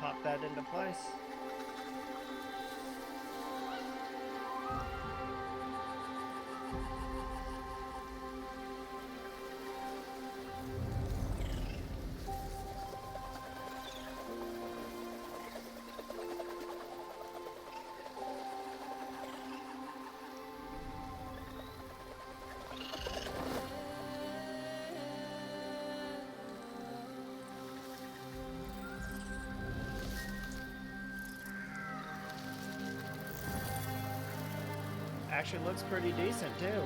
pop that into place. Actually looks pretty decent too.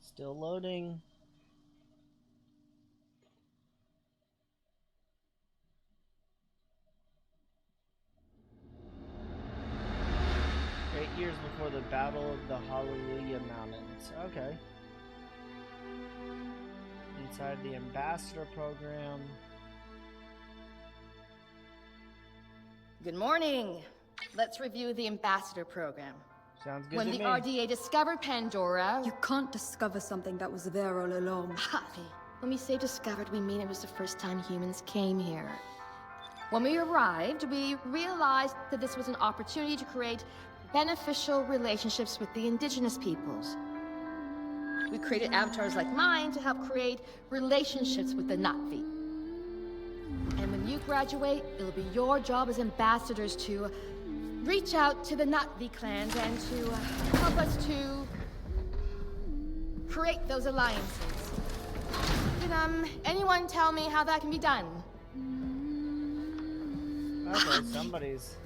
Still loading. Years before the Battle of the Hallelujah Mountains. Okay. Inside the Ambassador program. Good morning. Let's review the Ambassador program. Sounds good when to the me. RDA discovered Pandora... You can't discover something that was there all along. Harvey, when we say discovered, we mean it was the first time humans came here. When we arrived, we realized that this was an opportunity to create beneficial relationships with the indigenous peoples. We created avatars like mine to help create relationships with the Na'vi. And when you graduate, it'll be your job as ambassadors to reach out to the Na'vi clans and to help us to create those alliances. Can anyone tell me how that can be done? Okay, somebody's...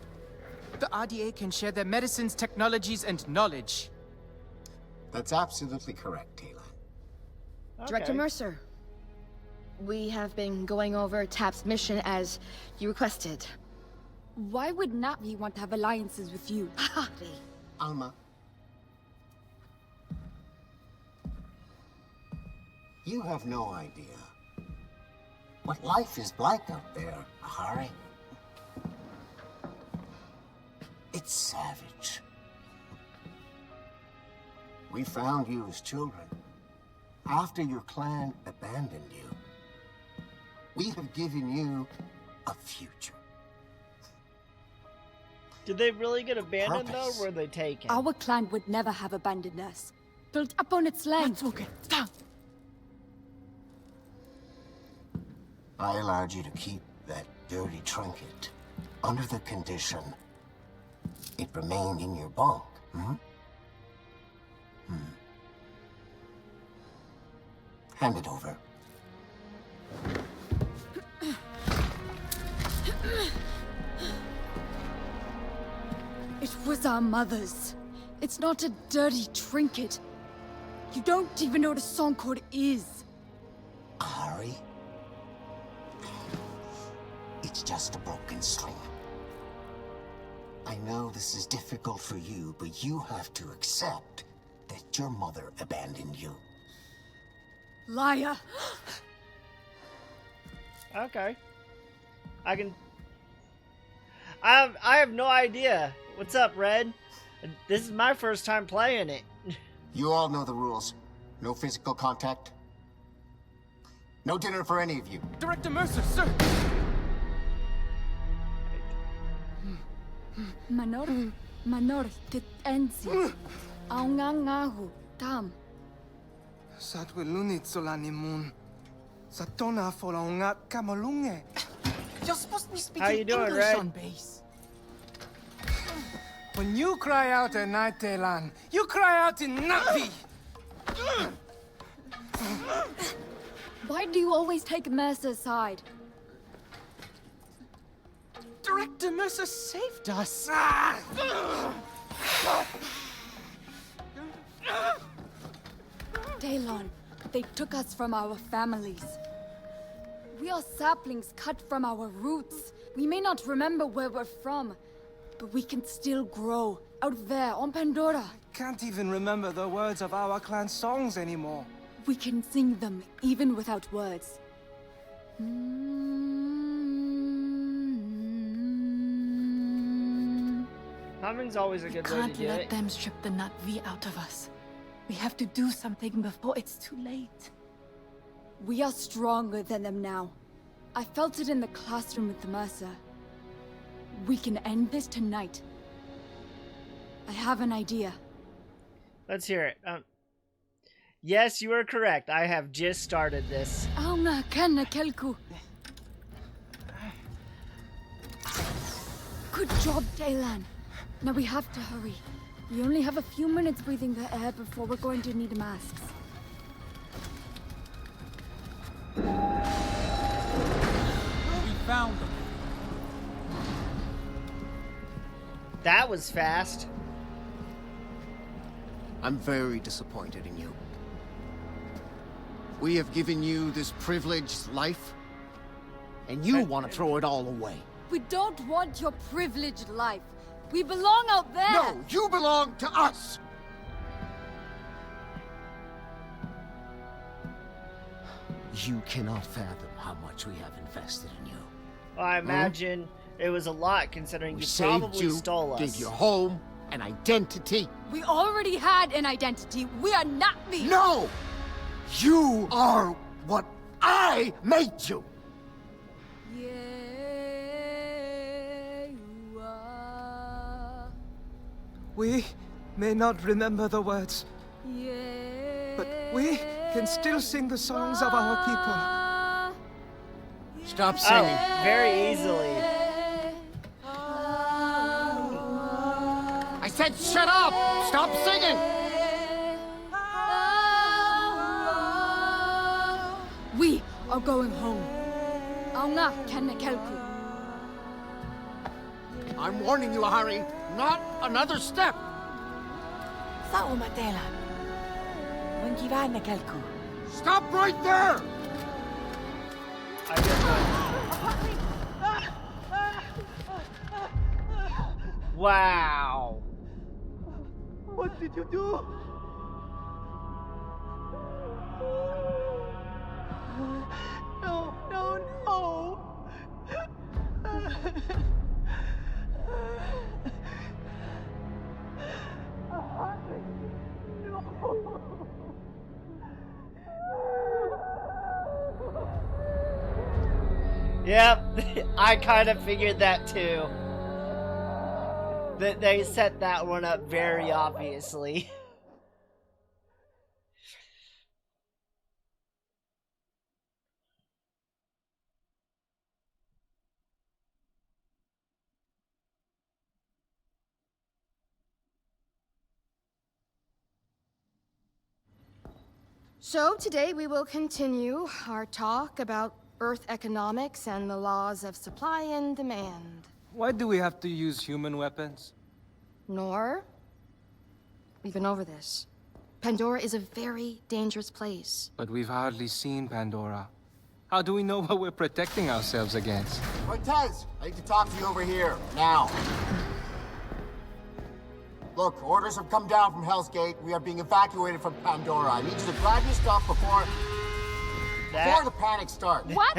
The RDA can share their medicines, technologies, and knowledge. That's absolutely correct, Taylor. Okay. Director Mercer, we have been going over TAP's mission as you requested. Why would Na'vi want to have alliances with you? Harvey. Alma. You have no idea what life is like out there, Ahari. It's savage. We found you as children, after your clan abandoned you. We have given you a future. Did they really get abandoned Purpose. though, or were they taken? Our clan would never have abandoned us. Built up on its land. Okay, down. I allowed you to keep that dirty trinket under the condition it remained in your bunk, Hand it over. It was our mother's. It's not a dirty trinket. You don't even know what a song chord is. Harry? It's just a broken string. I know this is difficult for you, but you have to accept that your mother abandoned you. Liar! Okay. I can... I have no idea. What's up, Red? This is my first time playing it. You all know the rules. No physical contact. No dinner for any of you. Director Mercer, sir! Manor, tit enzi. Aungangahu, tam. Satwilunit solanimun. Satona folaungat kamalunge. You're supposed to be speaking How you doing, English Red? on base. When you cry out in Naitelan, you cry out in Navi! Why do you always take Mercer's side? Director Mercer saved us. Talon, they took us from our families. We are saplings cut from our roots. We may not remember where we're from, but we can still grow out there on Pandora. Can't even remember the words of our clan songs anymore. We can sing them even without words. Humming's always a good way to Can't do let it. them strip the nut V out of us. We have to do something before it's too late. We are stronger than them now. I felt it in the classroom with the Mercer. We can end this tonight. I have an idea. Let's hear it. Yes, you are correct. I have just started this. Auna kana kelku. Good job, Daylan. Now we have to hurry. We only have a few minutes breathing the air before we're going to need masks. We found them. That was fast. I'm very disappointed in you. We have given you this privileged life, and you want to throw it all away. We don't want your privileged life. We belong out there. No, you belong to us! You cannot fathom how much we have invested in you. Well, I imagine it was a lot considering We you saved probably you, stole us. gave you a home, an identity. We already had an identity. We are not me. No! You are what I made you! Yeah, you are. We may not remember the words, Yeah. but we can still sing the songs of our people. Stop singing. Oh, very easily. I said shut up! Stop singing! We are going home. Auna kana kelku. I'm warning you, Harry. Not another step! Sa umatela. Mungiva na kalku. Stop right there! I did that. Wow. What did you do? No, no, no! Yep, I kind of figured that too. That they set that one up very obviously. So today we will continue our talk about Earth economics and the laws of supply and demand. Why do we have to use human weapons? Nor, we've been over this. Pandora is a very dangerous place. But we've hardly seen Pandora. How do we know what we're protecting ourselves against? Cortez, I need to talk to you over here, now. Look, orders have come down from Hell's Gate. We are being evacuated from Pandora. I need you to grab your stuff before the panic starts. What?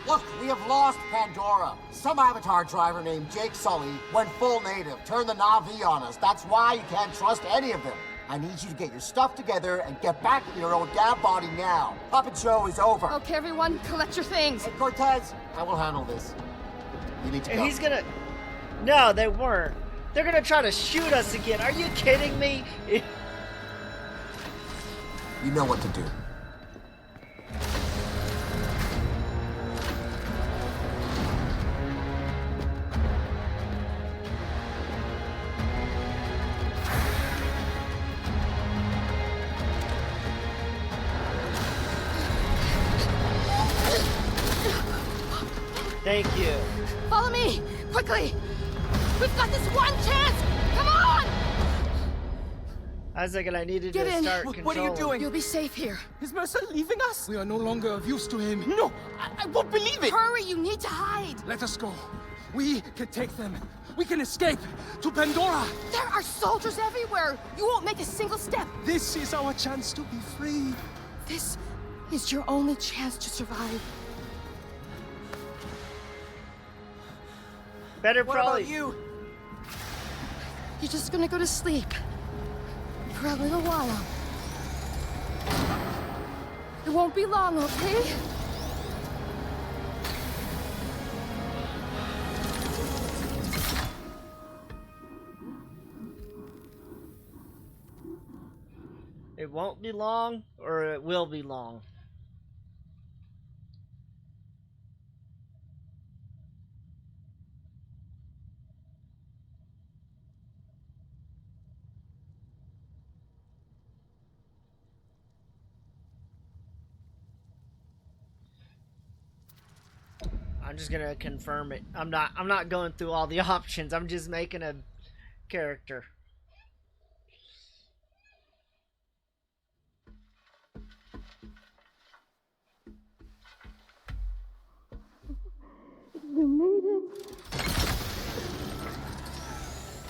Look, we have lost Pandora. Some Avatar driver named Jake Sully went full native, turned the Na'vi on us. That's why you can't trust any of them. I need you to get your stuff together and get back in your own damn body now. Puppet show is over. Okay, everyone, collect your things. Hey, Cortez, I will handle this. You need to And go. he's gonna... No, they weren't. They're gonna try to shoot us again. Are you kidding me? You know what to do. Thank you. Follow me! Quickly! We've got this one chance! Come on! I was thinking I needed Get to in. start What are you controlling. doing? You'll be safe here. Is Mercer leaving us? We are no longer of use to him. No, I won't believe it. Hurry, you need to hide! Let us go. We can take them. We can escape to Pandora. There are soldiers everywhere! You won't make a single step! This is our chance to be free. This is your only chance to survive. Better What probably. about you? You're just gonna go to sleep. For a little while. It won't be long, okay? It won't be long, or it will be long. I'm just gonna confirm it. I'm not going through all the options. I'm just making a character. You made it.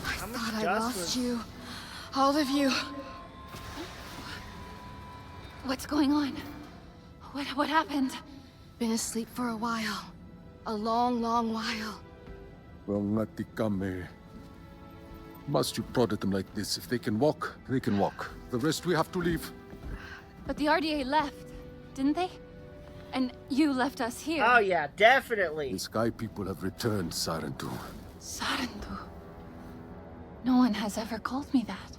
How much Thought I dust lost was- you. All of you. What's going on? What happened? Been asleep for a while. A long, long while. Kame. Must you prod at them like this? If they can walk, they can walk. The rest we have to leave. But the RDA left, didn't they? And you left us here. Oh yeah, definitely. The Sky People have returned, Sarentu. Sarentu. No one has ever called me that.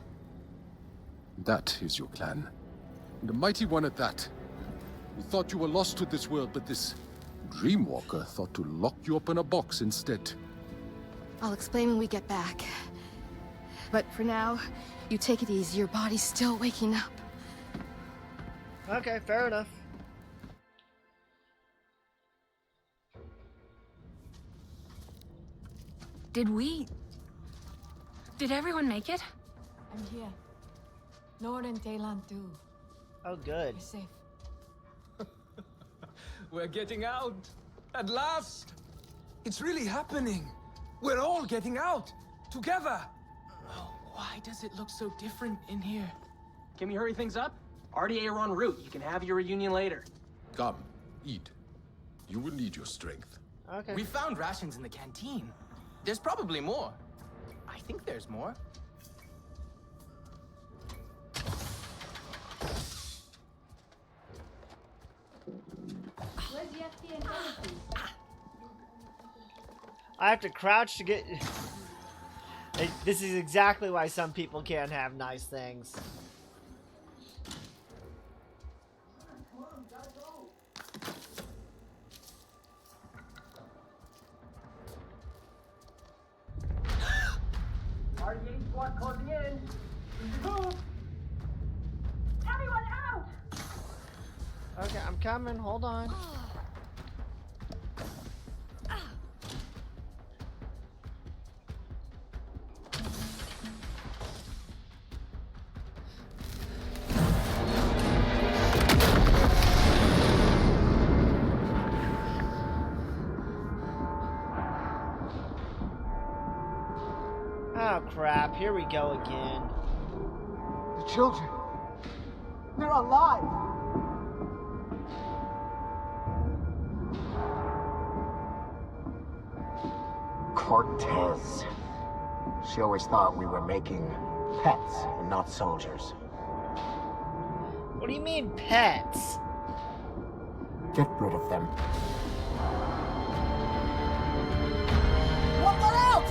That is your clan. And a mighty one at that. You thought you were lost to this world, but this Dreamwalker thought to lock you up in a box instead. I'll explain when we get back. But for now, you take it easy. Your body's still waking up. Okay, fair enough. Did everyone make it? I'm here. Lord and Taelan too. Oh good. You're safe. We're getting out. At last. It's really happening. We're all getting out. Together. Oh, why does it look so different in here? Can we hurry things up? RDA are en route. You can have your reunion later. Come, eat. You will need your strength. Okay. We found rations in the canteen. There's probably more. I think there's more. I have to crouch to get. This is exactly why some people can't have nice things. RDA squad closing in. Move. Everyone out! Okay, I'm coming. Hold on. Oh crap, here we go again. The children. They're alive. Cortez. She always thought we were making pets and not soldiers. What do you mean, pets? Get rid of them. Look out!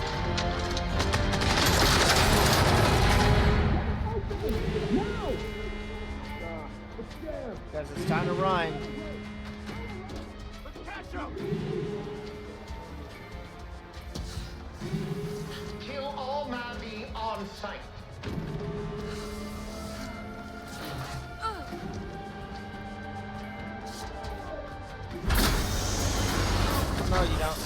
Guys, it's time to run. Kill all Navi on sight. no, you don't.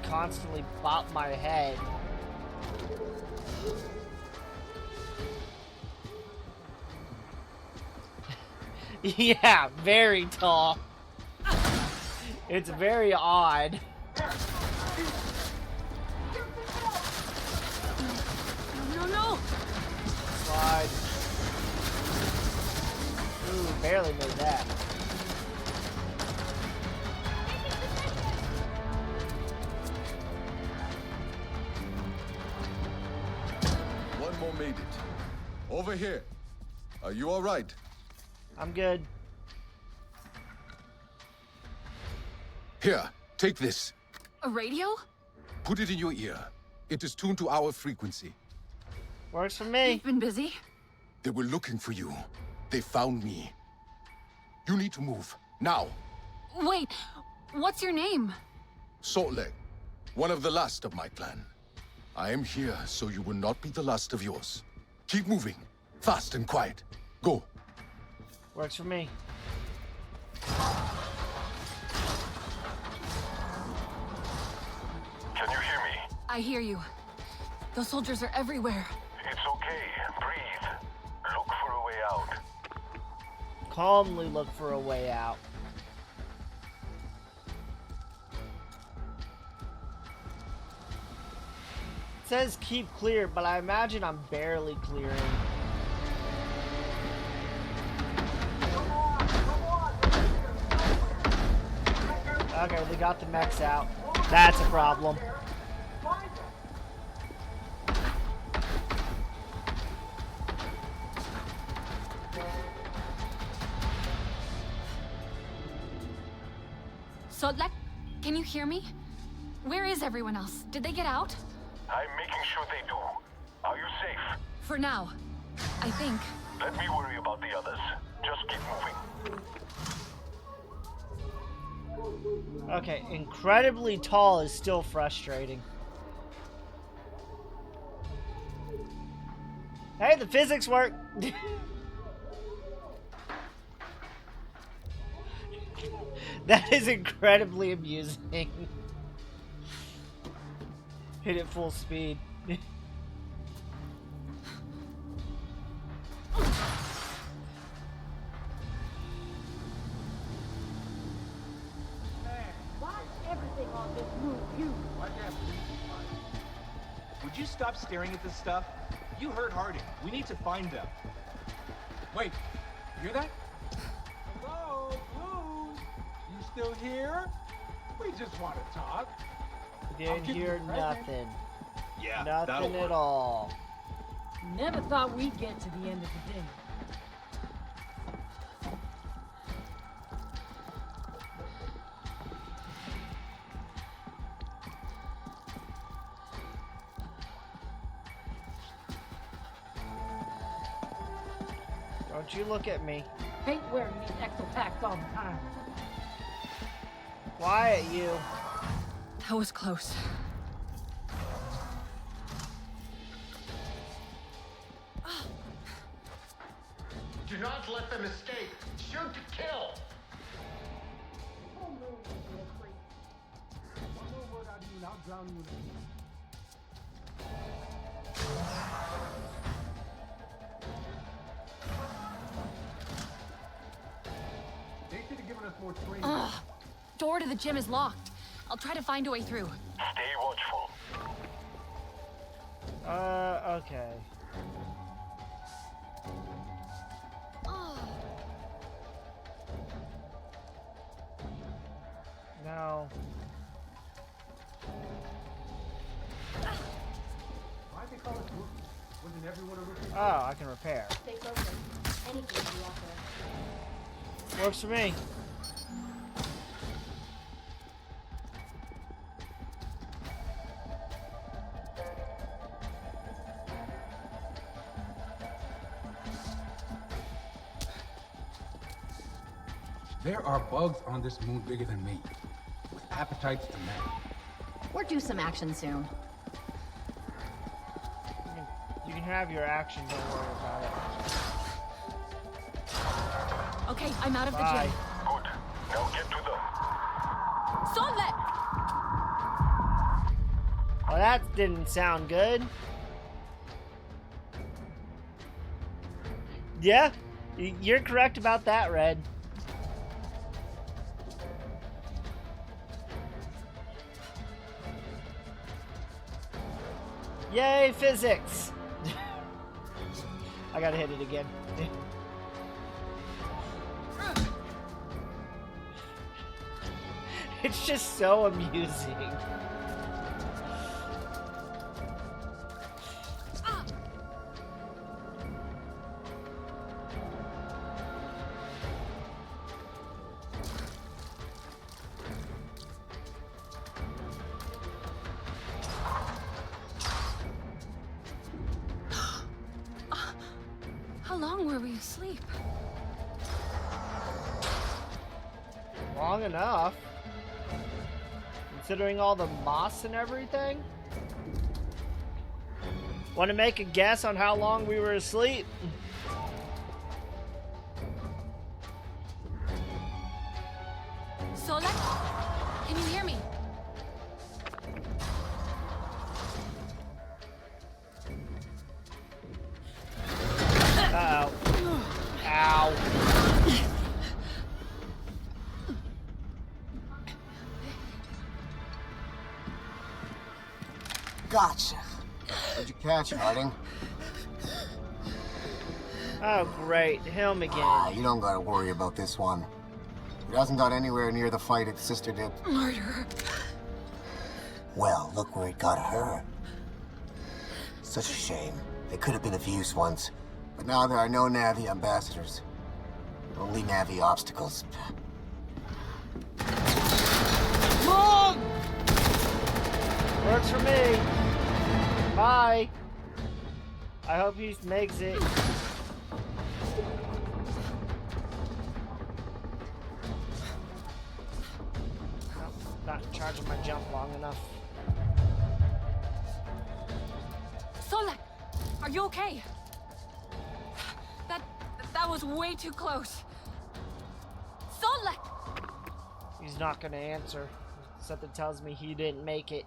Constantly bop my head. Yeah, very tall. It's very odd. No! Slide. Ooh, barely made that. One more made it. Over here. Are you all right? I'm good. Here, take this. A radio? Put it in your ear. It is tuned to our frequency. Works for me. You've been busy? They were looking for you. They found me. You need to move. Now. Wait, what's your name? Saltleg. One of the last of my clan. I am here so you will not be the last of yours. Keep moving. Fast and quiet. Go. Works for me. Can you hear me? I hear you. Those soldiers are everywhere. It's okay. Breathe. Look for a way out. Calmly look for a way out. It says keep clear, but I imagine I'm barely clearing. Okay, we got the mechs out. That's a problem. Sodlek, can you hear me? Where is everyone else? Did they get out? I'm making sure they do. Are you safe? For now, I think. Let me worry about the others. Just keep moving. Okay, incredibly tall is still frustrating. Hey, the physics work! That is incredibly amusing. Hit it full speed. Would you stop staring at this stuff? You heard Harding. We need to find them. Wait, you hear that? Hello, Blues? You still here? We just want to talk. Didn't hear nothing. Yeah, Nothing at all. Never thought we'd get to the end of the day. Don't you look at me. Hate wearing these exo packs all the time. Quiet, you. That was close. Do not let them escape. Shoot to kill. One more word out of you and I'll drown you in the They should have given us more training. Door to the gym is locked. I'll try to find a way through. Stay watchful. Okay. No. Why'd they call us rookies? Wasn't everyone a rookie? Oh, I can repair. Stay focused. Anything will be out there. Works for me. There are bugs on this moon bigger than me, with appetites to match. We're due some action soon. You can have your action, don't worry about it. Okay, I'm out of the Bye. gym. Good. Now get to them. Sole! Well, that didn't sound good. Yeah, you're correct about that, Red. Yay, physics! I gotta hit it again. It's just so amusing. How long were we asleep? Long enough. Considering all the moss and everything. Want to make a guess on how long we were asleep? Sole? Can you hear me? Uh-oh. Ow. Gotcha. Where'd you catch it, Harding? Oh, great. Him again. You don't gotta worry about this one. It hasn't got anywhere near the fight its sister did. Murder. Well, look where it got her. Such a shame. They could have been of use once. But now there are no Navi ambassadors. Only Navi obstacles. Mom! Works for me. Bye. I hope he makes it. Not charging my jump long enough. Sole, are you okay? That was way too close. Sole! He's not gonna answer. Something tells me he didn't make it.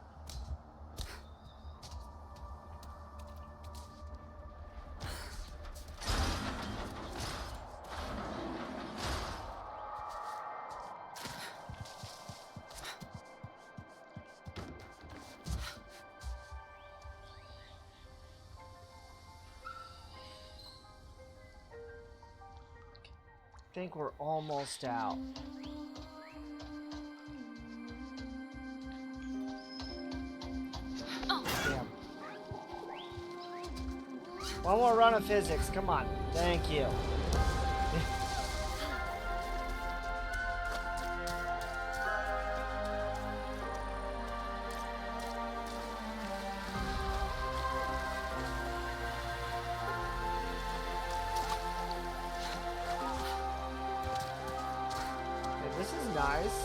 I think we're almost out. Oh. Damn. One more run of physics, come on. Thank you. This is nice.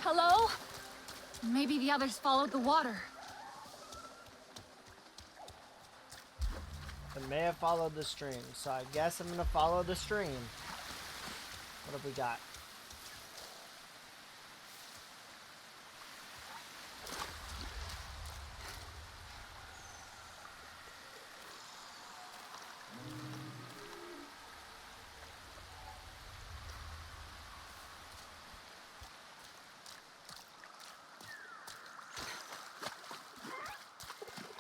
Hello? Maybe the others followed the water. I may have followed the stream, so I guess I'm gonna follow the stream. What have we got?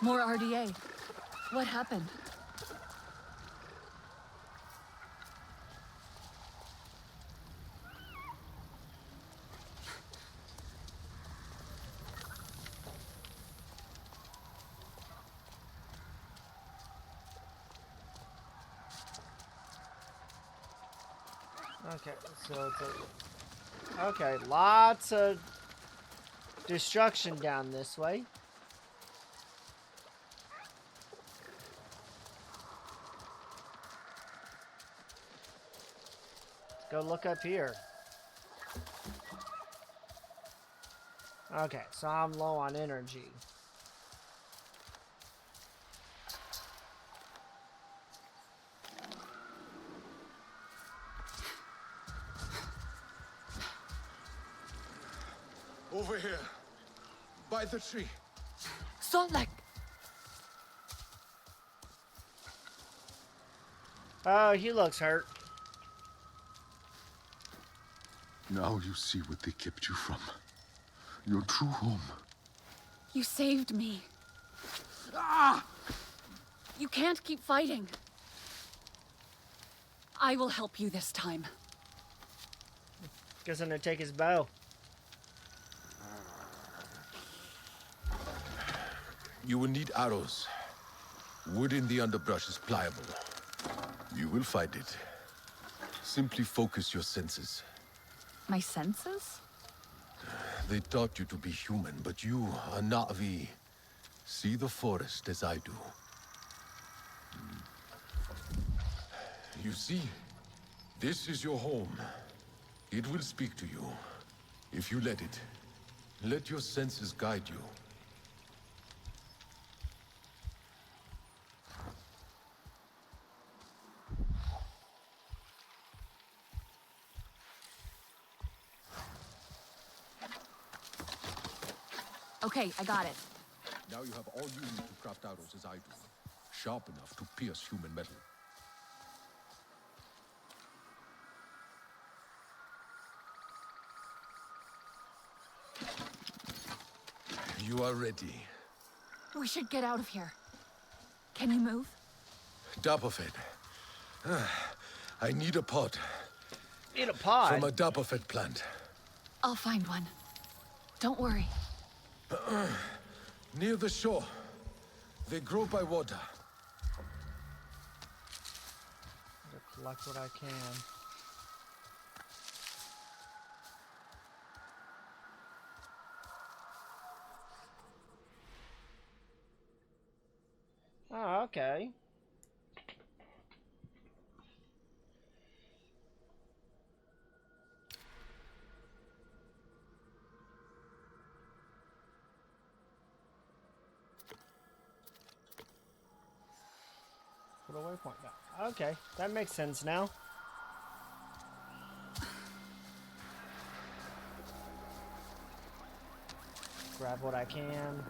More RDA. What happened? Okay, so it's a... Okay, lots of destruction down this way. Go look up here. Okay, so I'm low on energy. Over here. By the tree. Solek! Oh, he looks hurt. Now you see what they kept you from. Your true home. You saved me. Ah! You can't keep fighting. I will help you this time. Guess I'm gonna take his bow. You will need arrows. Wood in the underbrush is pliable. You will find it. Simply focus your senses. My senses? They taught you to be human, but you are Na'vi. See the forest as I do. You see, this is your home. It will speak to you, if you let it. Let your senses guide you. Okay, I got it. Now you have all you need to craft arrows as I do. Sharp enough to pierce human metal. You are ready. We should get out of here. Can you move? Dapofed. I need a pod. Need a pod? From a Dapofed plant. I'll find one. Don't worry. Near the shore. They grow by water. I'll collect what I can. Oh, okay. Put a waypoint down. Okay, that makes sense now. Grab what I can.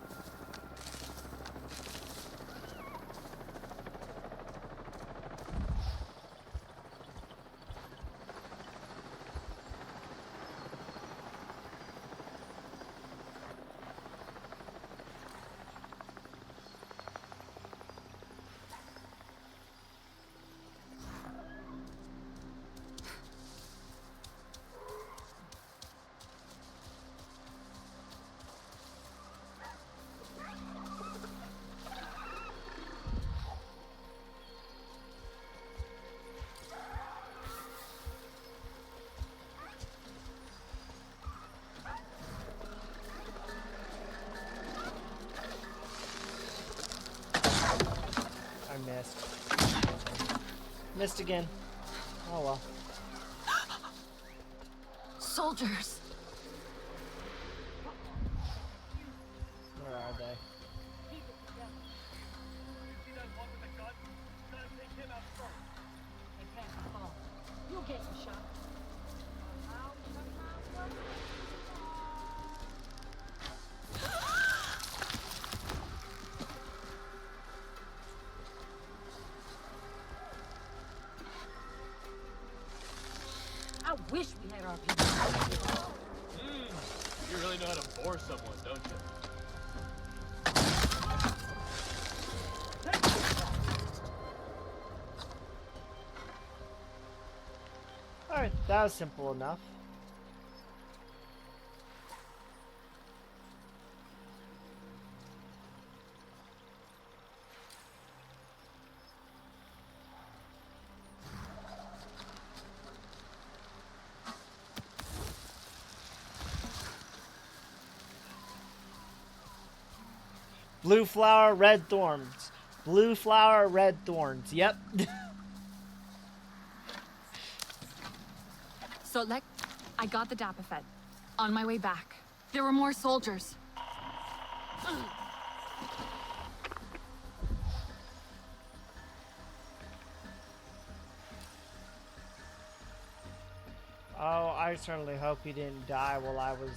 Missed. Missed again. Oh well. Soldiers. Where are they? You'll get your shot. I wish we had our people. You really know how to bore someone, don't you? Alright, that was simple enough. Blue flower, red thorns. Blue flower, red thorns. Yep. So I got the Dapafed. On my way back, there were more soldiers. Oh, I certainly hope he didn't die while I was...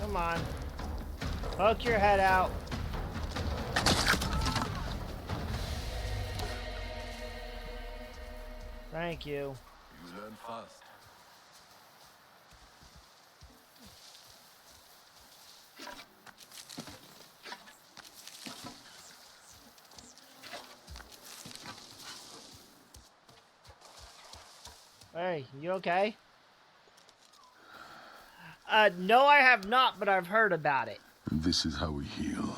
Come on. Poke your head out. Thank you. You learn fast. Hey, you okay? No, I have not, but I've heard about it. This is how we heal.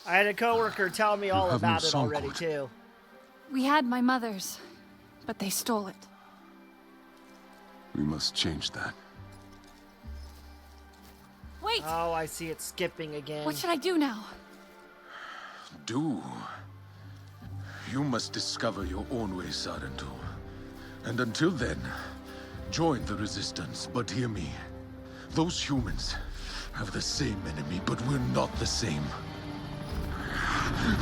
I had a coworker tell me all have no about it song already, cord. too. We had my mother's, but they stole it. We must change that. Wait! Oh, I see it skipping again. What should I do now? Do. You must discover your own way, Sarentu. And until then, join the Resistance. But hear me. Those humans have the same enemy, but we're not the same.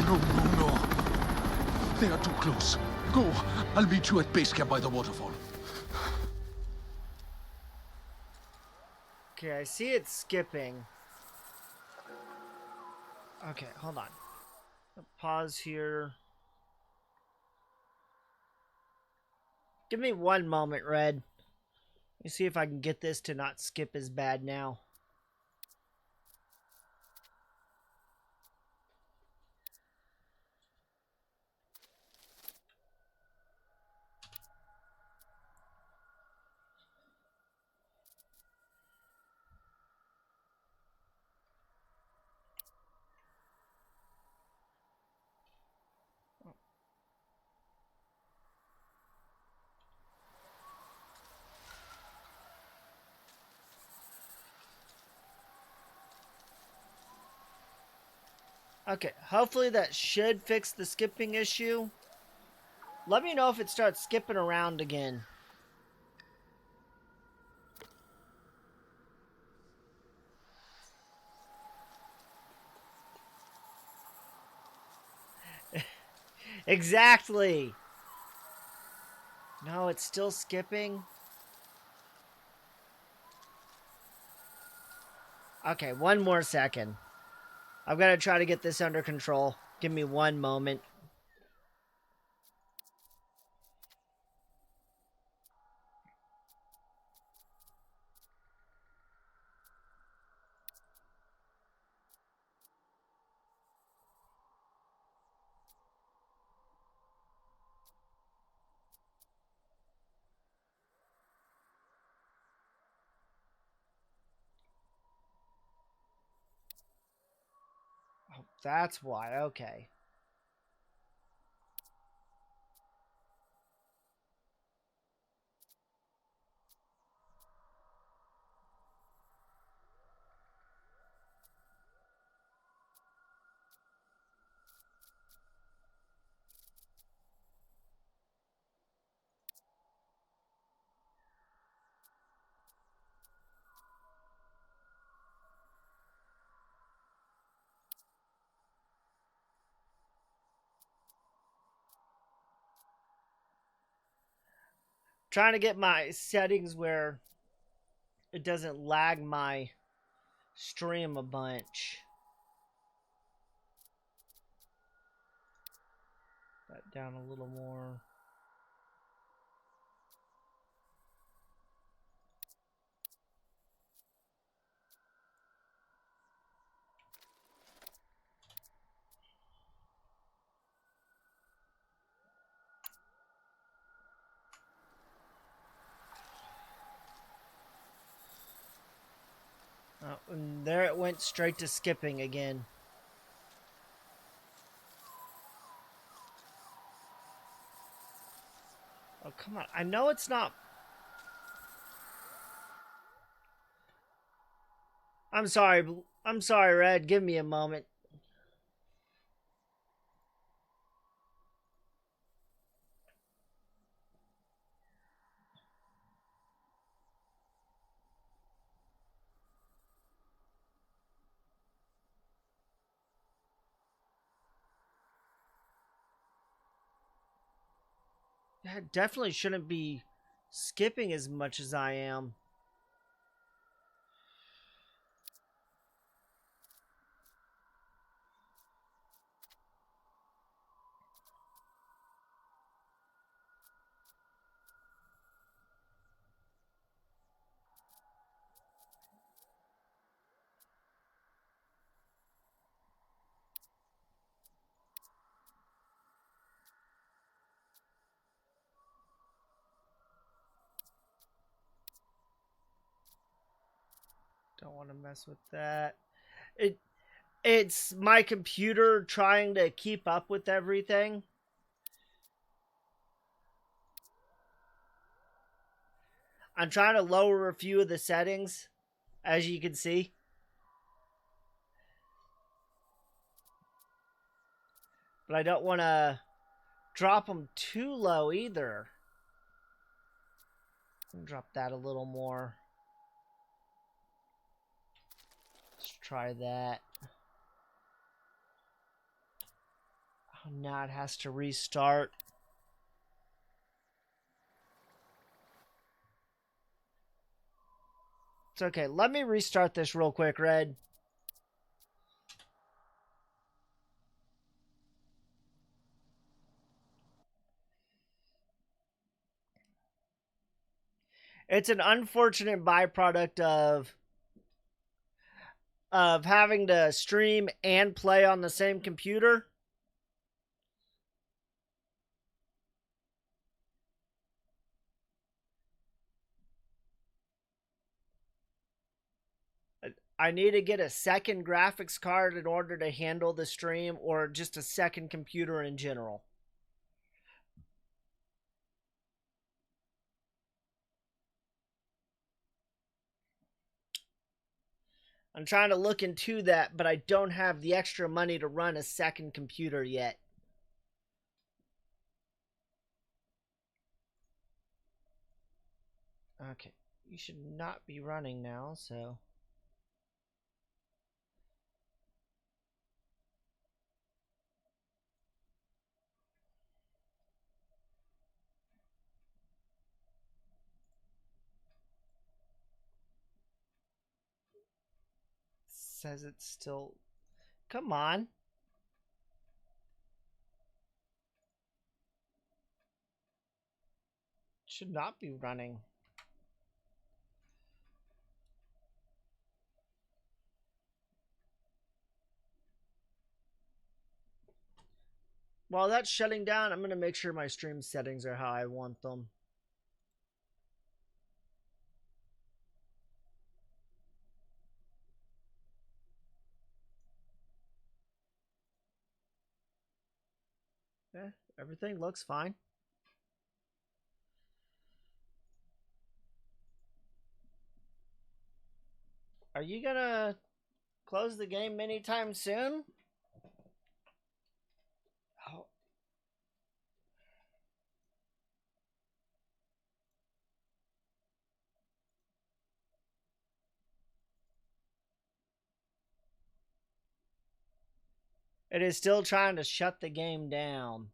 No, no, no. They are too close. Go. I'll meet you at base camp by the waterfall. Okay, I see it skipping. Okay, hold on. Pause here. Give me one moment, Red. Let me see if I can get this to not skip as bad now. Okay, hopefully that should fix the skipping issue. Let me know if it starts skipping around again. Exactly. No, it's still skipping. Okay, one more second. I've got to try to get this under control. Give me one moment. Oh, that's why. Okay. trying to get my settings where it doesn't lag my stream a bunch. That down a little more. Oh, and there it went straight to skipping again. Oh, come on. I know it's not... I'm sorry, Red. Give me a moment. I definitely shouldn't be skipping as much as I am. Don't want to mess with that. It's my computer trying to keep up with everything. I'm trying to lower a few of the settings, as you can see. But I don't want to drop them too low either. Drop that a little more. Let's try that. Oh, now it has to restart. It's okay. Let me restart this real quick, Red. It's an unfortunate byproduct of having to stream and play on the same computer. I need to get a second graphics card in order to handle the stream, or just a second computer in general. I'm trying to look into that, but I don't have the extra money to run a second computer yet. Okay, you should not be running now, so... Says it's still... Come on. Should not be running. While that's shutting down, I'm going to make sure my stream settings are how I want them. Yeah, everything looks fine. Are you going to close the game anytime soon? Oh. It is still trying to shut the game down.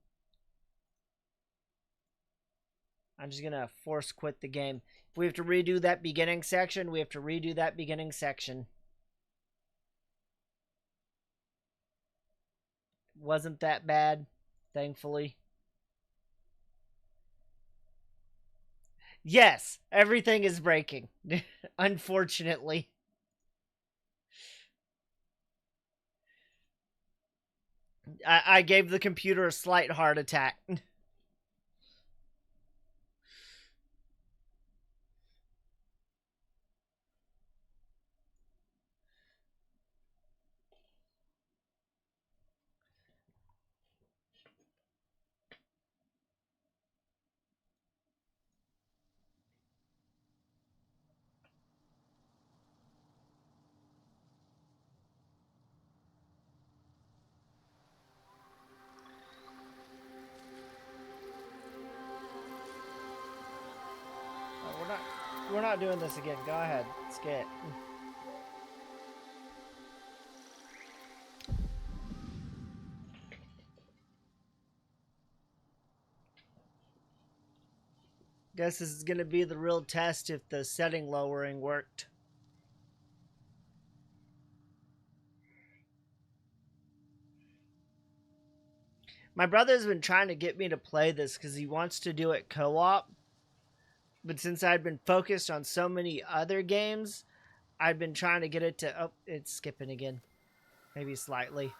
I'm just gonna force quit the game. If we have to redo that beginning section, we have to redo that beginning section. Wasn't that bad, thankfully. Yes, everything is breaking. Unfortunately. I gave the computer a slight heart attack. We're not doing this again. Go ahead. Skip. Guess this is gonna be the real test if the setting lowering worked. My brother's been trying to get me to play this because he wants to do it co-op. But since I've been focused on so many other games, I've been trying to get it to... Oh, it's skipping again. Maybe slightly.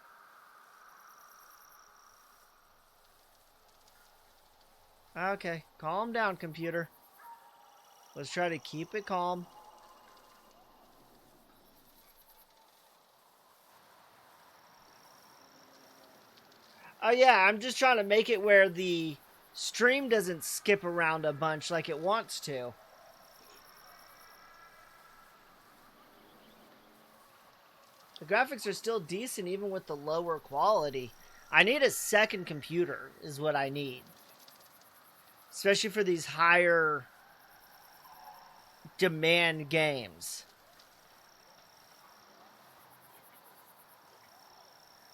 Okay, calm down, computer. Let's try to keep it calm. Oh yeah, I'm just trying to make it where the stream doesn't skip around a bunch like it wants to. The graphics are still decent even with the lower quality. I need a second computer is what I need. Especially for these higher demand games.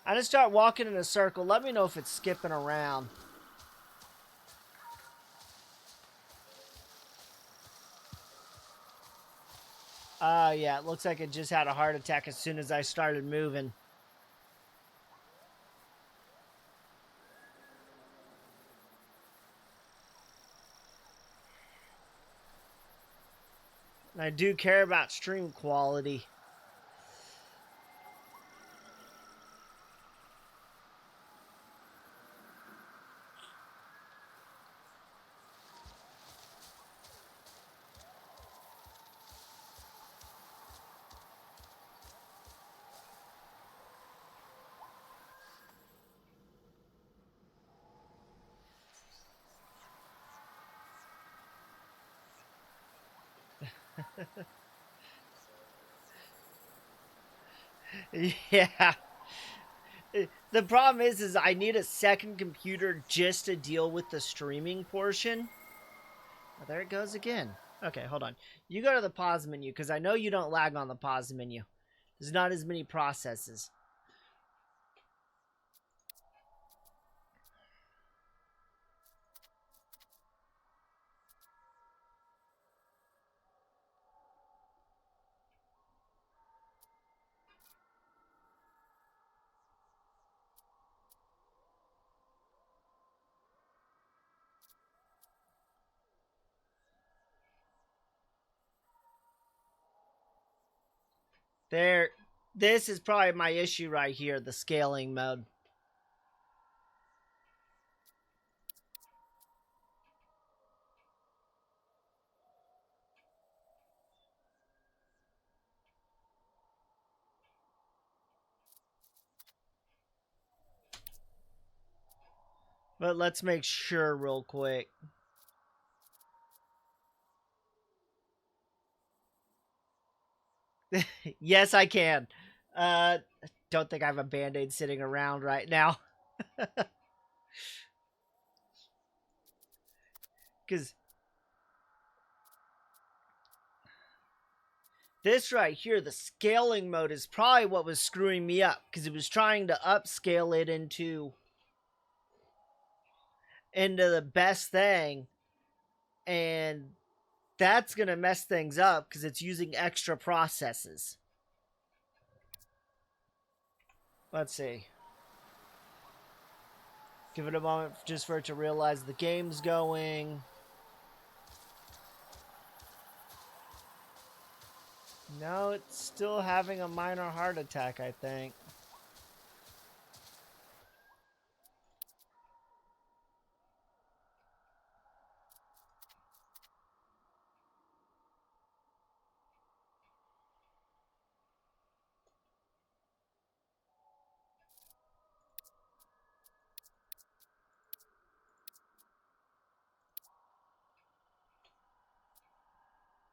I just start walking in a circle. Let me know if it's skipping around. Yeah, it looks like it just had a heart attack as soon as I started moving. And I do care about stream quality. Yeah. The problem is I need a second computer just to deal with the streaming portion. Oh, there it goes again. Okay, hold on. You go to the pause menu, because I know you don't lag on the pause menu. There's not as many processes. There, this is probably my issue right here, the scaling mode. But let's make sure real quick. Yes, I can. Don't think I have a band-aid sitting around right now. Because this right here, the scaling mode, is probably what was screwing me up. Because it was trying to upscale it into the best thing. And that's going to mess things up because it's using extra processes. Let's see. Give it a moment just for it to realize the game's going. No, it's still having a minor heart attack, I think.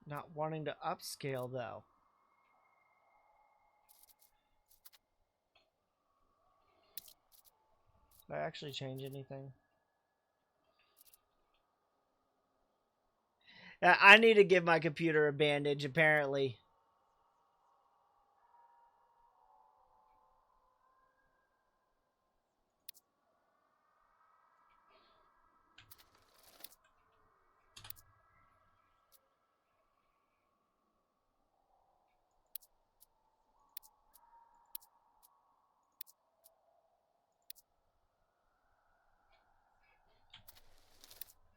Not wanting to upscale, though. Did I actually change anything? I need to give my computer a bandage, apparently.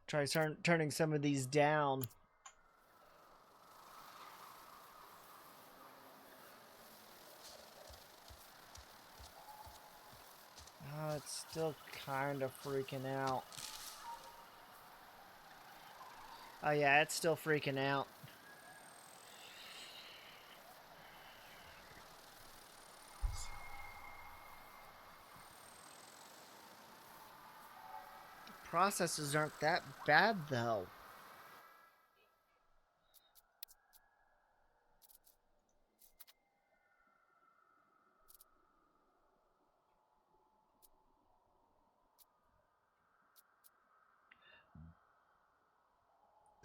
Try turning some of these down. Oh, it's still kind of freaking out. Oh yeah, it's still freaking out. Processes aren't that bad, though.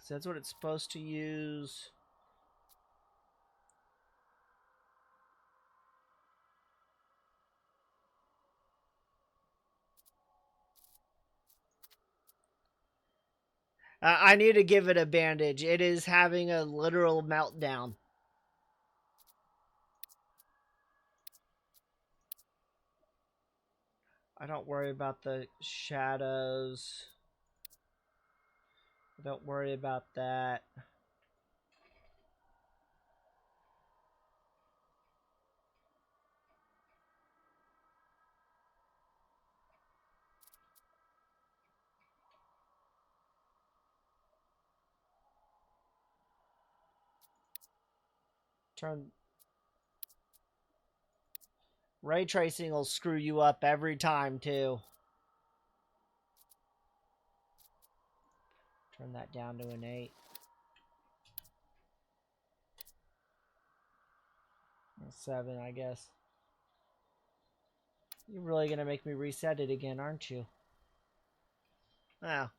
So that's what it's supposed to use. I need to give it a bandage. It is having a literal meltdown. I don't worry about the shadows. Don't worry about that. Ray tracing will screw you up every time, too. Turn that down to an 8. A 7, I guess. You're really gonna make me reset it again, aren't you? Oh.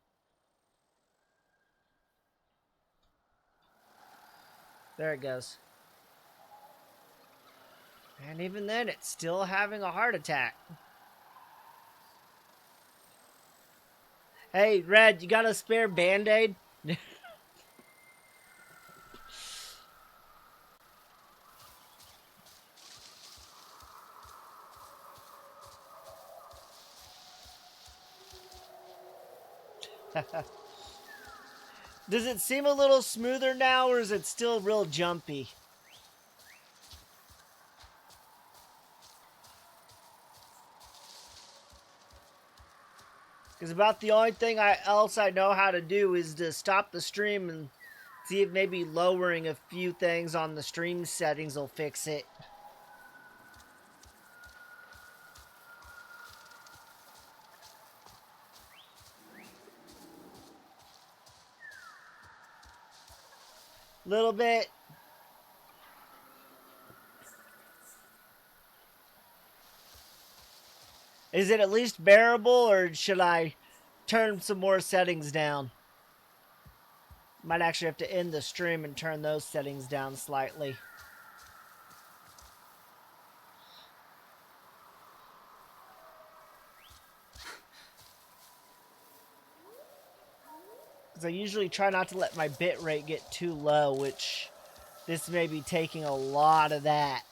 There it goes. And even then, it's still having a heart attack. Hey, Red, you got a spare Band-Aid? Does it seem a little smoother now, or is it still real jumpy? Because about the only thing else I know how to do is to stop the stream and see if maybe lowering a few things on the stream settings will fix it. Little bit. Is it at least bearable, or should I turn some more settings down? Might actually have to end the stream and turn those settings down slightly. Because Because I usually try not to let my bit rate get too low, which this may be taking a lot of that.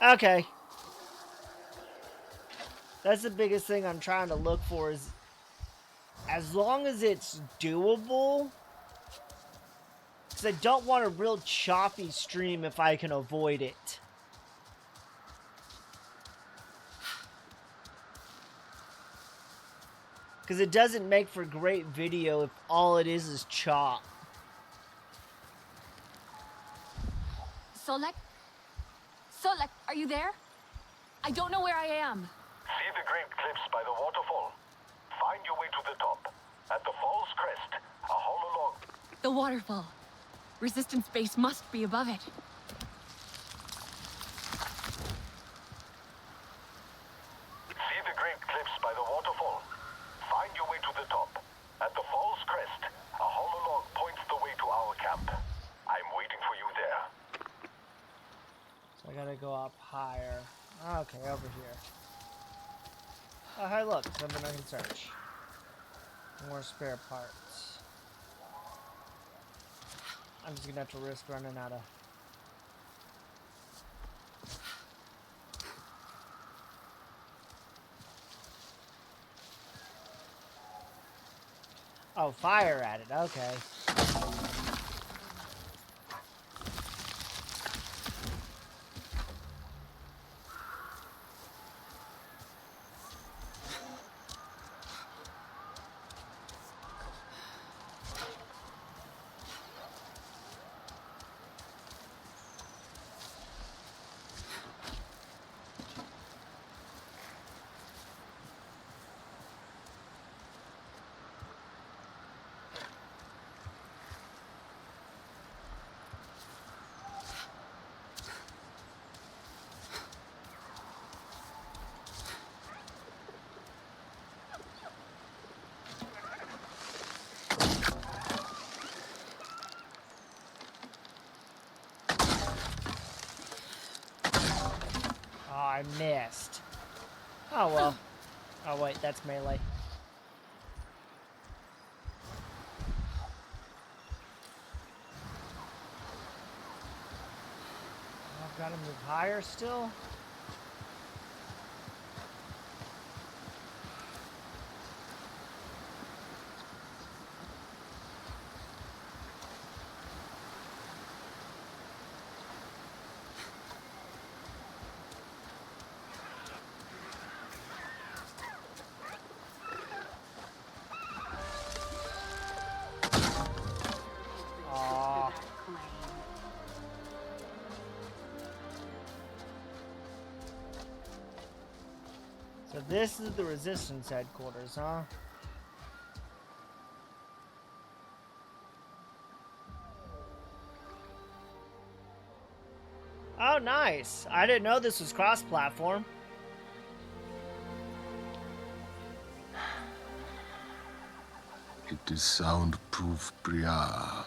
Okay. That's the biggest thing I'm trying to look for is as long as it's doable, because I don't want a real choppy stream if I can avoid it. Because it doesn't make for great video if all it is chop. Solek? Solek, are you there? I don't know where I am. See the great cliffs by the waterfall? Find your way to the top. At the fall's crest, a hollow log. The waterfall. Resistance base must be above it. See the great cliffs by the waterfall? Find your way to the top. At the fall's crest, a hollow log points the way to our camp. I'm waiting for you there. So I gotta go up higher. Okay, over here. Oh, hey, look, something I can search. More spare parts. I'm just gonna have to risk running out of... Oh, fire at it, okay. I missed. Oh well. Oh wait, that's melee. I've got to move higher still. So this is the Resistance headquarters, huh? Oh, nice. I didn't know this was cross-platform. It is soundproof, Priya.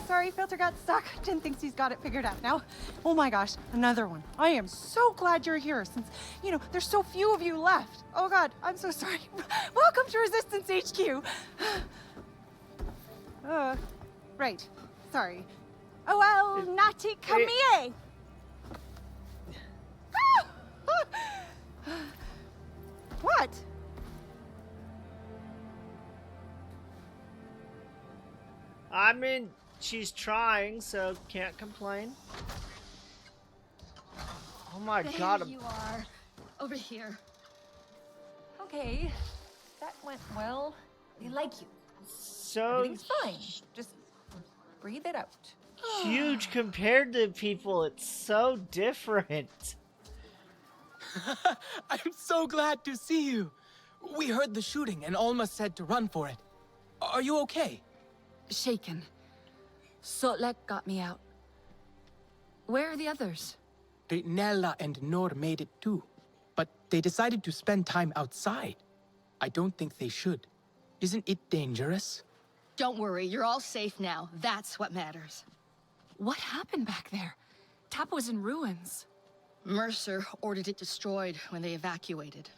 Sorry, filter got stuck. Jin thinks he's got it figured out now. Oh my gosh, another one. I am so glad you're here since, you know, there's so few of you left. Oh god, I'm so sorry. Welcome to Resistance HQ. Right. Sorry. Oh well, Nati Kamie. What? I mean, she's trying, so can't complain. Oh my god. There you are. Over here. Okay. That went well. They like you. So... Everything's fine. Just breathe it out. Huge compared to people. It's so different. I'm so glad to see you. We heard the shooting and Alma said to run for it. Are you okay? Shaken. Sotlek got me out. Where are the others? Nella and Nor made it too. But they decided to spend time outside. I don't think they should. Isn't it dangerous? Don't worry, you're all safe now. That's what matters. What happened back there? Tap was in ruins. Mercer ordered it destroyed when they evacuated.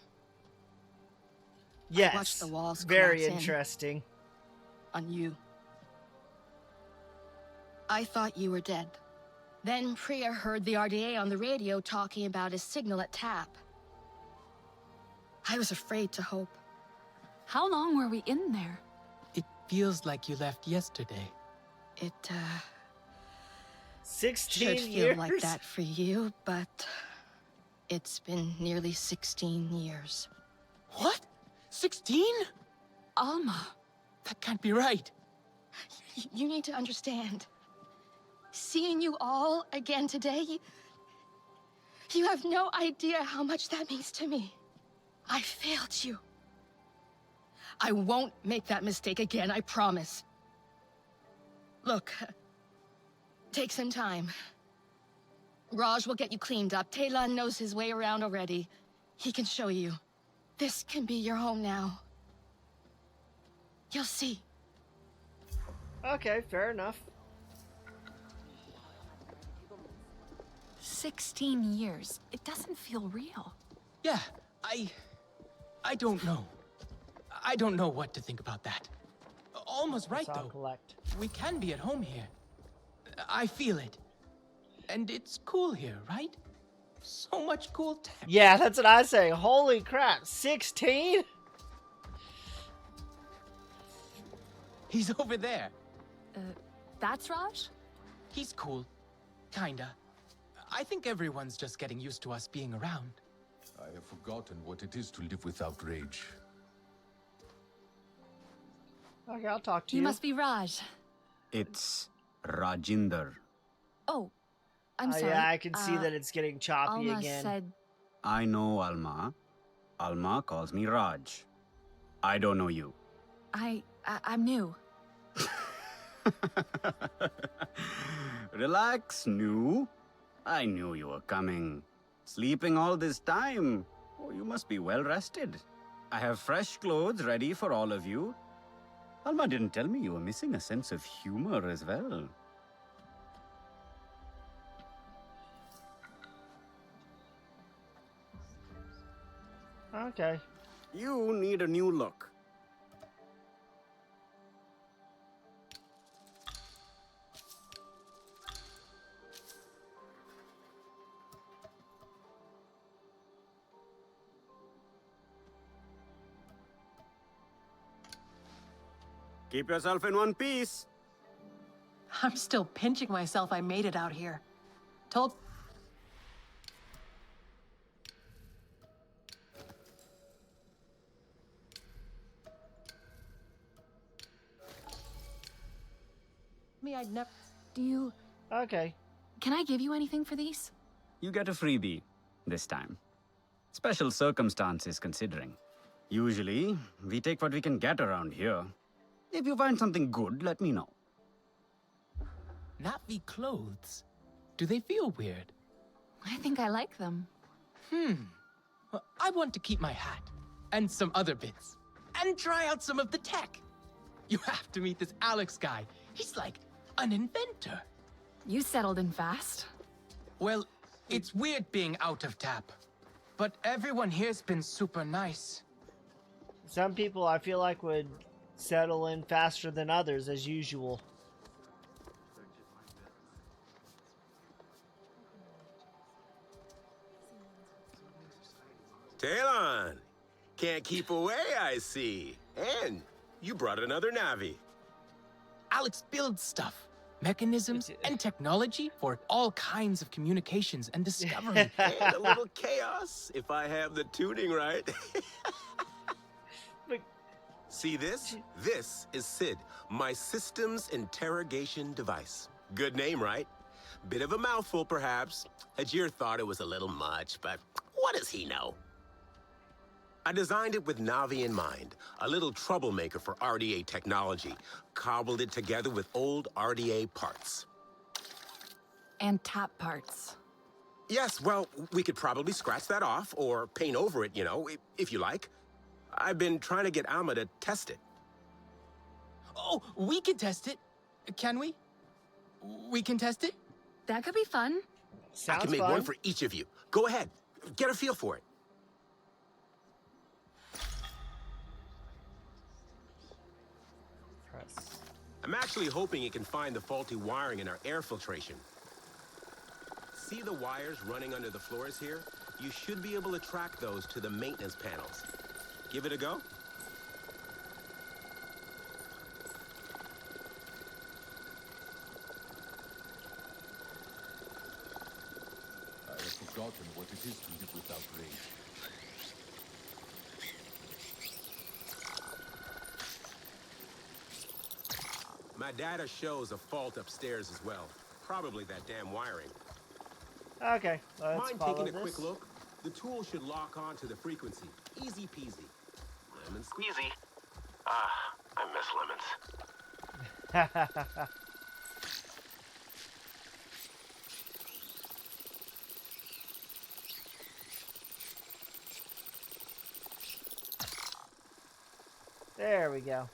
Yes. I watched the walls Very collapse in interesting. on you. I thought you were dead. Then Priya heard the RDA on the radio talking about a signal at Tap. I was afraid to hope. How long were we in there? It feels like you left yesterday. It, 16 should years? feel like that for you, but it's been nearly 16 years. What? 16? Alma. That can't be right. You need to understand. Seeing you all again today, you have no idea how much that means to me. I failed you. I won't make that mistake again, I promise. Look, take some time. Raj will get you cleaned up. Talon knows his way around already. He can show you. This can be your home now. You'll see. Okay, fair enough. 16 years. It doesn't feel real. Yeah, I don't know. I don't know what to think about that. Almost right, though. Collect. We can be at home here. I feel it. And it's cool here, right? So much cool tech. Yeah, that's what I say. Holy crap, 16? He's over there. That's Raj? He's cool. Kinda. I think everyone's just getting used to us being around. I have forgotten what it is to live without rage. Okay, I'll talk to you. You must be Raj. It's Rajinder. Oh, I'm sorry. Yeah, I can see that it's getting choppy Alma again. said... I know Alma. Alma calls me Raj. I don't know you. I'm new. Relax, new. I knew you were coming. Sleeping all this time. Oh, you must be well rested. I have fresh clothes ready for all of you. Alma didn't tell me you were missing a sense of humor as well. Okay. You need a new look. Keep yourself in one piece. I'm still pinching myself I made it out here. Told... me I'd never... Do you... Okay. Can I give you anything for these? You get a freebie this time. Special circumstances considering. Usually, we take what we can get around here. If you find something good, let me know. Navi clothes. Do they feel weird? I think I like them. Well, I want to keep my hat. And some other bits. And try out some of the tech. You have to meet this Alex guy. He's like an inventor. You settled in fast. Well, it's weird being out of Tap. But everyone here's been super nice. Some people I feel like would settle in faster than others, as usual. Talon! Can't keep away, I see. And you brought another Navi. Alex builds stuff. Mechanisms and technology for all kinds of communications and discovery. And a little chaos, if I have the tuning right. See this? This is SID, my systems interrogation device. Good name, right? Bit of a mouthful, perhaps. Ajir thought it was a little much, but what does he know? I designed it with Navi in mind, a little troublemaker for RDA technology. Cobbled it together with old RDA parts. And tap parts. Yes, well, we could probably scratch that off or paint over it, you know, if you like. I've been trying to get Alma to test it. Oh, we can test it. Can we? We can test it? That could be fun. I can make one for each of you. Go ahead. Get a feel for it. Press. I'm actually hoping it can find the faulty wiring in our air filtration. See the wires running under the floors here? You should be able to track those to the maintenance panels. Give it a go? I have forgotten what it is to live without rage. My data shows a fault upstairs as well. Probably that damn wiring. Okay, let's Mind follow taking a this. quick look? The tool should lock on to the frequency. Easy peasy. Lemon squeezy. Ah, I miss lemons. There we go.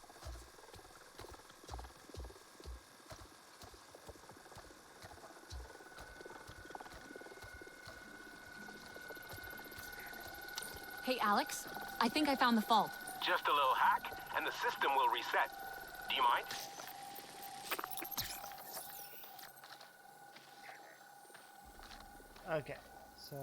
Hey, Alex, I think I found the fault. Just a little hack, and the system will reset. Do you mind? Okay, so...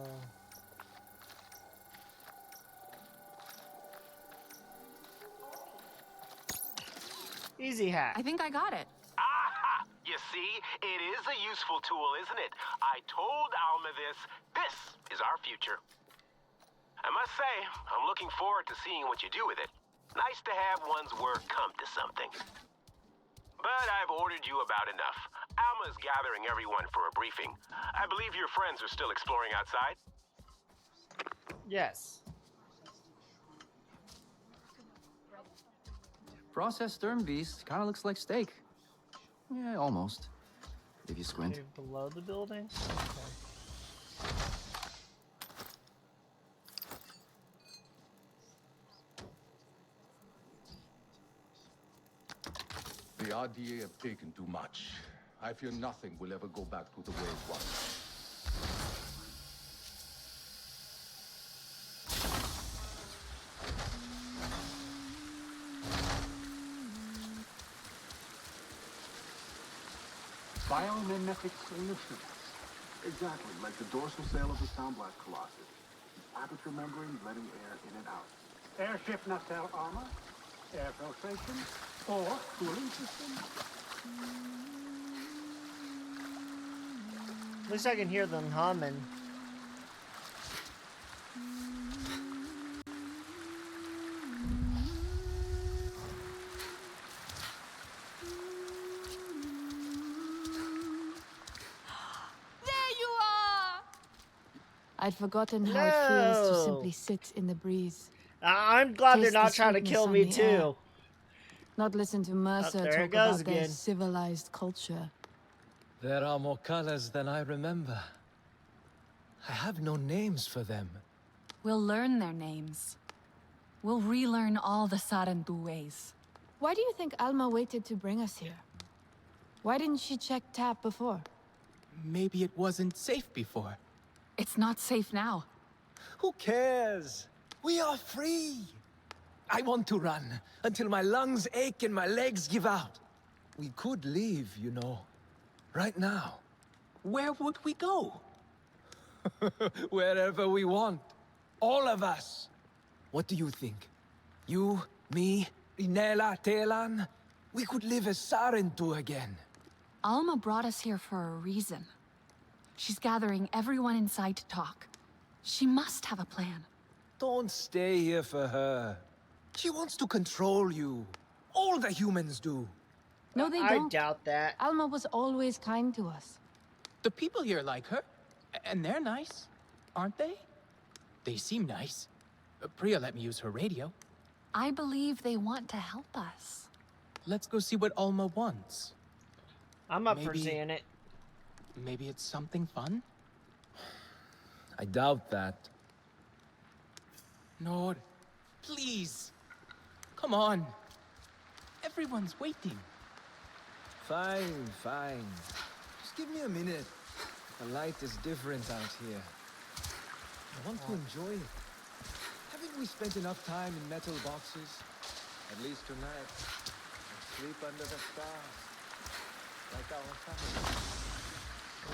Easy hack. I think I got it. Aha! You see, it is a useful tool, isn't it? I told Alma this. This is our future. I must say, I'm looking forward to seeing what you do with it. Nice to have one's work come to something. But I've ordered you about enough. Alma's gathering everyone for a briefing. I believe your friends are still exploring outside? Yes. Processed stern beast kind of looks like steak. Yeah, almost. If you squint. Okay, below the building? Okay. The RDA have taken too much. I fear nothing will ever go back to the way it was. Biomimetic solutions. Exactly, like the dorsal sail of the Sound Blast Colossus. Aperture membrane letting air in and out. Airship nacelle armor, air filtration, or cooling system. At least I can hear them humming. I'd forgotten how it feels to simply sit in the breeze. I'm glad they're Taste not the trying to sweetness kill on me the too. air. Not listen to Mercer there it talk goes about their again. civilized culture. There are more colors than I remember. I have no names for them. We'll learn their names. We'll relearn all the Sarentu ways. Why do you think Alma waited to bring us here? Why didn't she check Tap before? Maybe it wasn't safe before. It's not safe now. Who cares? We are free. I want to run until my lungs ache and my legs give out. We could leave, you know, right now. Where would we go? Wherever we want. All of us. What do you think? You, me, Inela, Telan? We could live as Sarentu again. Alma brought us here for a reason. She's gathering everyone inside to talk. She must have a plan. Don't stay here for her. She wants to control you. All the humans do. No, they I don't. doubt that. Alma was always kind to us. The people here like her, and they're nice, aren't they? They seem nice. Priya let me use her radio. I believe they want to help us. Let's go see what Alma wants. I'm up for seeing it. Maybe it's something fun? I doubt that. Nor, please. Come on. Everyone's waiting. Fine, fine. Just give me a minute. The light is different out here. I want to enjoy it. Haven't we spent enough time in metal boxes? At least tonight. Let's sleep under the stars. Like our family.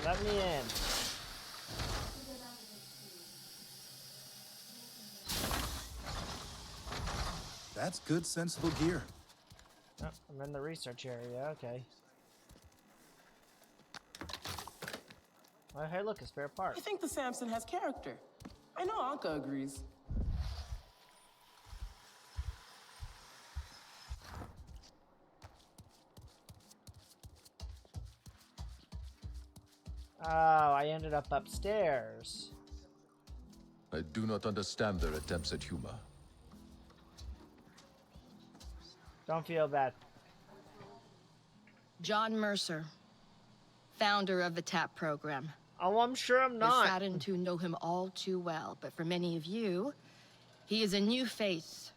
Let me in. That's good, sensible gear. Oh, I'm in the research area, okay. Oh, hey, look, a spare part. I think the Samson has character. I know Anka agrees. Oh, I ended up upstairs. I do not understand their attempts at humor. Don't feel bad. John Mercer, founder of the TAP program. Oh, I'm sure I'm not. We're saddened to know him all too well, but for many of you, he is a new face.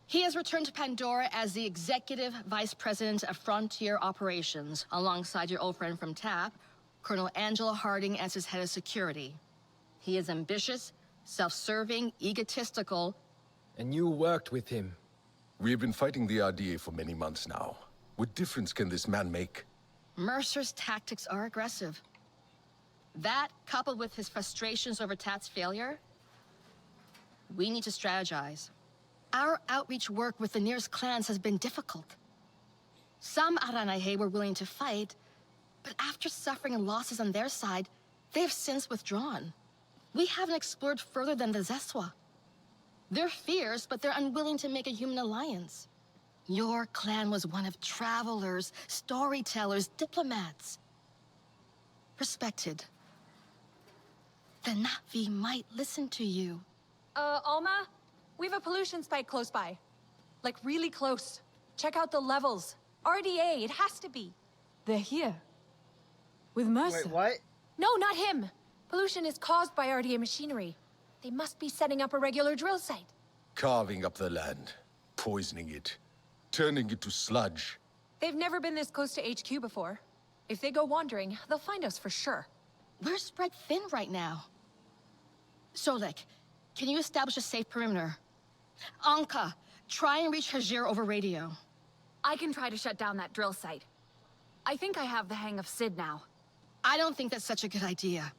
He has returned to Pandora as the Executive Vice President of Frontier Operations, alongside your old friend from TAP, Colonel Angela Harding, as his head of security. He is ambitious, self-serving, egotistical. And you worked with him. We have been fighting the RDA for many months now. What difference can this man make? Mercer's tactics are aggressive. That, coupled with his frustrations over TAP's failure, we need to strategize. Our outreach work with the nearest clans has been difficult. Some Aranahe were willing to fight, but after suffering losses on their side, they have since withdrawn. We haven't explored further than the Zeswa. They're fierce, but they're unwilling to make a human alliance. Your clan was one of travelers, storytellers, diplomats. Respected. The Na'vi might listen to you. Alma? We have a pollution spike close by. Like, really close. Check out the levels. RDA, it has to be. They're here. With Mercer. Wait, what? No, not him. Pollution is caused by RDA machinery. They must be setting up a regular drill site. Carving up the land, poisoning it, turning it to sludge. They've never been this close to HQ before. If they go wandering, they'll find us for sure. We're spread thin right now. Solek, can you establish a safe perimeter? Anka, try and reach Hajir over radio. I can try to shut down that drill site. I think I have the hang of Sid now. I don't think that's such a good idea.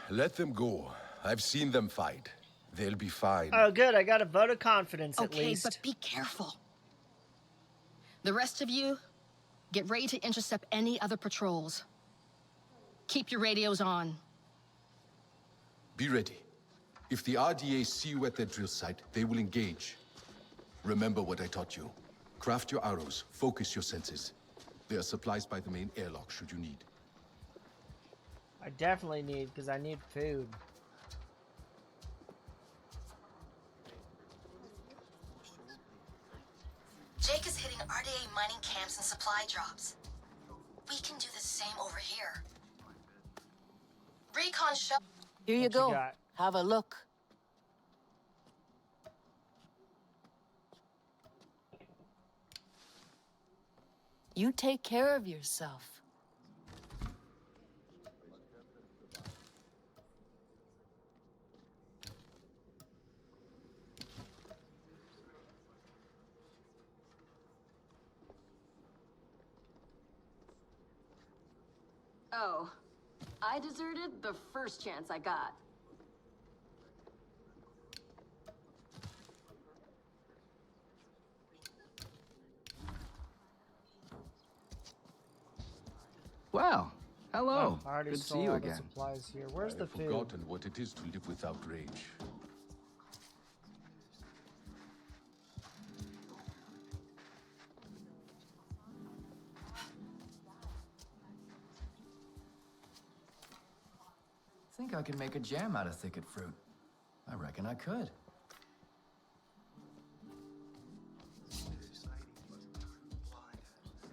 Let them go. I've seen them fight. They'll be fine. Oh, good. I got a vote of confidence at least. Okay, but be careful. The rest of you, get ready to intercept any other patrols. Keep your radios on. Be ready. If the RDA see you at their drill site, they will engage. Remember what I taught you. Craft your arrows. Focus your senses. There are supplies by the main airlock should you need. I definitely need, because I need food. Jake is hitting RDA mining camps and supply drops. We can do the same over here. Recon show. Here you go. Have a look. You take care of yourself. Oh, I deserted the first chance I got. Wow. Hello. I already Good to saw see you all the again. supplies here. Where's the I've food? forgotten what it is to live without rage. Think I could make a jam out of thicket fruit. I reckon I could.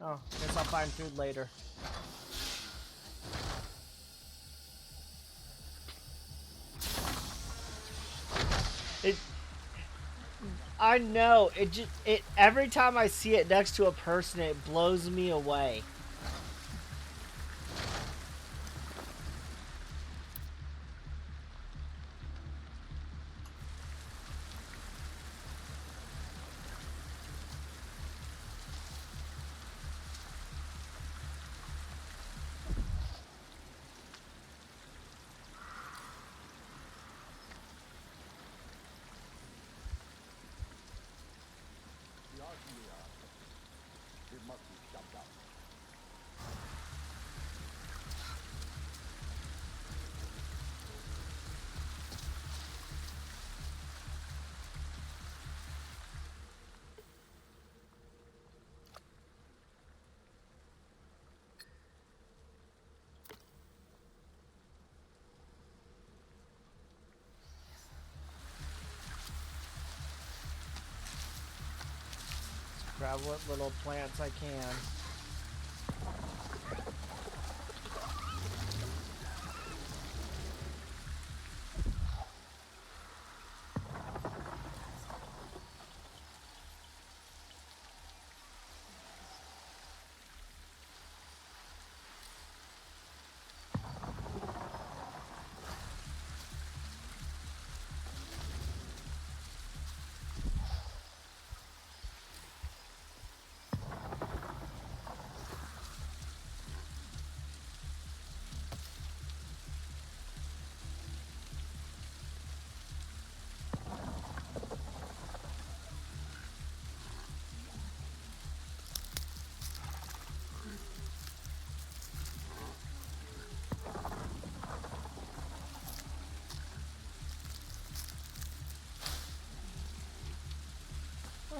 Oh, guess I'll find food later. I know, every time I see it next to a person, it blows me away. It must be jumped out. Grab what little plants I can.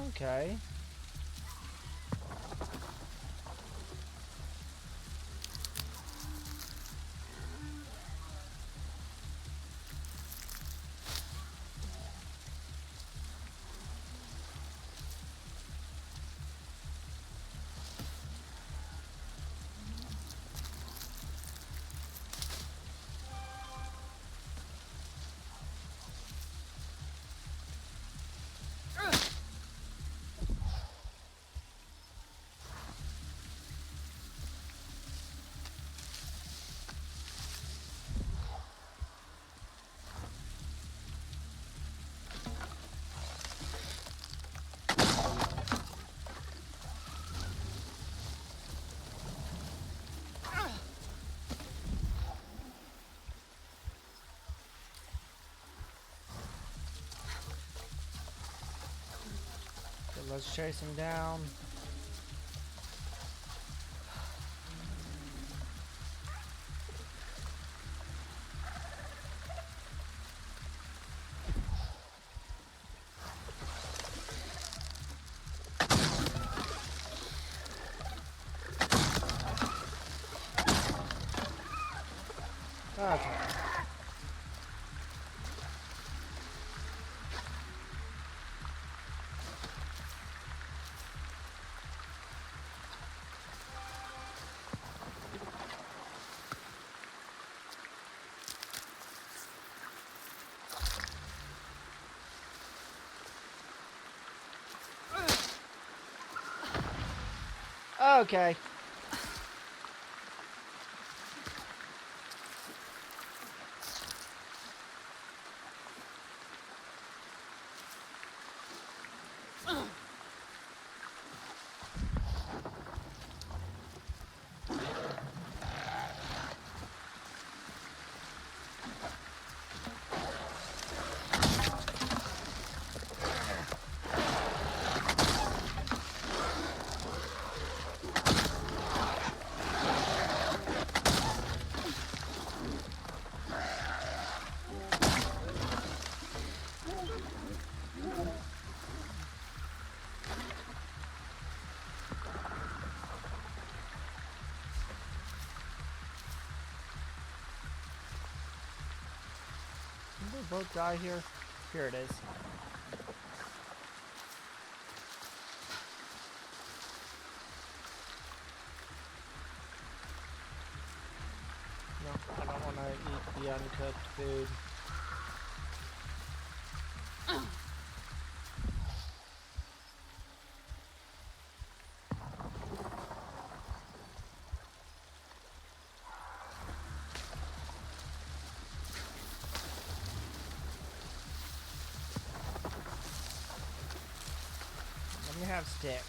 Okay. Okay, let's chase him down. Okay. Okay. Did they both die here? Here it is. the uncooked food. Let me have sticks.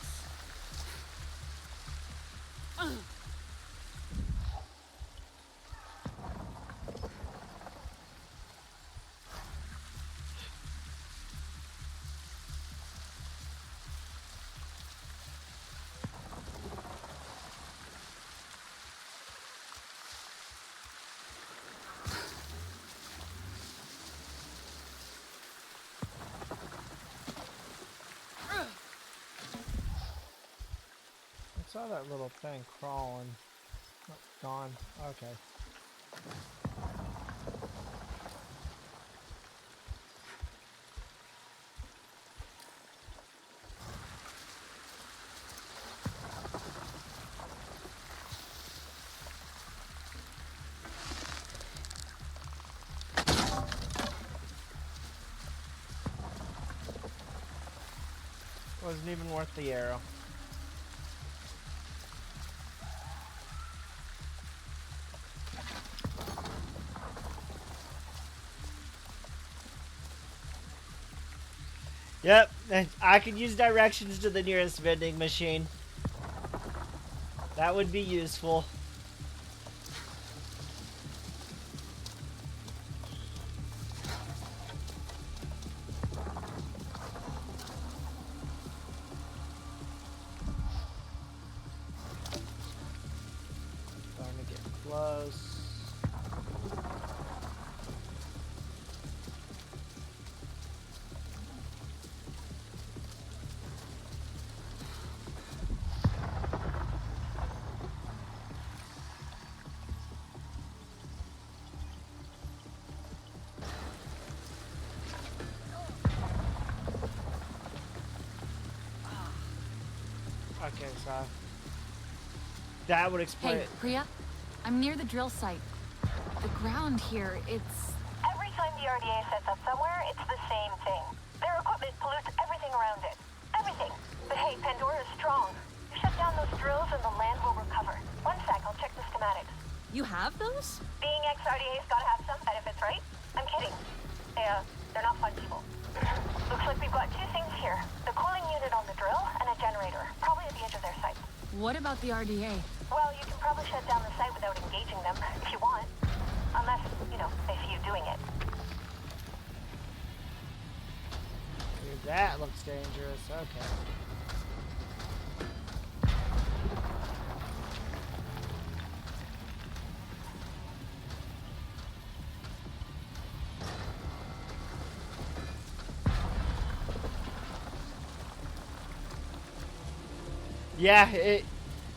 I saw that little thing crawling. Oh, gone. Okay. Wasn't even worth the arrow. Yep, I could use directions to the nearest vending machine. That would be useful. Starting to get close. Okay, so that would explain. Hey, Priya, I'm near the drill site. The ground here, it's... Every time the RDA sets up somewhere, it's the same thing. Their equipment pollutes everything around it. Everything. But hey, Pandora is strong. You shut down those drills and the land will recover. One sec, I'll check the schematics. You have those? Being ex-RDA's gotta have some benefits, right? I'm kidding. They're not fungible. Looks like we've got two things here. The cooling unit on the drill and a generator. Probably at the edge of their site. What about the RDA? Well, you can probably shut down the site without engaging them, if you want. Unless, you know, they see you doing it. Dude, that looks dangerous. Okay. Yeah,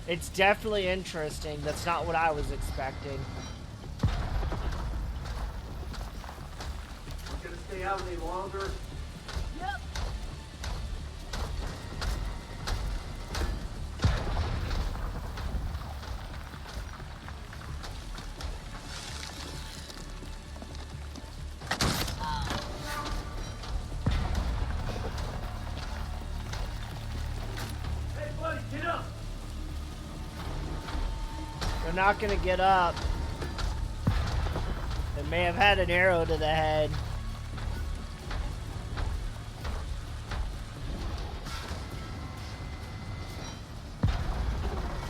it's definitely interesting. That's not what I was expecting. Gonna stay out any longer? Yep. Hey, buddy, get up! They're not gonna get up. They may have had an arrow to the head.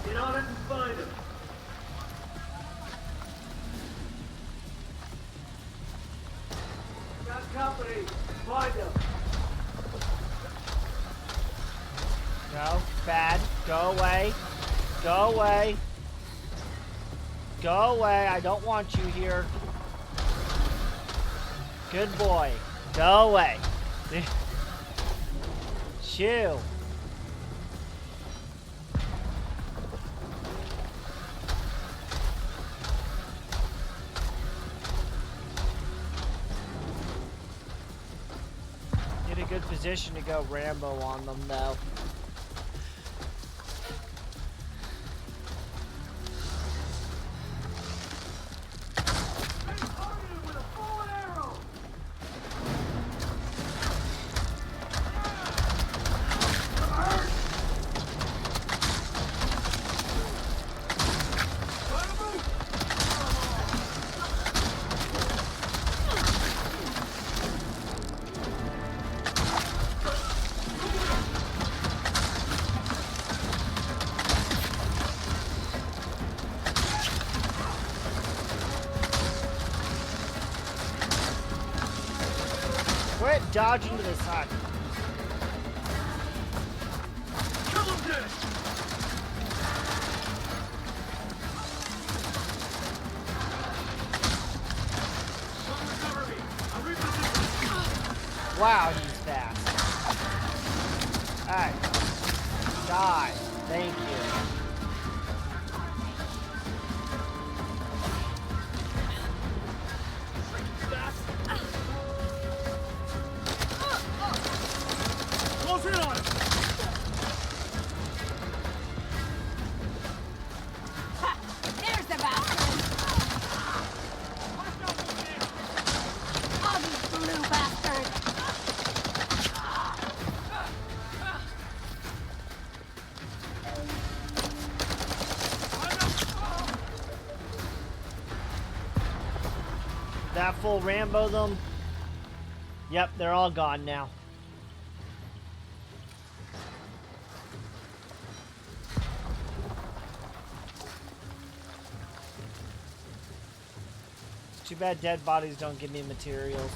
Get on it and find him. Got company. Find him. No, bad. Go away. Go away. Go away. I don't want you here. Good boy. Go away. Shoo. Get a good position to go Rambo on them, though. Hey, Quit dodging to the side. Kill him dead! Someone cover me! I'll reposition. Wow, he's fast. Alright. Die. Thank you. Close in on him! There's the bastard! Oh, you blue bastard! That full Rambo them. Yep, they're all gone now. It's too bad dead bodies don't give me materials.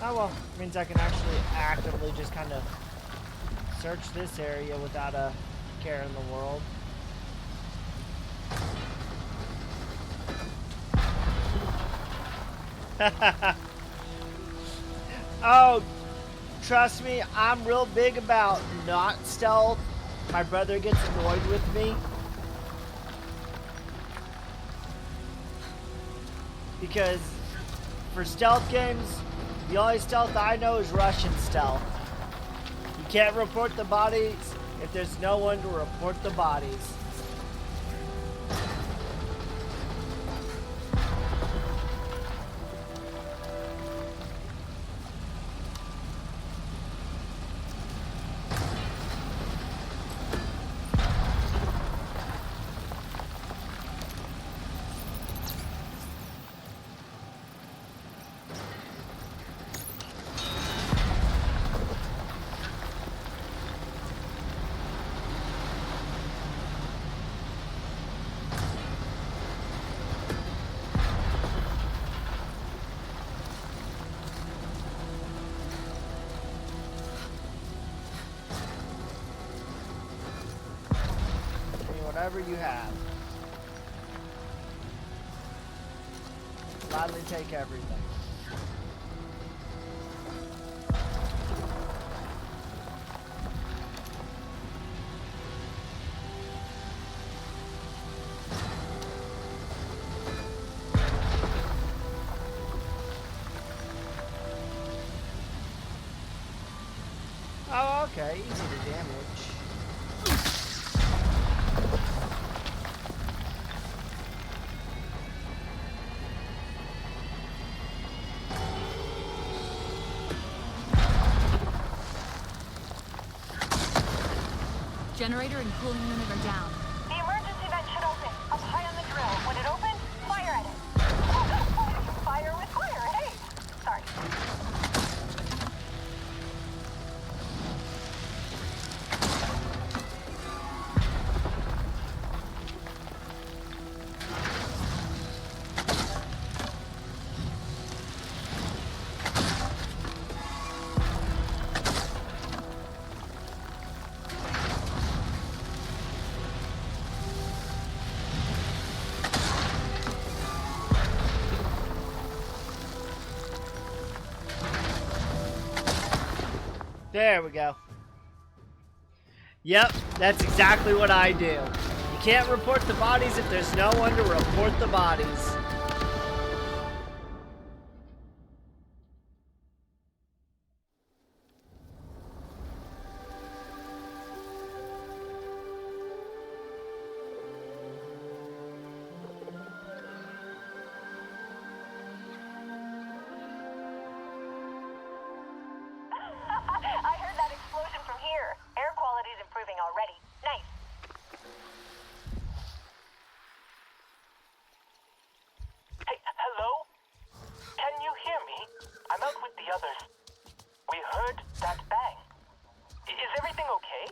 Oh well, means I can actually actively just kind of search this area without a care in the world. Oh, trust me, I'm real big about not stealth. My brother gets annoyed with me. Because for stealth games, the only stealth I know is Russian stealth. You can't report the bodies if there's no one to report the bodies. Whatever you have. Gladly take everything. Oh, okay. Easy to damage. Generator and cooling unit are down. The emergency vent should open, up high on the drill. When it opens, fire at it. Fire with fire, hey! Sorry. There we go. Yep, that's exactly what I do. You can't report the bodies if there's no one to report the bodies. I heard that explosion from here. Air quality's improving already. Nice. Hey, hello? Can you hear me? I'm out with the others. We heard that bang. Is everything okay?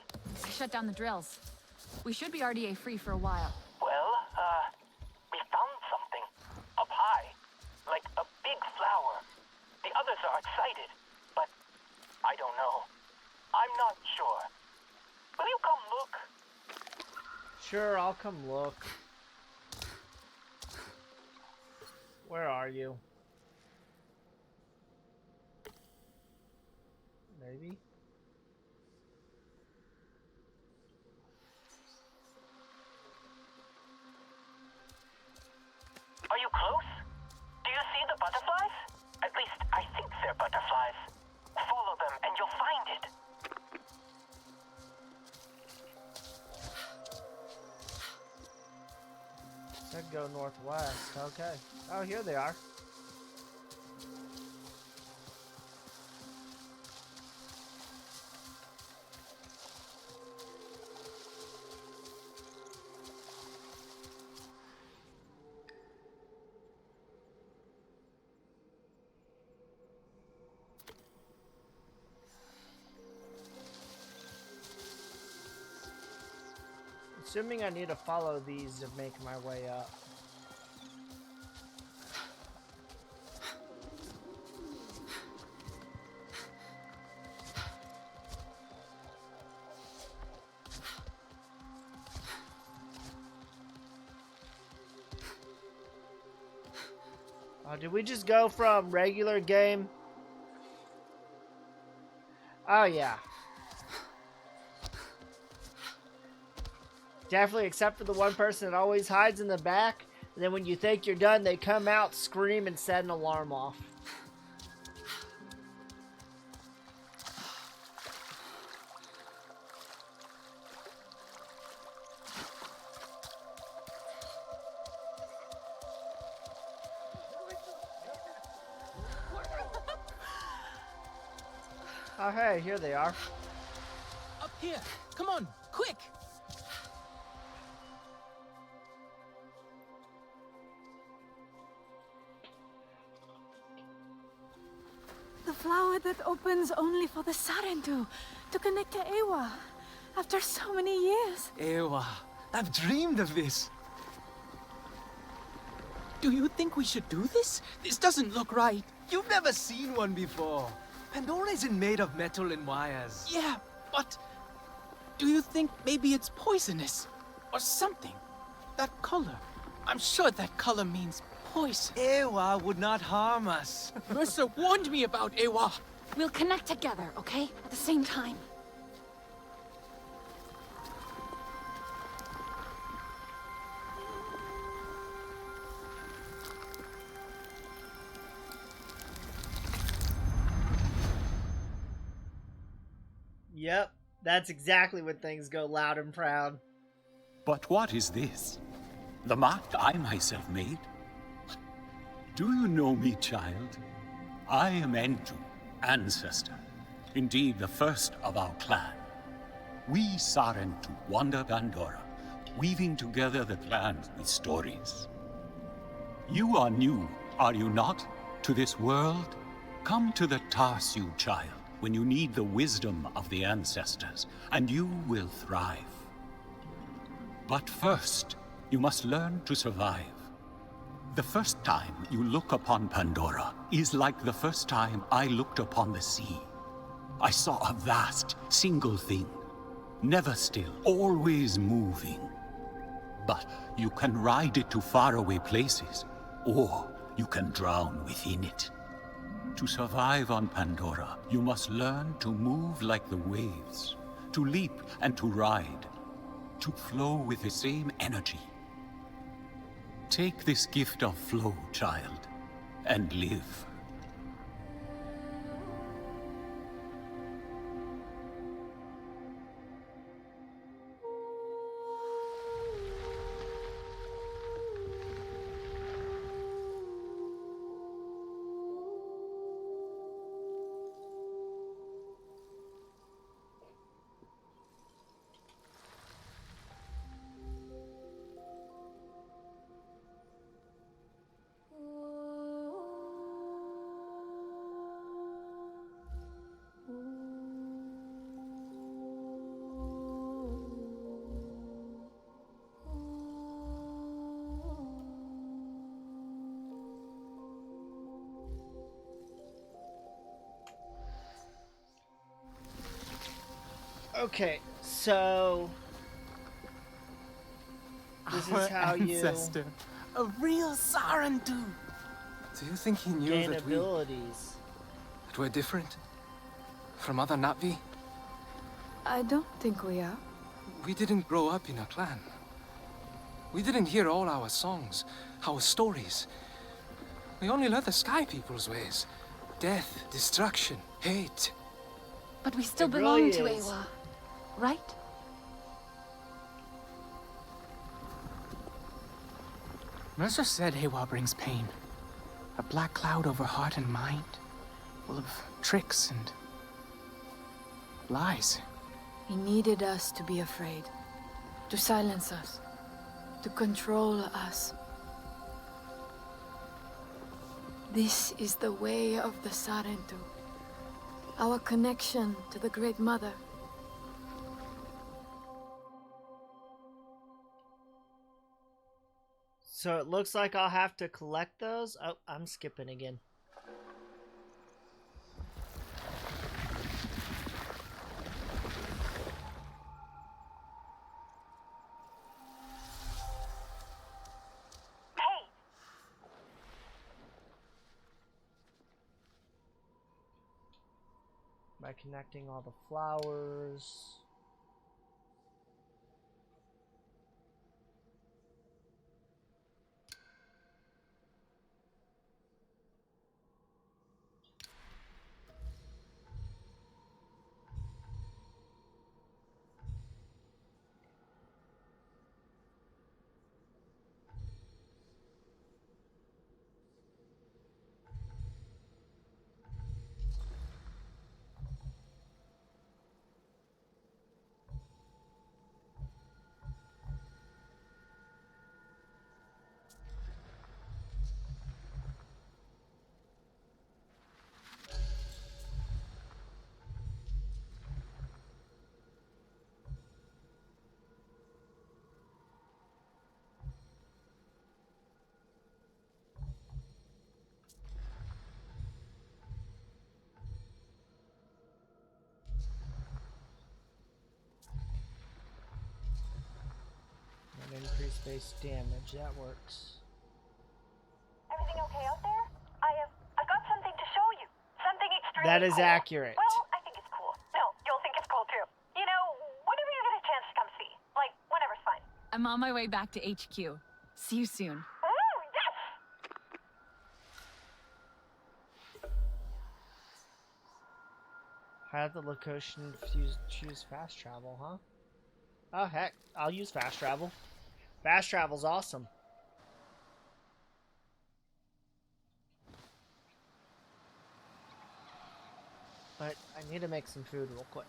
I shut down the drills. We should be RDA free for a while. Well, we found something. Up high. Like a big flower. The others are excited. Sure, I'll come look. Where are you? Maybe? Are you close? Do you see the butterflies? At least I think they're butterflies. Follow them and you'll find it. Said go northwest. Okay. Oh, here they are. Assuming I need to follow these to make my way up. Oh, did we just go from regular game? Oh, yeah. Definitely, except for the one person that always hides in the back. And then when you think you're done, they come out, scream, and set an alarm off. Oh, hey, here they are. Up here! Come on, quick! The flower that opens only for the Sarentu to connect to Ewa after so many years. Ewa, I've dreamed of this. Do you think we should do this? This doesn't look right. You've never seen one before. Pandora isn't made of metal and wires. Yeah, but do you think maybe it's poisonous? Or something? That color. I'm sure that color means poison. Ewa would not harm us. Mercer warned me about Ewa. We'll connect together, okay? At the same time. Yep, that's exactly when things go loud and proud. But what is this? The mark I myself made? Do you know me, child? I am Enju, ancestor. Indeed, the first of our clan. We Sarentu wander Pandora, weaving together the clans with stories. You are new, are you not, to this world? Come to the Tarsu, child, when you need the wisdom of the ancestors, and you will thrive. But first, you must learn to survive. The first time you look upon Pandora is like the first time I looked upon the sea. I saw a vast, single thing, never still, always moving. But you can ride it to faraway places, or you can drown within it. To survive on Pandora, you must learn to move like the waves, to leap and to ride, to flow with the same energy. Take this gift of flow, child, and live. Okay, so This Our is how ancestor. A real Sarentu. Do you think he you knew gain that abilities. we're different? From other Na'vi? I don't think we are. We didn't grow up in a clan. We didn't hear all our songs, our stories. We only learned the Sky People's ways. Death, destruction, hate. But we still It belong really to is. Ewa, right? Mercer said Ewa brings pain. A black cloud over heart and mind, full of tricks and lies. He needed us to be afraid. To silence us. To control us. This is the way of the Sarentu. Our connection to the Great Mother. So it looks like I'll have to collect those. Oh, I'm skipping again. By connecting all the flowers. And increase base damage. That works. Everything okay out there? I've got something to show you. Something extremely That is cool. accurate. Well, I think it's cool. No, you'll think it's cool too. You know, whenever you get a chance to come see. Like, whenever's fine. I'm on my way back to HQ. See you soon. Ooh, yes! Have the location choose fast travel, huh? Oh heck, I'll use fast travel. Fast travel's awesome. But I need to make some food real quick.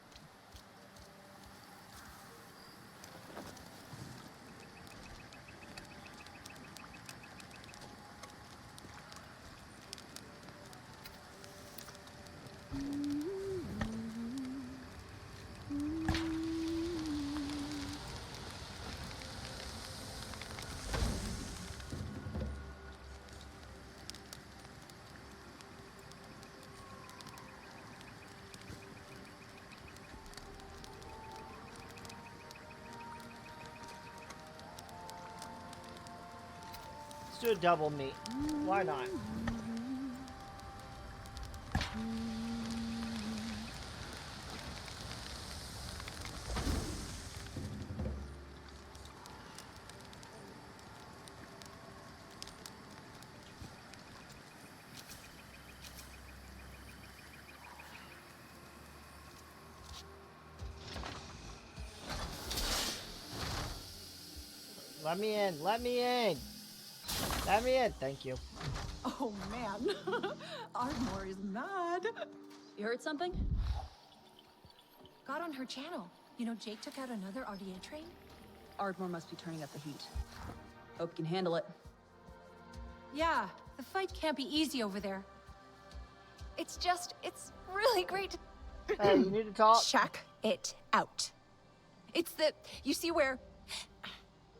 Let's do a double meat. Why not? Let me in. Let me in. Let me in. Thank you. Oh man, Ardmore is mad. You heard something? Got on her channel. You know, Jake took out another RDA train. Ardmore must be turning up the heat. Hope you can handle it. Yeah, the fight can't be easy over there. It's really great to Hey, you need to talk. check it out. It's you see where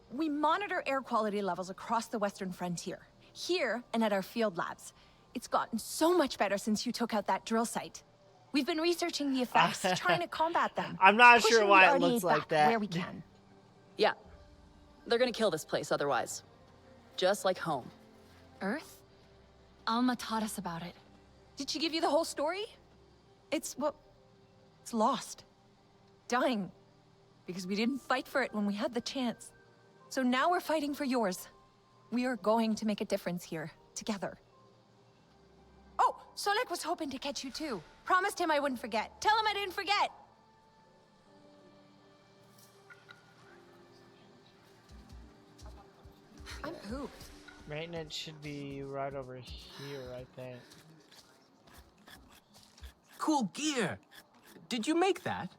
we monitor air quality levels across the western frontier, here and at our field labs. It's gotten so much better since you took out that drill site. We've been researching the effects, trying to combat them. I'm not pushing sure why the it looks RDA like back that. where we can. Yeah. They're gonna kill this place otherwise. Just like home. Earth? Alma taught us about it. Did she give you the whole story? It's lost. Dying. Because we didn't fight for it when we had the chance. So now we're fighting for yours. We are going to make a difference here, together. Oh, Solek was hoping to catch you too. Promised him I wouldn't forget. Tell him I didn't forget! I'm pooped. Maintenance should be right over here, I think. Cool gear. Did you make that?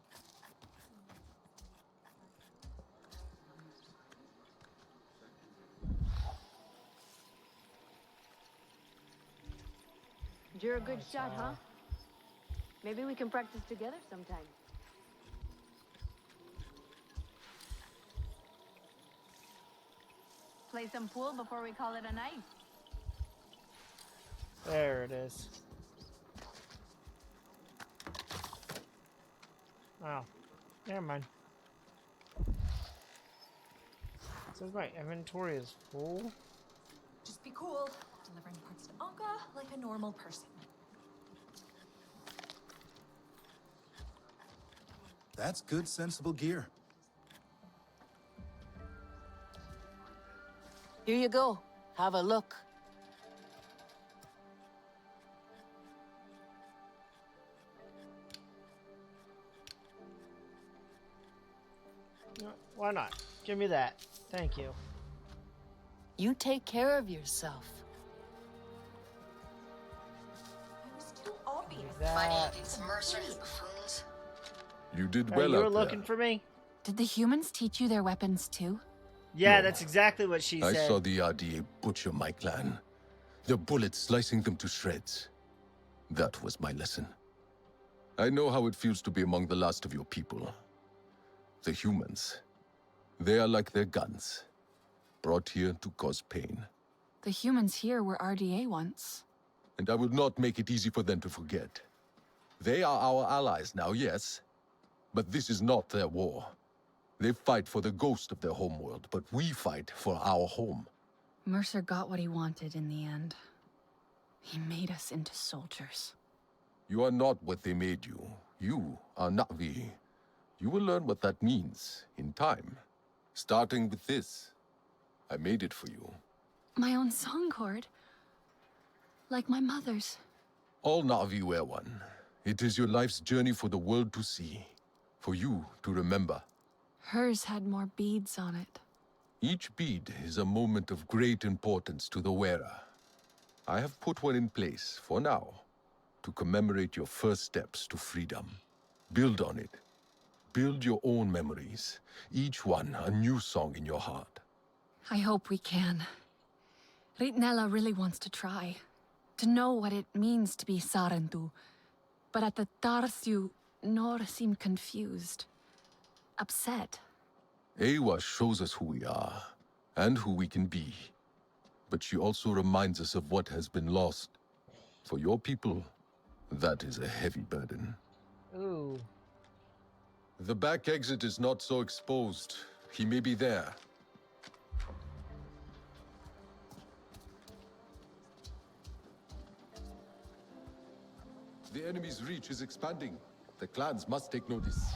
You're a good shot, huh? Maybe we can practice together sometime. Play some pool before we call it a night. There it is. Oh, never mind. It says my inventory is full. Just be cool. Delivering parts to Anka like a normal person. That's good, sensible gear. Here you go. Have a look. No, why not? Give me that. Thank you. You take care of yourself. It was too obvious. That. Mercer has buffoons. You did Oh, well you were out looking there. for me? Did the humans teach you their weapons too? Yeah, No. that's exactly what she I said. saw the RDA butcher my clan. Their bullets slicing them to shreds. That was my lesson. I know how it feels to be among the last of your people. The humans. They are like their guns. Brought here to cause pain. The humans here were RDA once. And I will not make it easy for them to forget. They are our allies now, yes. But this is not their war. They fight for the ghost of their homeworld, but we fight for our home. Mercer got what he wanted in the end. He made us into soldiers. You are not what they made you. You are Na'vi. You will learn what that means in time. Starting with this. I made it for you. My own song chord. Like my mother's. All Na'vi wear one. It is your life's journey for the world to see. For you to remember. Hers had more beads on it. Each bead is a moment of great importance to the wearer. I have put one in place, for now, to commemorate your first steps to freedom. Build on it. Build your own memories, each one a new song in your heart. I hope we can. Ritnella really wants to try. To know what it means to be Sarentu. But at the Tarsiu, Nor seemed confused. Upset. Ewa shows us who we are, and who we can be. But she also reminds us of what has been lost. For your people, that is a heavy burden. Ooh. The back exit is not so exposed. He may be there. The enemy's reach is expanding. The clans must take notice.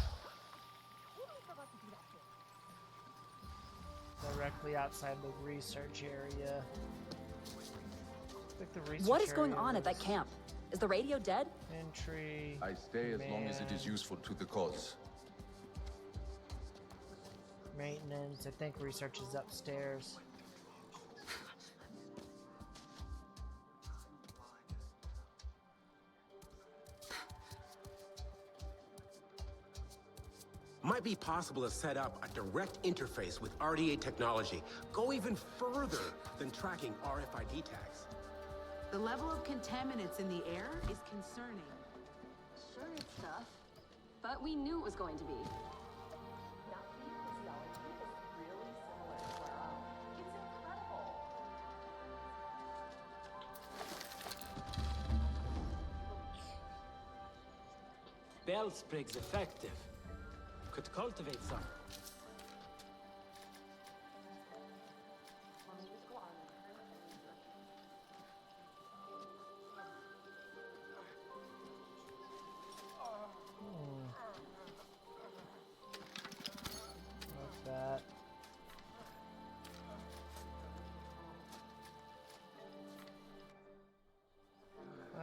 Directly outside the research area. Like the research What is going area on at that is camp? Is the radio dead? Entry. I stay as long as it is useful to the cause. Maintenance. I think research is upstairs. Might be possible to set up a direct interface with RDA technology. Go even further than tracking RFID tags. The level of contaminants in the air is concerning. Sure it's tough, but we knew it was going to be. Bellsprig's effective. Could cultivate some.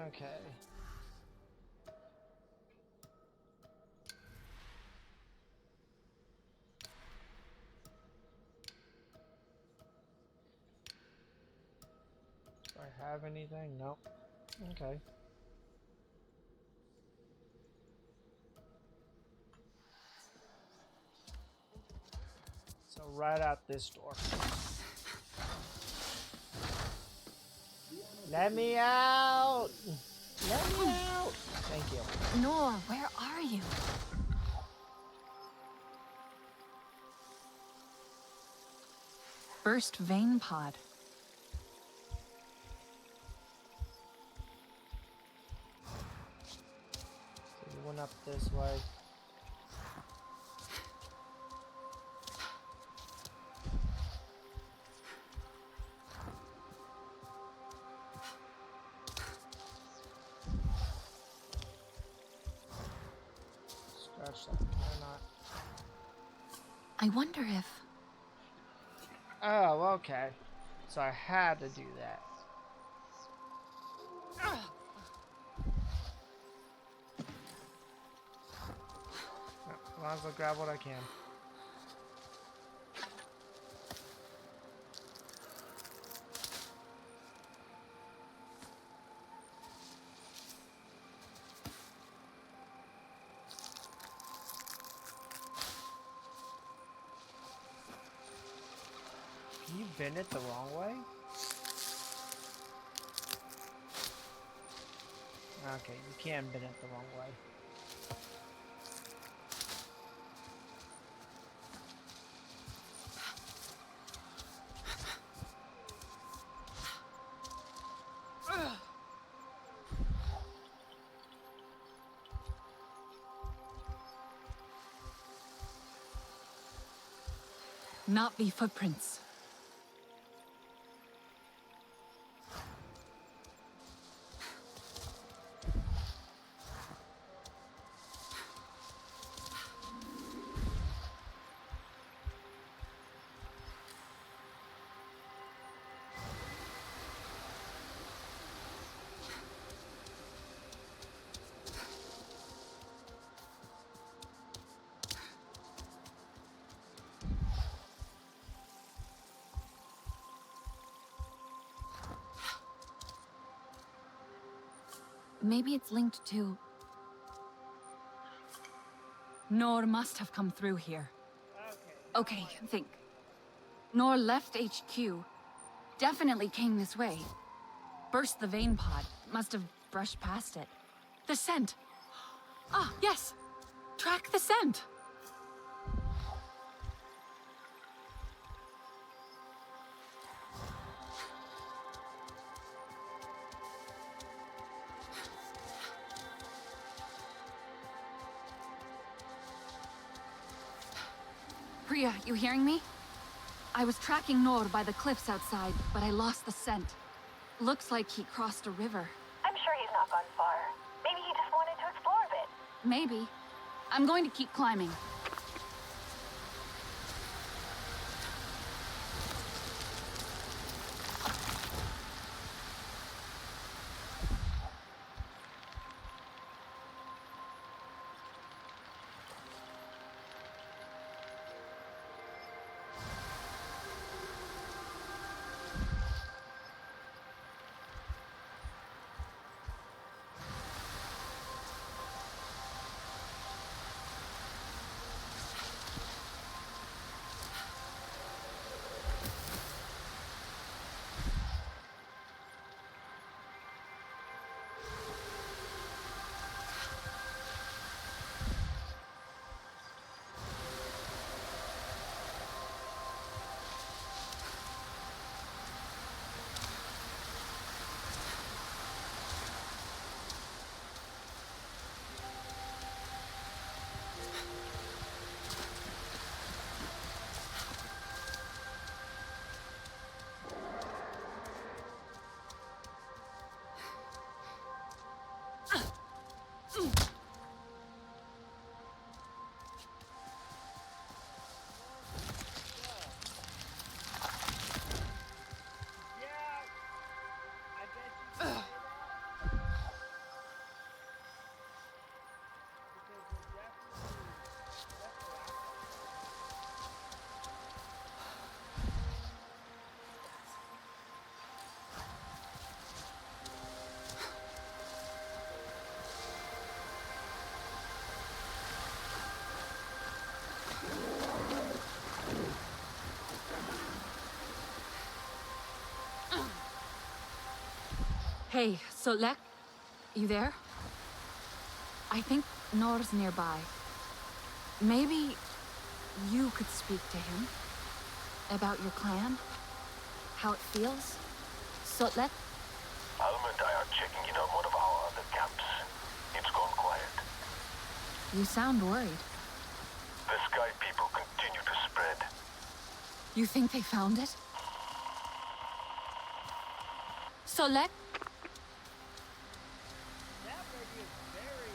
Okay. Do I have anything? Nope. Okay. So right out this door. Let me out! Let me out! Thank you. Nor, where are you? Burst vein pod. So you went up this way. Scratch that. Why not? I wonder if... Oh, okay. So I had to do that. Might as well grab what I can. Can you bend it the wrong way? Okay, you can bend it the wrong way. Not be footprints. Maybe it's linked to... Nor must have come through here. Okay, think. Nor left HQ. Definitely came this way. Burst the vein pod. Must have brushed past it. The scent. Ah, yes. Track the scent. Priya, you hearing me? I was tracking Nor by the cliffs outside, but I lost the scent. Looks like he crossed a river. I'm sure he's not gone far. Maybe he just wanted to explore a bit. Maybe. I'm going to keep climbing. Hey, Solek, you there? I think Nor's nearby. Maybe you could speak to him about your clan, how it feels. Solek? Alma and I are checking in on one of our other camps. It's gone quiet. You sound worried. The Sky people continue to spread. You think they found it? Solek? That radio is very...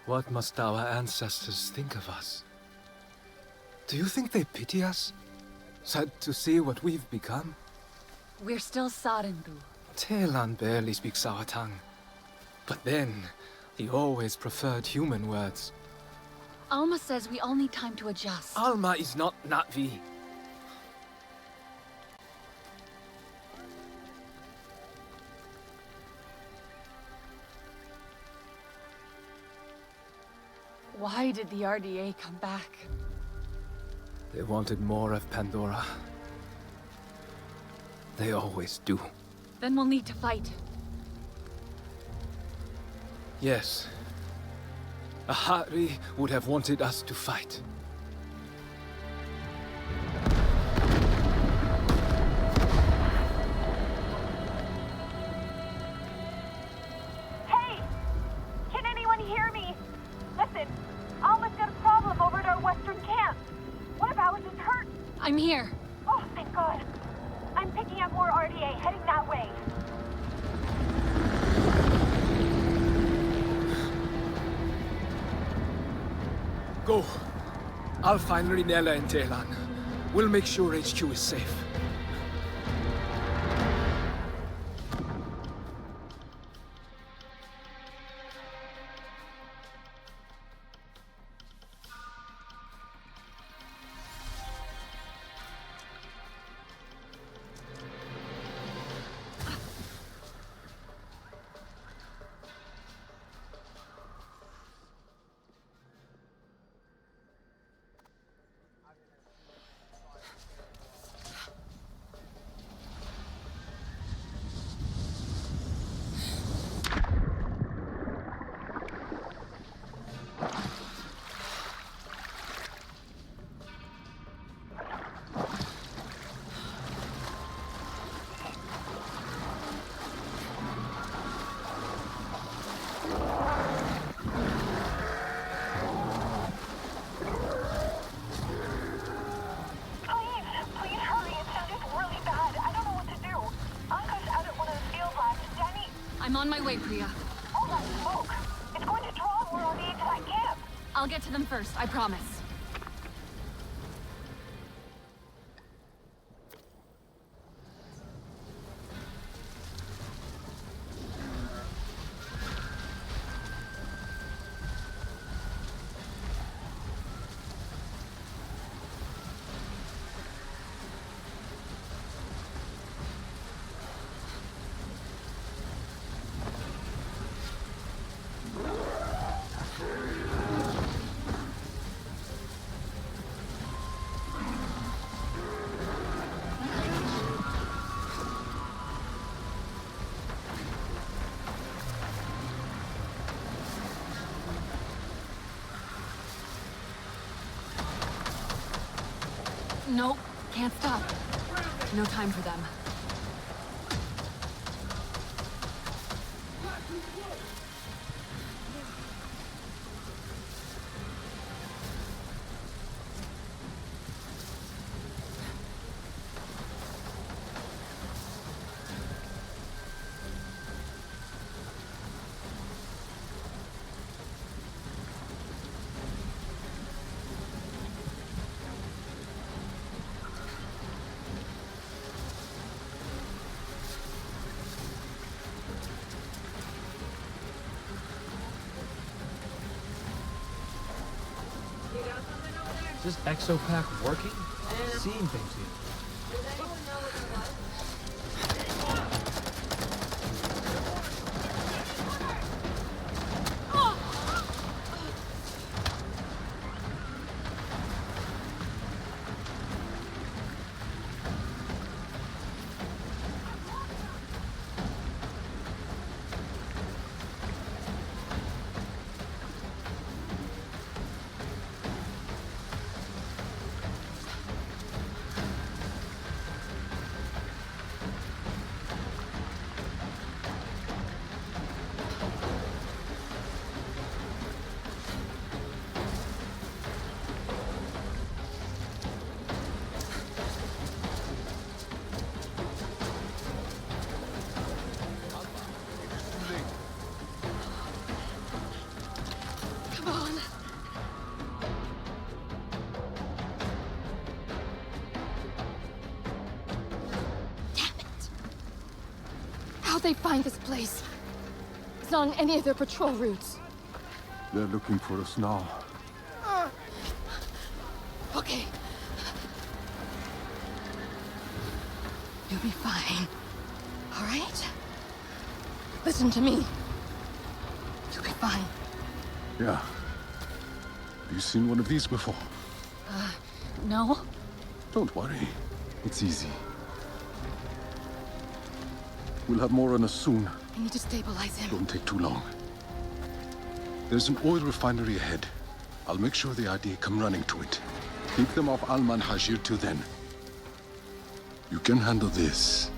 What must our ancestors think of us? Do you think they pity us? Sad to see what we've become? We're still Sarentu. Telan barely speaks our tongue. But then, he always preferred human words. Alma says we all need time to adjust. Alma is not Na'vi. Why did the RDA come back? They wanted more of Pandora. They always do. Then we'll need to fight. Yes. Ahari would have wanted us to fight. Hey! Can anyone hear me? Listen, Alma's got a problem over at our western camp. One of ours is hurt. I'm here. Oh, thank God. I'm picking up more RDA heading that way. Go. I'll find Rinella and Telan. We'll make sure HQ is safe. I'm on my way, Priya. All that smoke! It's going to draw more RDA to that camp! I'll get to them first, I promise. Nope, can't stop. No time for them. Is this exopack working? Seeing things here. Come on. Damn it. How'd they find this place? It's not on any of their patrol routes. They're looking for us now. Okay. You'll be fine. All right? Listen to me. You'll be fine. Yeah. Have you seen one of these before? No? Don't worry. It's easy. We'll have more on us soon. I need to stabilize him. Don't take too long. There's an oil refinery ahead. I'll make sure the ID come running to it. Keep them off Alman Hajir till then. You can handle this.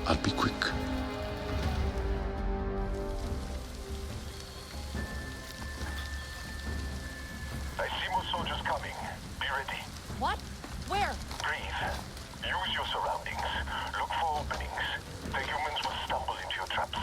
I'll be quick. I see more soldiers coming. Be ready. What? Where? Breathe. Use your surroundings. Look for openings. The humans will stumble into your traps.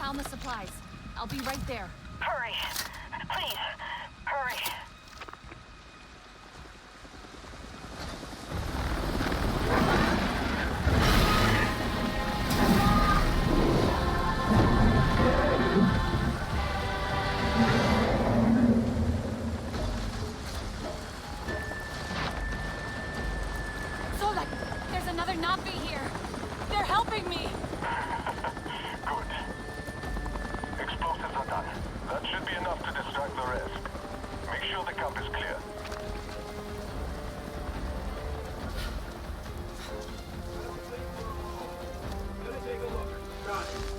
found the supplies. I'll be right there. Hurry. Please, hurry. Solek, there's another Navi here. They're helping me. Good. Explosives are done. That should be enough to distract the rest. Make sure the camp is clear. Gonna take a look. Got it.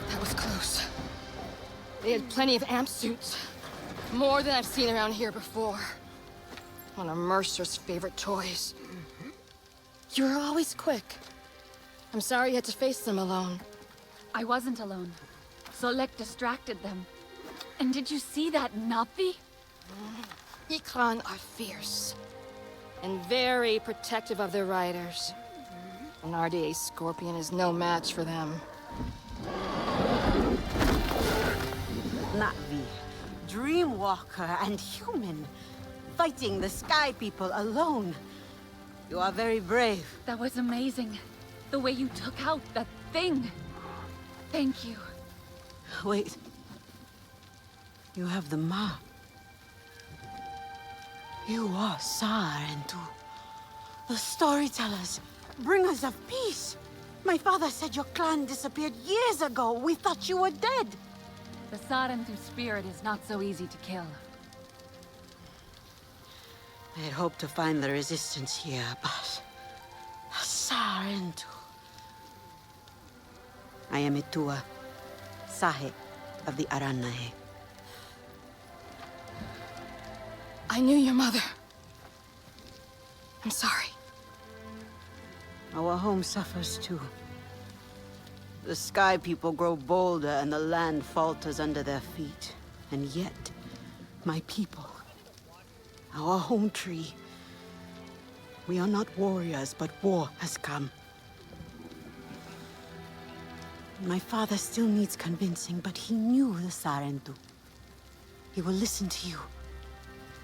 That was close. They had plenty of amp suits. More than I've seen around here before. One of Mercer's favorite toys. You were always quick. I'm sorry you had to face them alone. I wasn't alone. Solek distracted them. And did you see that Navi? Ikran are fierce. And very protective of their riders. An RDA Scorpion is no match for them. Navi, Dreamwalker, and human. Fighting the Sky People alone. You are very brave. That was amazing. The way you took out that thing. Thank you. Wait. You have the map. You are Sarentu. The storytellers, bringers of peace. My father said your clan disappeared years ago. We thought you were dead. The Sarentu spirit is not so easy to kill. I had hoped to find the resistance here, but... Sarentu. I am Itua, Sahe of the Aranahe. I knew your mother. I'm sorry. Our home suffers too. The Sky People grow bolder and the land falters under their feet. And yet, my people, our home tree, we are not warriors, but war has come. My father still needs convincing, but he knew the Sarentu. He will listen to you.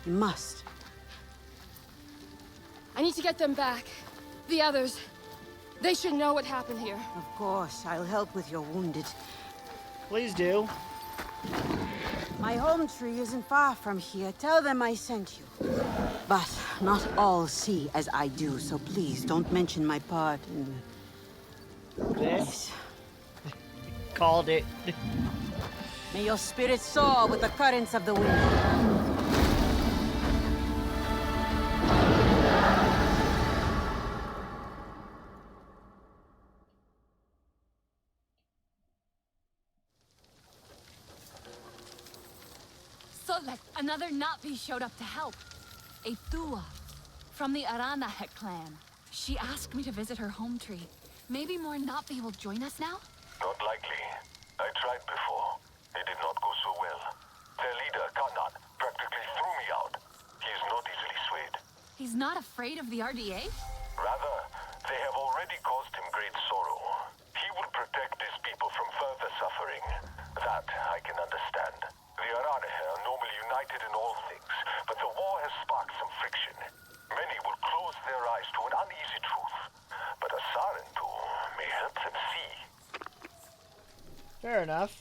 He must. I need to get them back. The others. They should know what happened here. Of course, I'll help with your wounded. Please do. My home tree isn't far from here. Tell them I sent you. But not all see as I do, so please don't mention my part in... This? Called it. May your spirit soar with the currents of the wind. Solek, another Navi showed up to help. A Tua, from the Aranahe clan. She asked me to visit her home tree. Maybe more Navi will join us now? Not likely. I tried before. It did not go so well. Their leader, Kanan, practically threw me out. He is not easily swayed. He's not afraid of the RDA? Rather, they have already caused him great sorrow. He will protect his people from further suffering. That I can understand. The Aranahe are normally united in all things, but the war has sparked some friction. Many will close their eyes to an uneasy truth, but a Sarentu may help them see. Fair enough.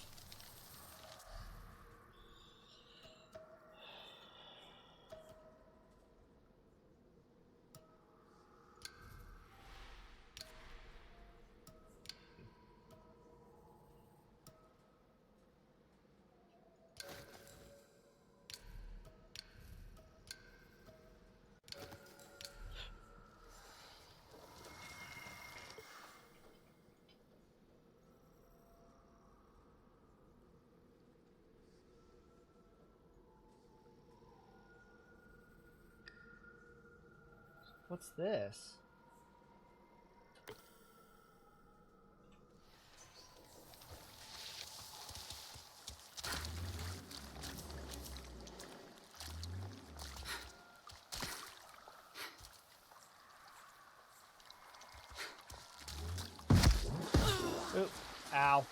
What's this? Oop. Ow.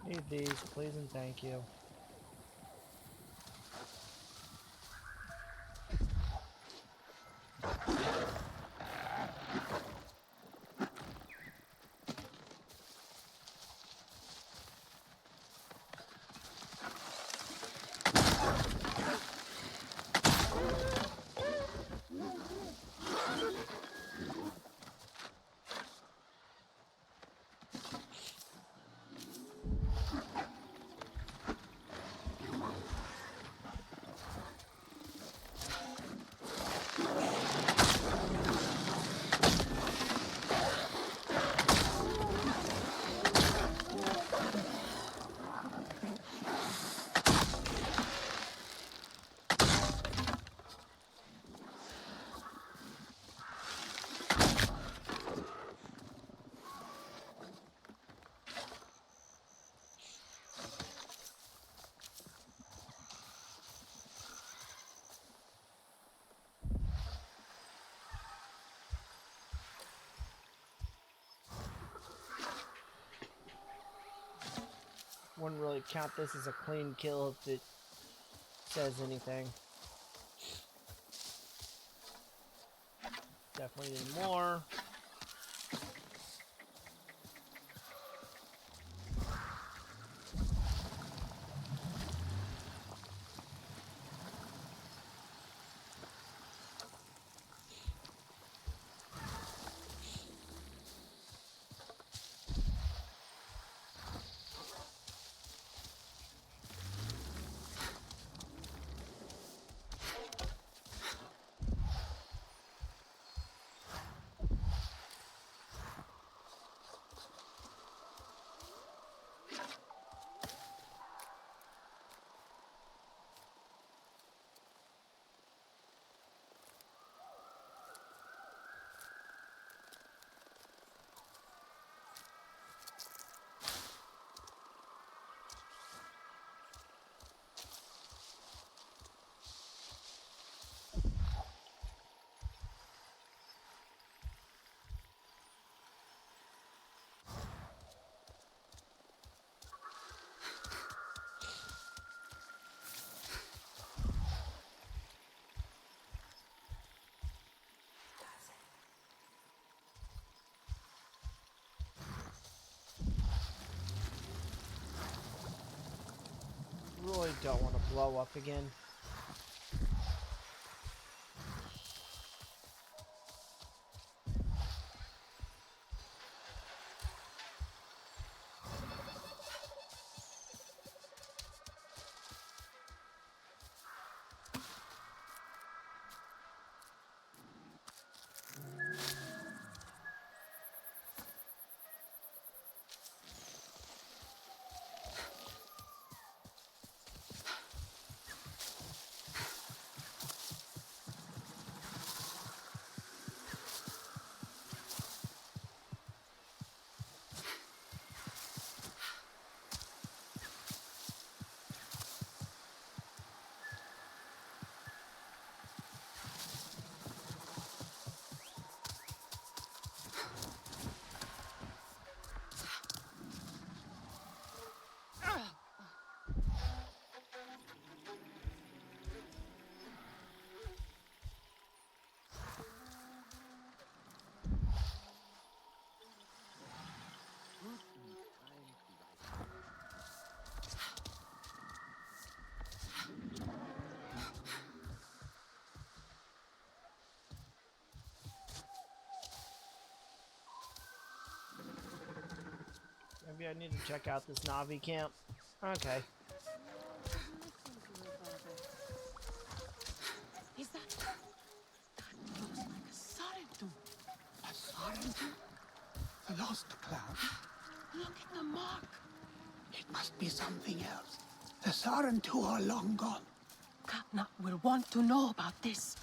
Need these, please and thank you. Wouldn't really count this as a clean kill if it says anything. Definitely need more. Really don't want to blow up again. Maybe I need to check out this Navi camp. Okay. Is that? That looks like a Sarentu. A Sarentu? The lost cloud. Look at the mark. It must be something else. The Sarentu are long gone. Katna will want to know about this.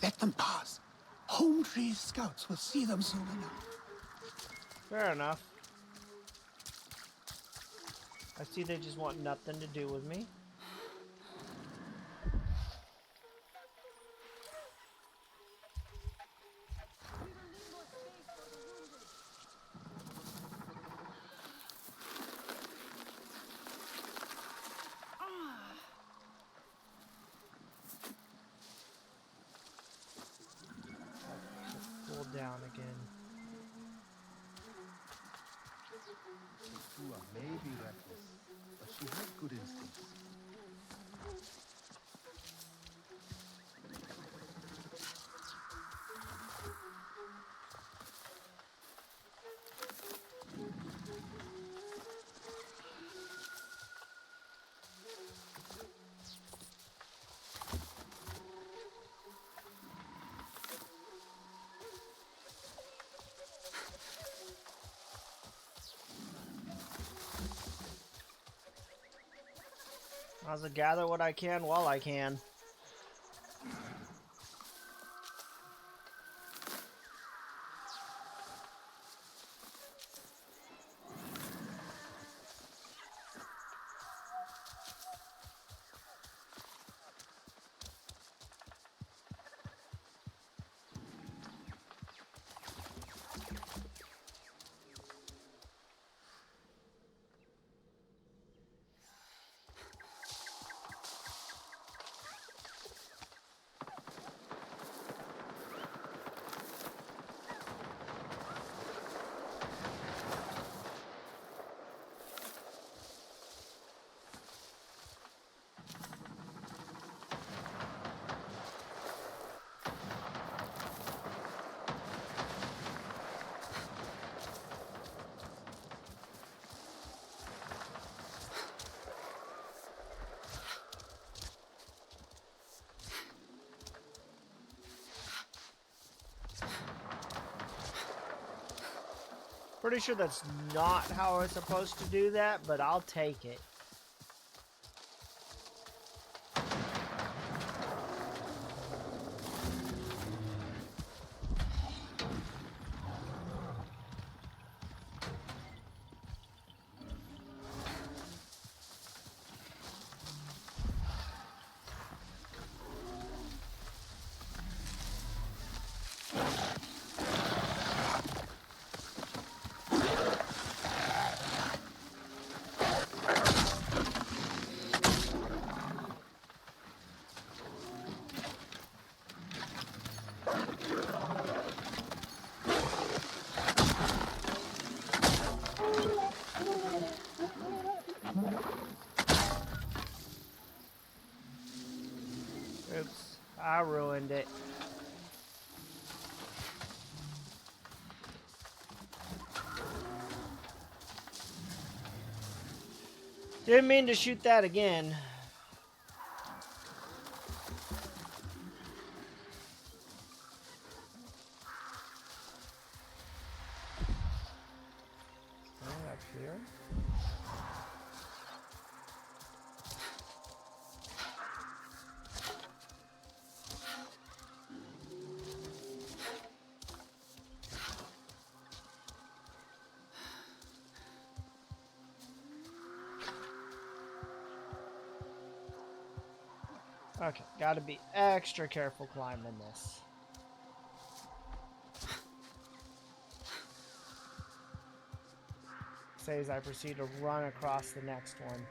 Let them pass. Home Tree's scouts will see them soon enough. Fair enough. I see they just want nothing to do with me. Cool down again. Tua may be reckless, but she has good instincts. I'll gather what I can while I can. Pretty sure that's not how I was supposed to do that, but I'll take it. Oops, I ruined it. Didn't mean to shoot that again. Up here. Okay, gotta be extra careful climbing this. Say as I proceed to run across the next one.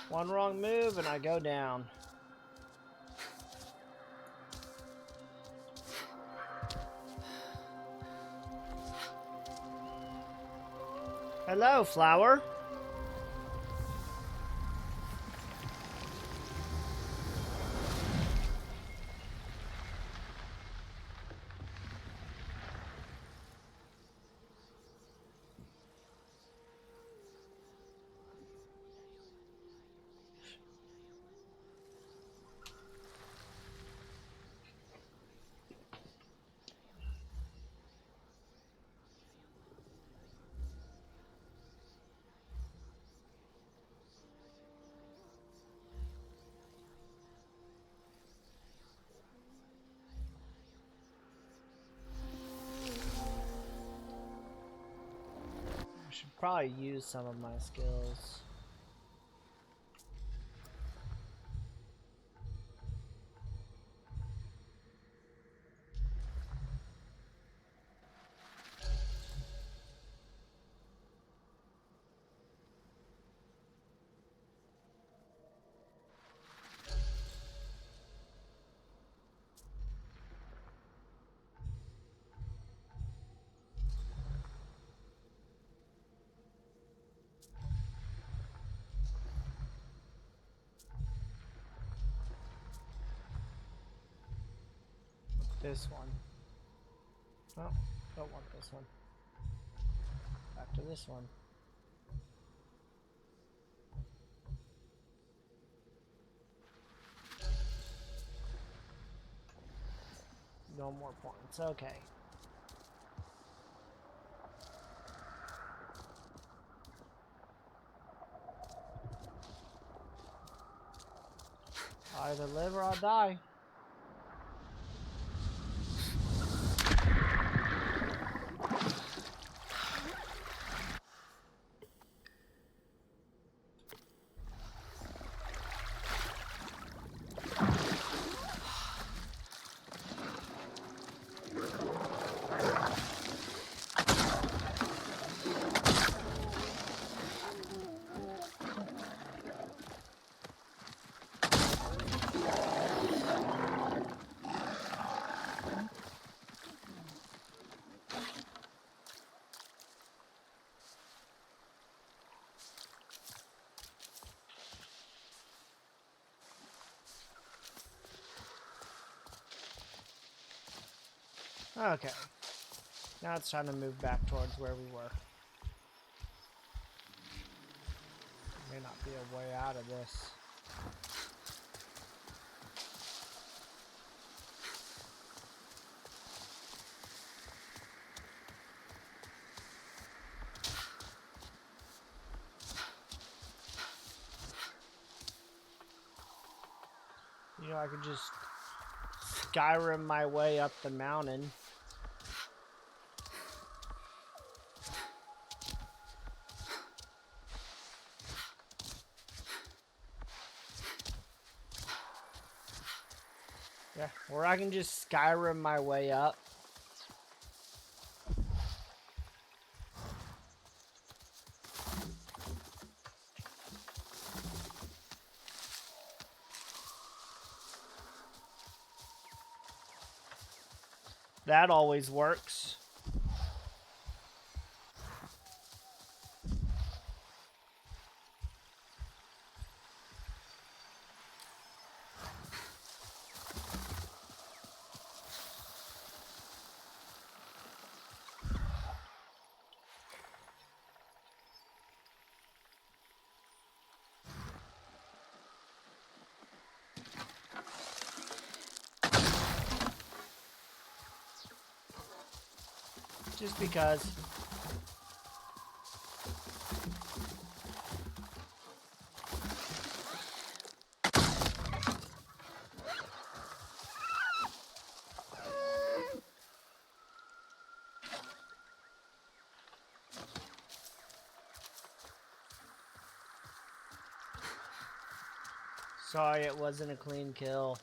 One wrong move and I go down. Hello, flower. I should probably use some of my skills. This one. Oh, don't want this one. Back to this one. No more points. Okay. I either live or I'll die. Okay. Now it's time to move back towards where we were. May not be a way out of this. You know, I could just Skyrim my way up the mountain. Yeah, or I can just Skyrim my way up. That always works. Just because. Sorry, it wasn't a clean kill.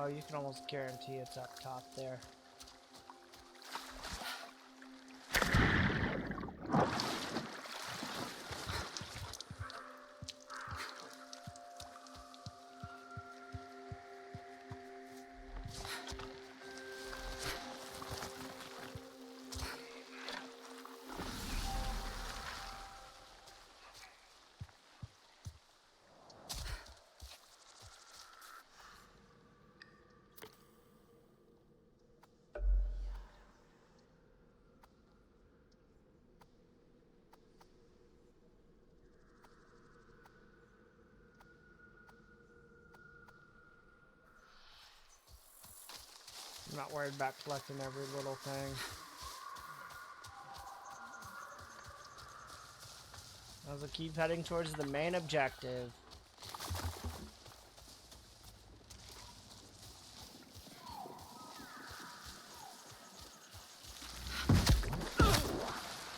Oh, you can almost guarantee it's up top there. I'm not worried about collecting every little thing. As I keep heading towards the main objective.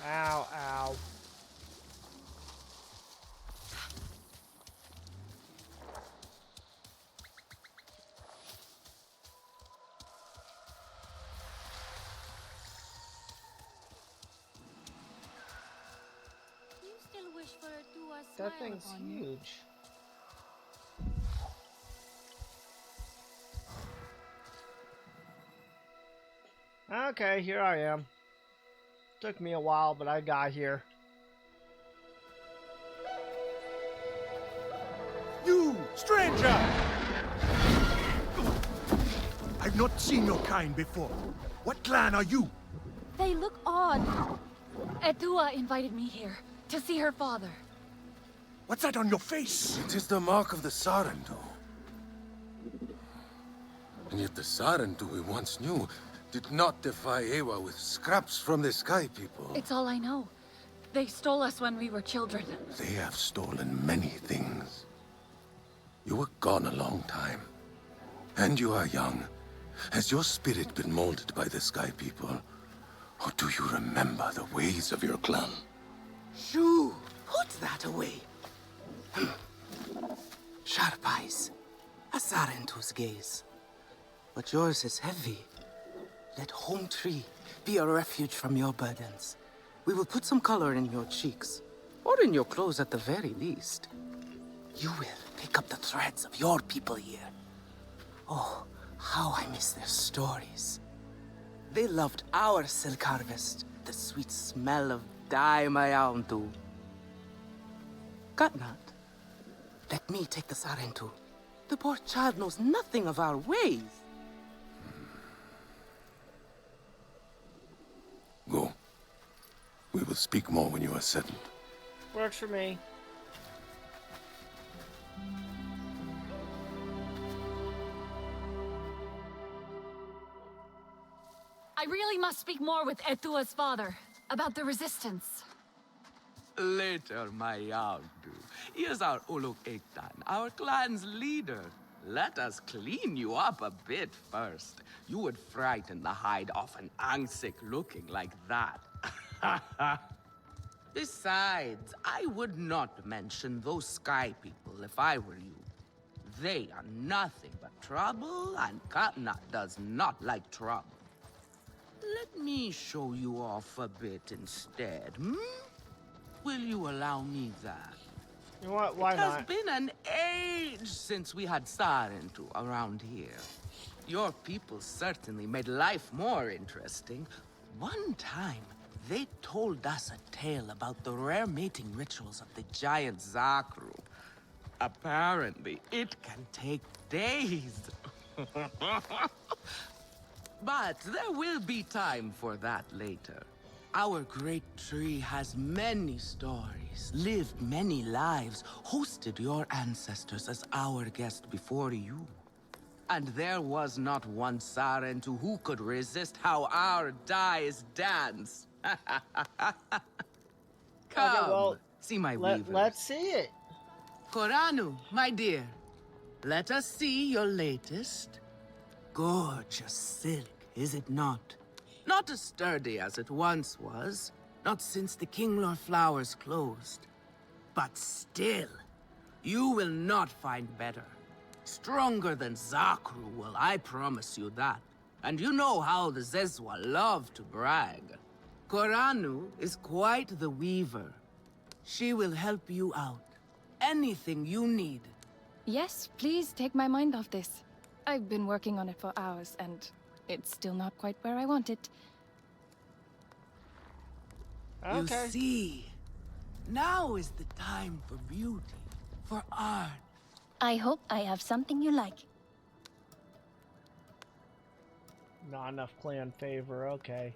Ow, ow. That thing's huge. Okay, here I am. Took me a while, but I got here. You, stranger! I've not seen your kind before. What clan are you? They look odd. Etua invited me here to see her father. What's that on your face? It is the mark of the Sarentu. And yet the Sarentu we once knew did not defy Ewa with scraps from the Sky People. It's all I know. They stole us when we were children. They have stolen many things. You were gone a long time. And you are young. Has your spirit been molded by the Sky People? Or do you remember the ways of your clan? Shoo! Put that away. Sharp eyes. A Sarentu's gaze. But yours is heavy. Let Home Tree be a refuge from your burdens. We will put some color in your cheeks. Or in your clothes at the very least. You will pick up the threads of your people here. Oh, how I miss their stories. They loved our silk harvest, the sweet smell of dye mayauntu. Katnat, let me take the Sarentu. The poor child knows nothing of our ways. Go. We will speak more when you are settled. Works for me. I really must speak more with Etua's father about the resistance. Later, my Yaudu. Here's our Uluk Ektan, our clan's leader. Let us clean you up a bit first. You would frighten the hide off an Angsik looking like that. Besides, I would not mention those Sky People if I were you. They are nothing but trouble, and Katnat does not like trouble. Let me show you off a bit instead, hmm? Will you allow me that? You know what? Why not? It has been an age since we had Sarentu around here. Your people certainly made life more interesting. One time, they told us a tale about the rare mating rituals of the giant Zakru. Apparently, it can take days. But there will be time for that later. Our great tree has many stories, lived many lives, hosted your ancestors as our guest before you. And there was not one Sarentu who could resist how our dyes dance. Come, Okay, well, see my weavers. Let's see it. Koranu, my dear, let us see your latest. Gorgeous silk, is it not? Not as sturdy as it once was, not since the Kinglor flowers closed. But still, you will not find better. Stronger than Zakru, well, I promise you that. And you know how the Zezwa love to brag. Koranu is quite the weaver. She will help you out. Anything you need. Yes, please take my mind off this. I've been working on it for hours, and it's still not quite where I want it. Okay. You see, now is the time for beauty, for art. I hope I have something you like. Not enough clan favor, okay.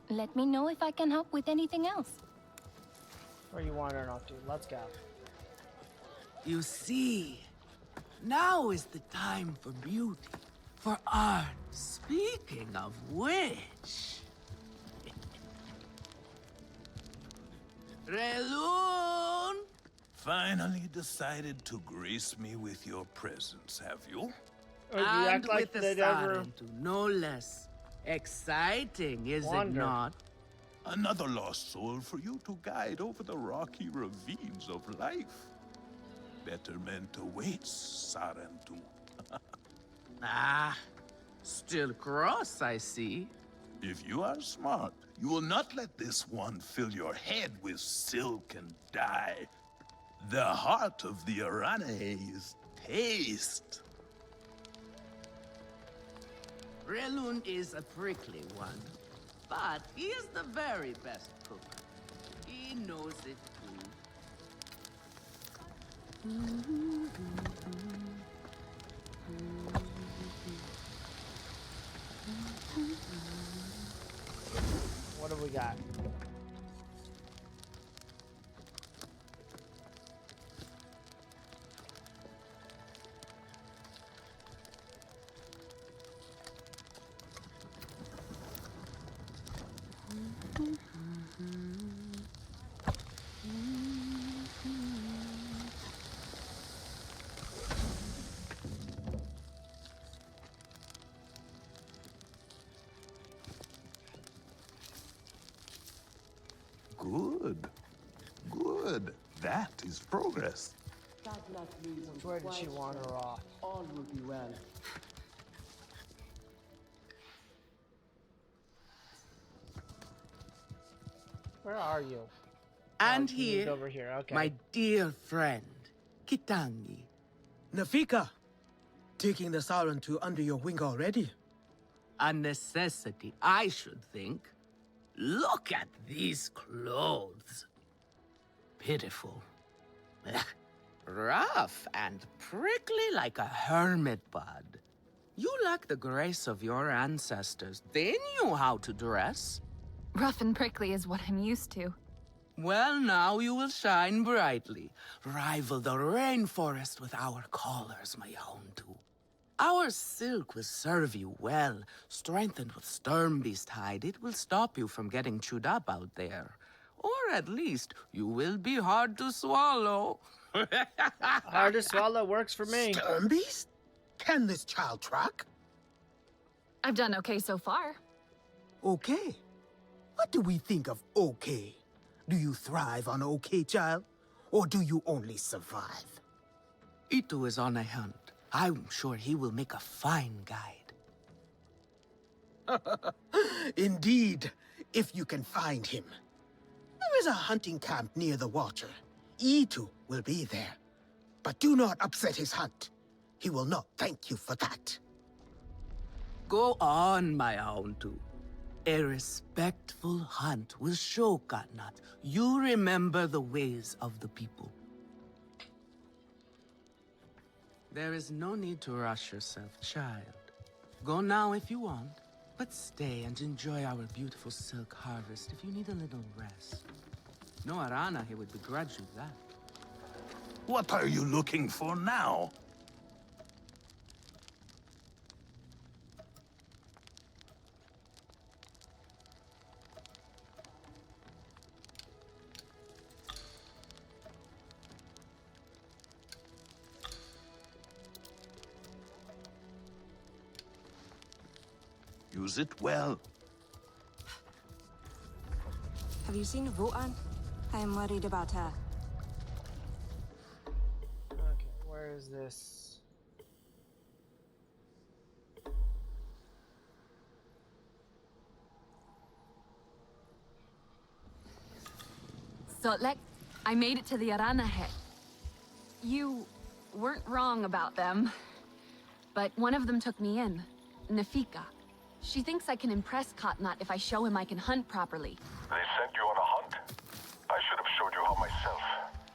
Let me know if I can help with anything else. Or you wandering off to? Let's go. You see, now is the time for beauty, for art. Speaking of which... Relun! Finally decided to grace me with your presence, have you? And with the Sarentu, no less. Exciting, is it not? Another lost soul for you to guide over the rocky ravines of life. Betterment awaits, Sarentu. Ah, still cross, I see. If you are smart, you will not let this one fill your head with silk and dye. The heart of the Arane is taste. Relun is a prickly one, but he is the very best cook. He knows it too. What do we got? Good. Good. That is progress. Where did she wander off? All will be well. Where are you? And you here, moved over here. Okay. my dear friend, Kitangi. Nafika, taking the Sarentu under your wing already? A necessity, I should think. Look at these clothes. Pitiful. Rough and prickly like a hermit bud. You lack the grace of your ancestors. They knew how to dress. Rough and prickly is what I'm used to. Well, now you will shine brightly. Rival the rainforest with our collars, my Houndu. Our silk will serve you well. Strengthened with Sturmbeast hide, it will stop you from getting chewed up out there. Or at least, you will be hard to swallow. Hard to swallow works for me. Sturmbeast? Can this child track? I've done okay so far. Okay. What do we think of okay? Do you thrive on okay, child? Or do you only survive? Itu is on a hunt. I'm sure he will make a fine guide. Indeed, if you can find him. There is a hunting camp near the water. Itu will be there. But do not upset his hunt. He will not thank you for that. Go on, my Houndu. A respectful hunt will show Katnat you remember the ways of the people. There is no need to rush yourself, child. Go now if you want, but stay and enjoy our beautiful silk harvest if you need a little rest. No Arana here would begrudge you that. What are you looking for now? Use it well. Have you seen Votan? I am worried about her. Okay, where is this? So, I made it to the Arana head. You weren't wrong about them. But one of them took me in. Nafika. She thinks I can impress Katnat if I show him I can hunt properly. They sent you on a hunt? I should have showed you how myself.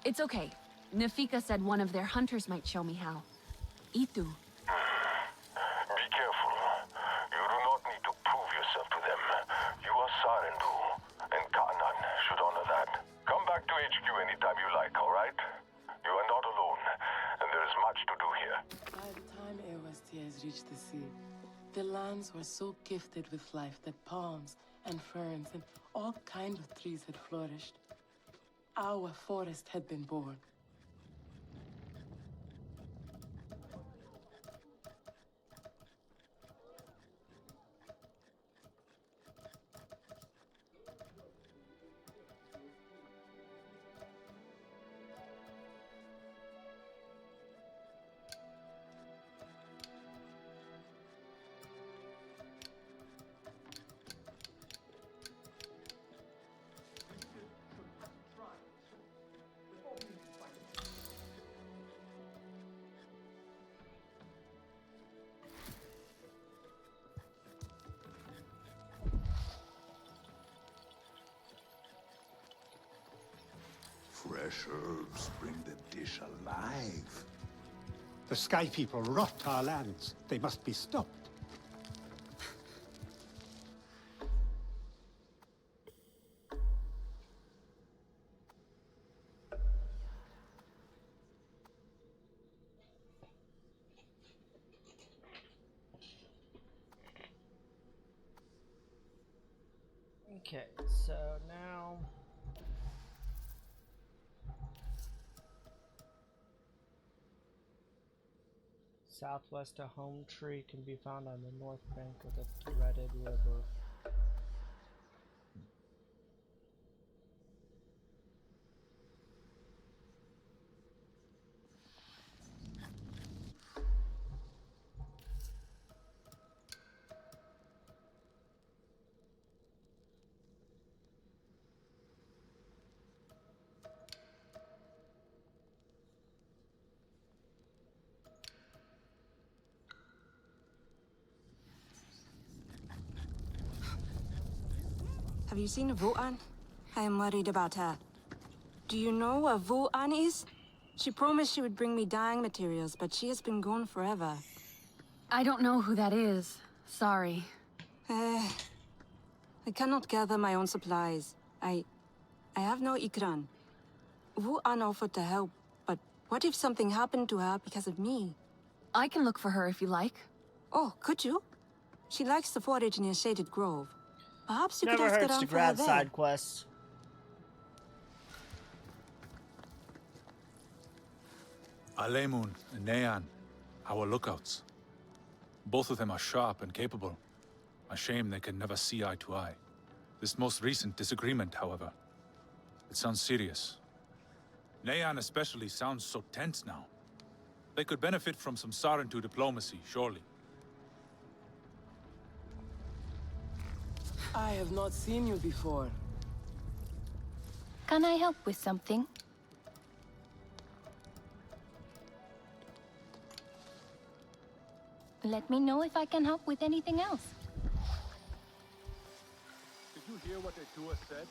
It's okay. Nafika said one of their hunters might show me how. Itu. Be careful. You do not need to prove yourself to them. You are Sarendu, and Katnat should honor that. Come back to HQ anytime you like, alright? You are not alone, and there is much to do here. By the time Erwastias reached the sea, the lands were so gifted with life that palms and ferns and all kinds of trees had flourished. Our forest had been born. Fresh herbs bring the dish alive. The Sky People rot our lands. They must be stopped. Okay, so now... Southwest of Home Tree can be found on the north bank of the Threaded River. Have you seen Votan? I am worried about her. Do you know what Votan is? She promised she would bring me dyeing materials, but she has been gone forever. I don't know who that is. Sorry. I cannot gather my own supplies. I have no ikran. Votan offered to help, but what if something happened to her because of me? I can look for her if you like. Oh, could you? She likes to forage near Shaded Grove. Perhaps you Never could ask hurts around to for her grab there. side quests. Alemun and Nean, our lookouts. Both of them are sharp and capable. A shame they can never see eye to eye. This most recent disagreement, however, it sounds serious. Nean especially sounds so tense now. They could benefit from some Sarentu diplomacy, surely. I have not seen you before. Can I help with something? Let me know if I can help with anything else. Did you hear what Etua said?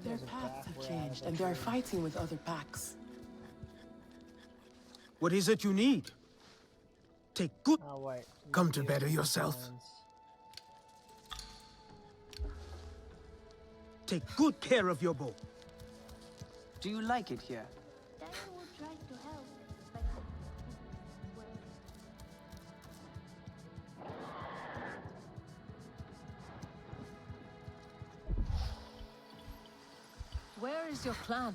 Their paths have changed, and they are fighting with other packs. What is it you need? Take good... Come to better yourself. Take good care of your bow. Do you like it here? Where is your clan?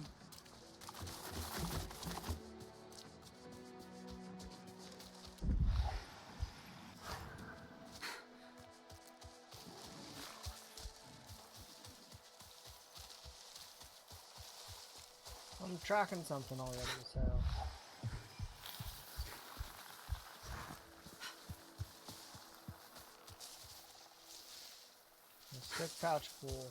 I'm tracking something already, so. Stick pouch full.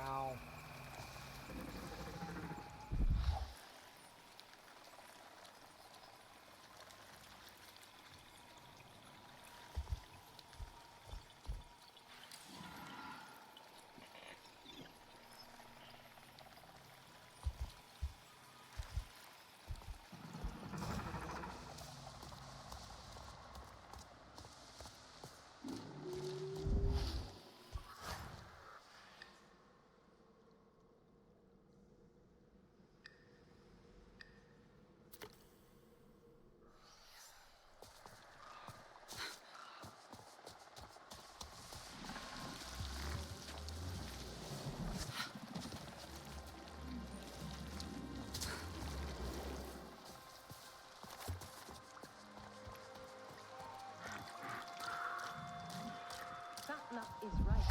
Ow.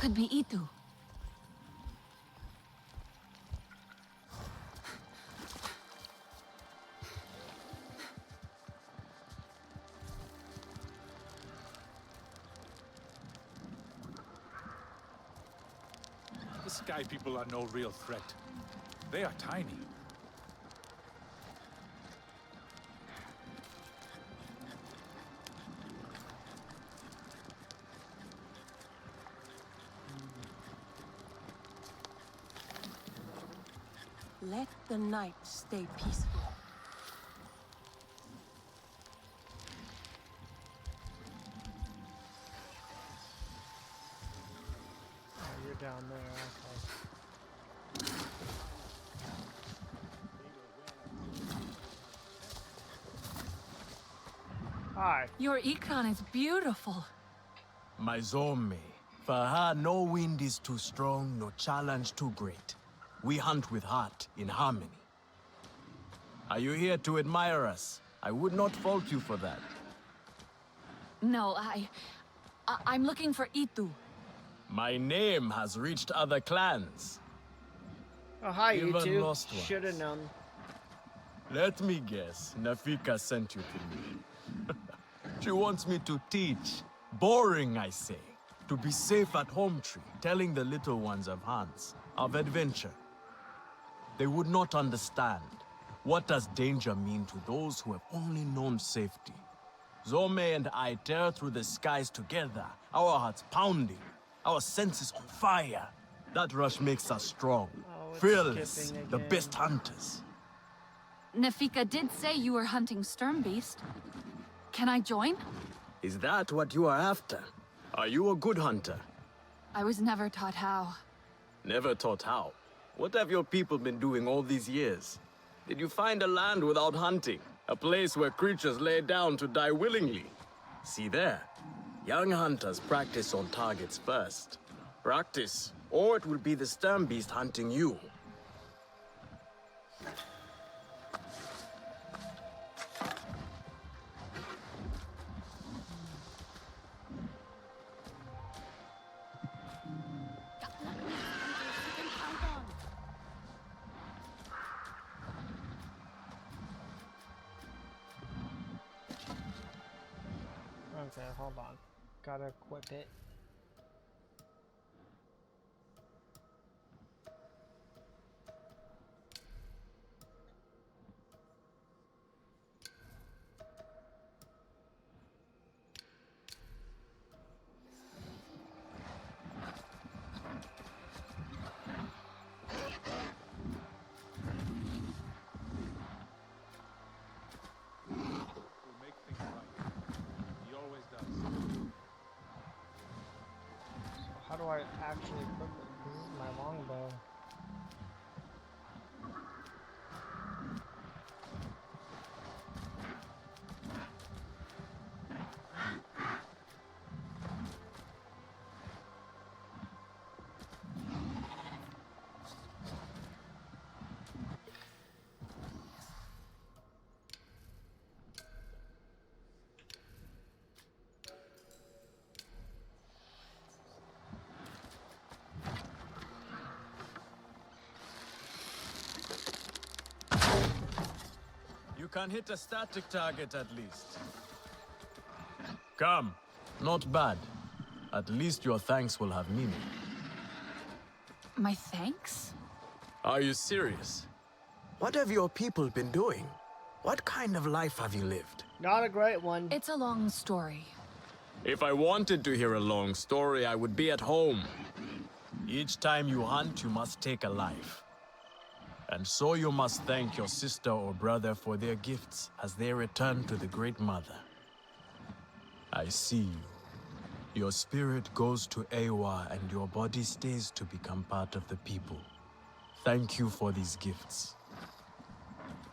Could be Itu. The Sky People are no real threat. They are tiny. Let the night stay peaceful. Oh, you're down there, okay. Hi. Your Ikran is beautiful. My Zome, for her no wind is too strong, no challenge too great. We hunt with heart, in harmony. Are you here to admire us? I would not fault you for that. No, I'm looking for Itu. My name has reached other clans. Oh, hi, you Even two. lost ones. Should have known. Let me guess, Nafika sent you to me. She wants me to teach. Boring, I say. To be safe at home tree, telling the little ones of Hans, of adventure. They would not understand. What does danger mean to those who have only known safety? Zome and I tear through the skies together, our hearts pounding, our senses on fire. That rush makes us strong, fearless, the best hunters. Nafika did say you were hunting Sturmbeast. Can I join? Is that what you are after? Are you a good hunter? I was never taught how. Never taught how? What have your people been doing all these years? Did you find a land without hunting? A place where creatures lay down to die willingly? See there. Young hunters practice on targets first. Practice, or it will be the Sturmbeast hunting you. Okay, hold on. Gotta equip it. How do I actually equip it? This is my longbow. You can hit a static target at least. Come. Not bad. At least your thanks will have meaning. My thanks? Are you serious? What have your people been doing? What kind of life have you lived? Not a great one. It's a long story. If I wanted to hear a long story, I would be at home. Each time you hunt, you must take a life. And so you must thank your sister or brother for their gifts as they return to the Great Mother. I see you. Your spirit goes to Ewa and your body stays to become part of the people. Thank you for these gifts.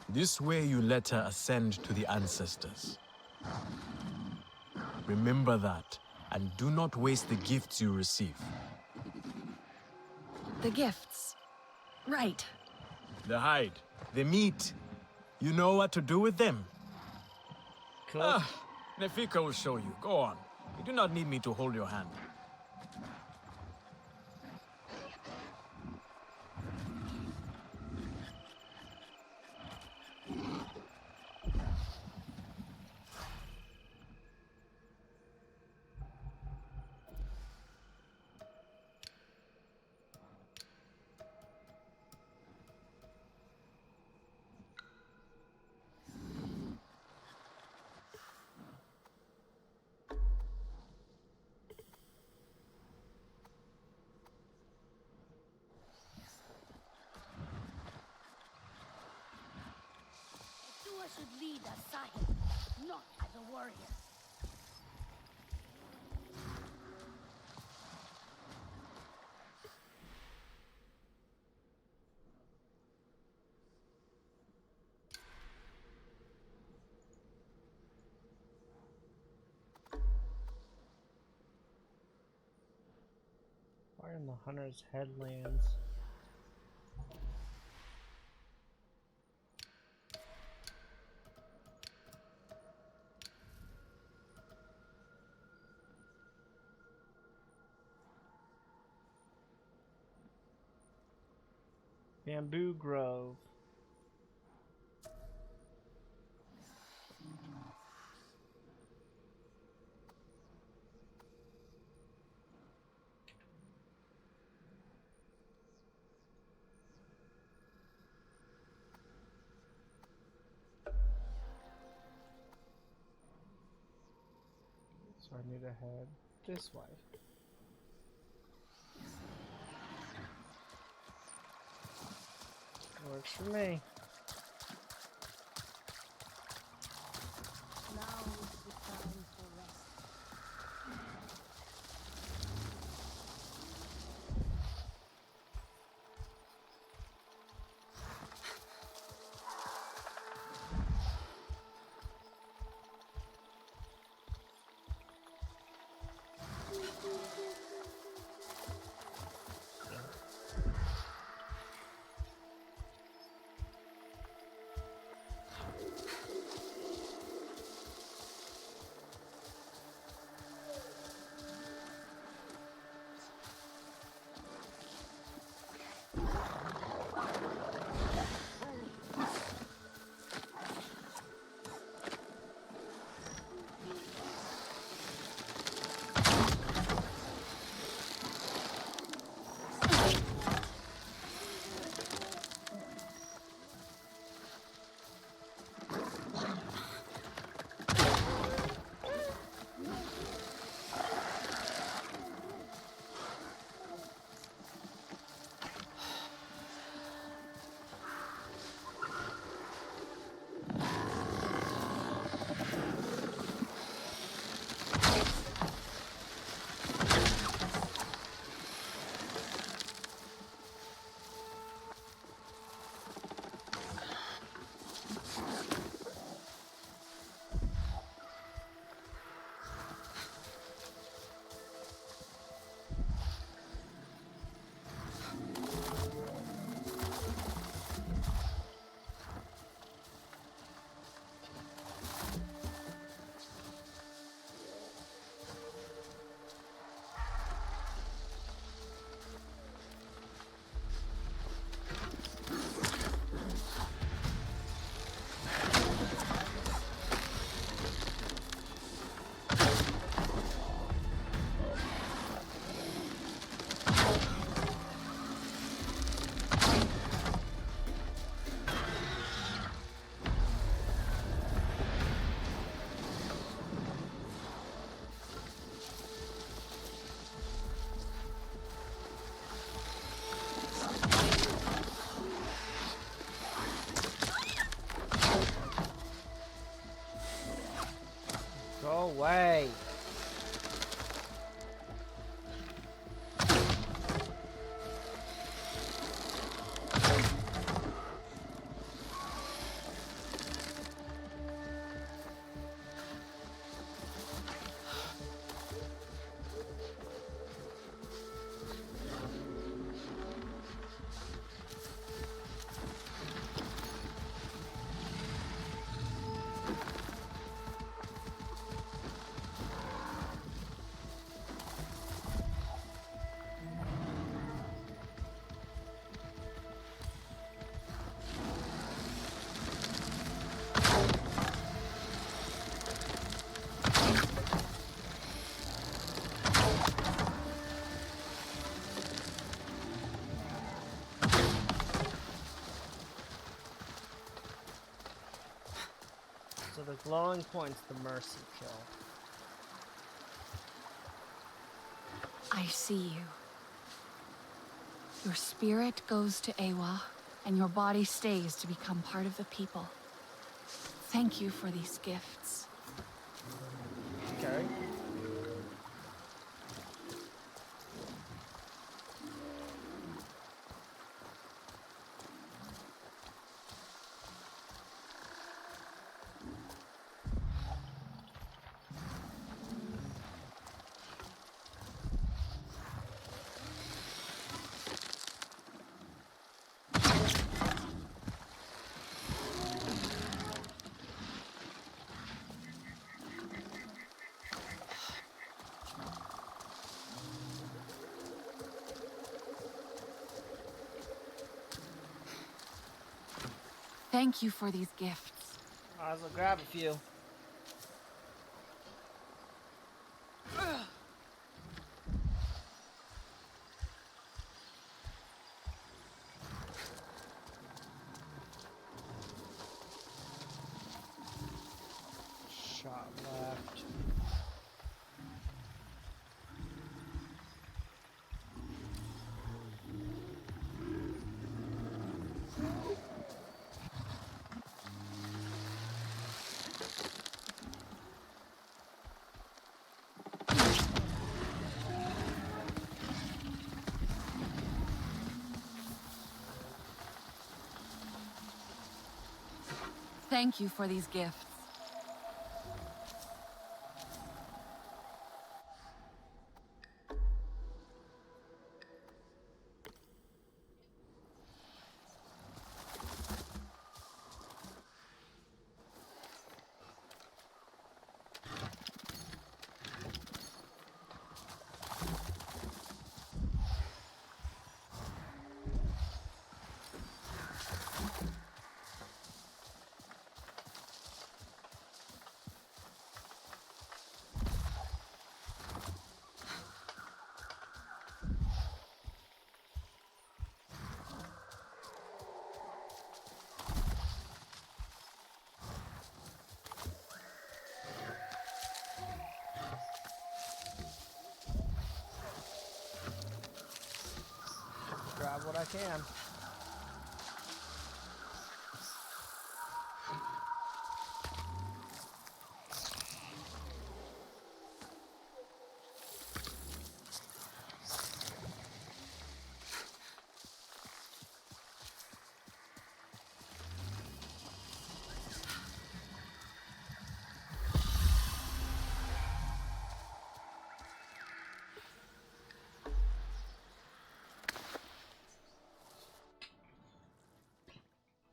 This way you let her ascend to the ancestors. Remember that, and do not waste the gifts you receive. The gifts. Right. The hide, the meat. You know what to do with them? Cool. Nefika will show you. Go on. You do not need me to hold your hand. Dua should lead as Sahib, not as a warrior. Why in the Hunter's Headlands? Bamboo Grove. So I need to head this way. Works for me. away. So the glowing point's the mercy kill. I see you. Your spirit goes to Ewa, and your body stays to become part of the people. Thank you for these gifts. Okay. Thank you for these gifts. Might as well grab a few. Shot left. Thank you for these gifts. Grab what I can.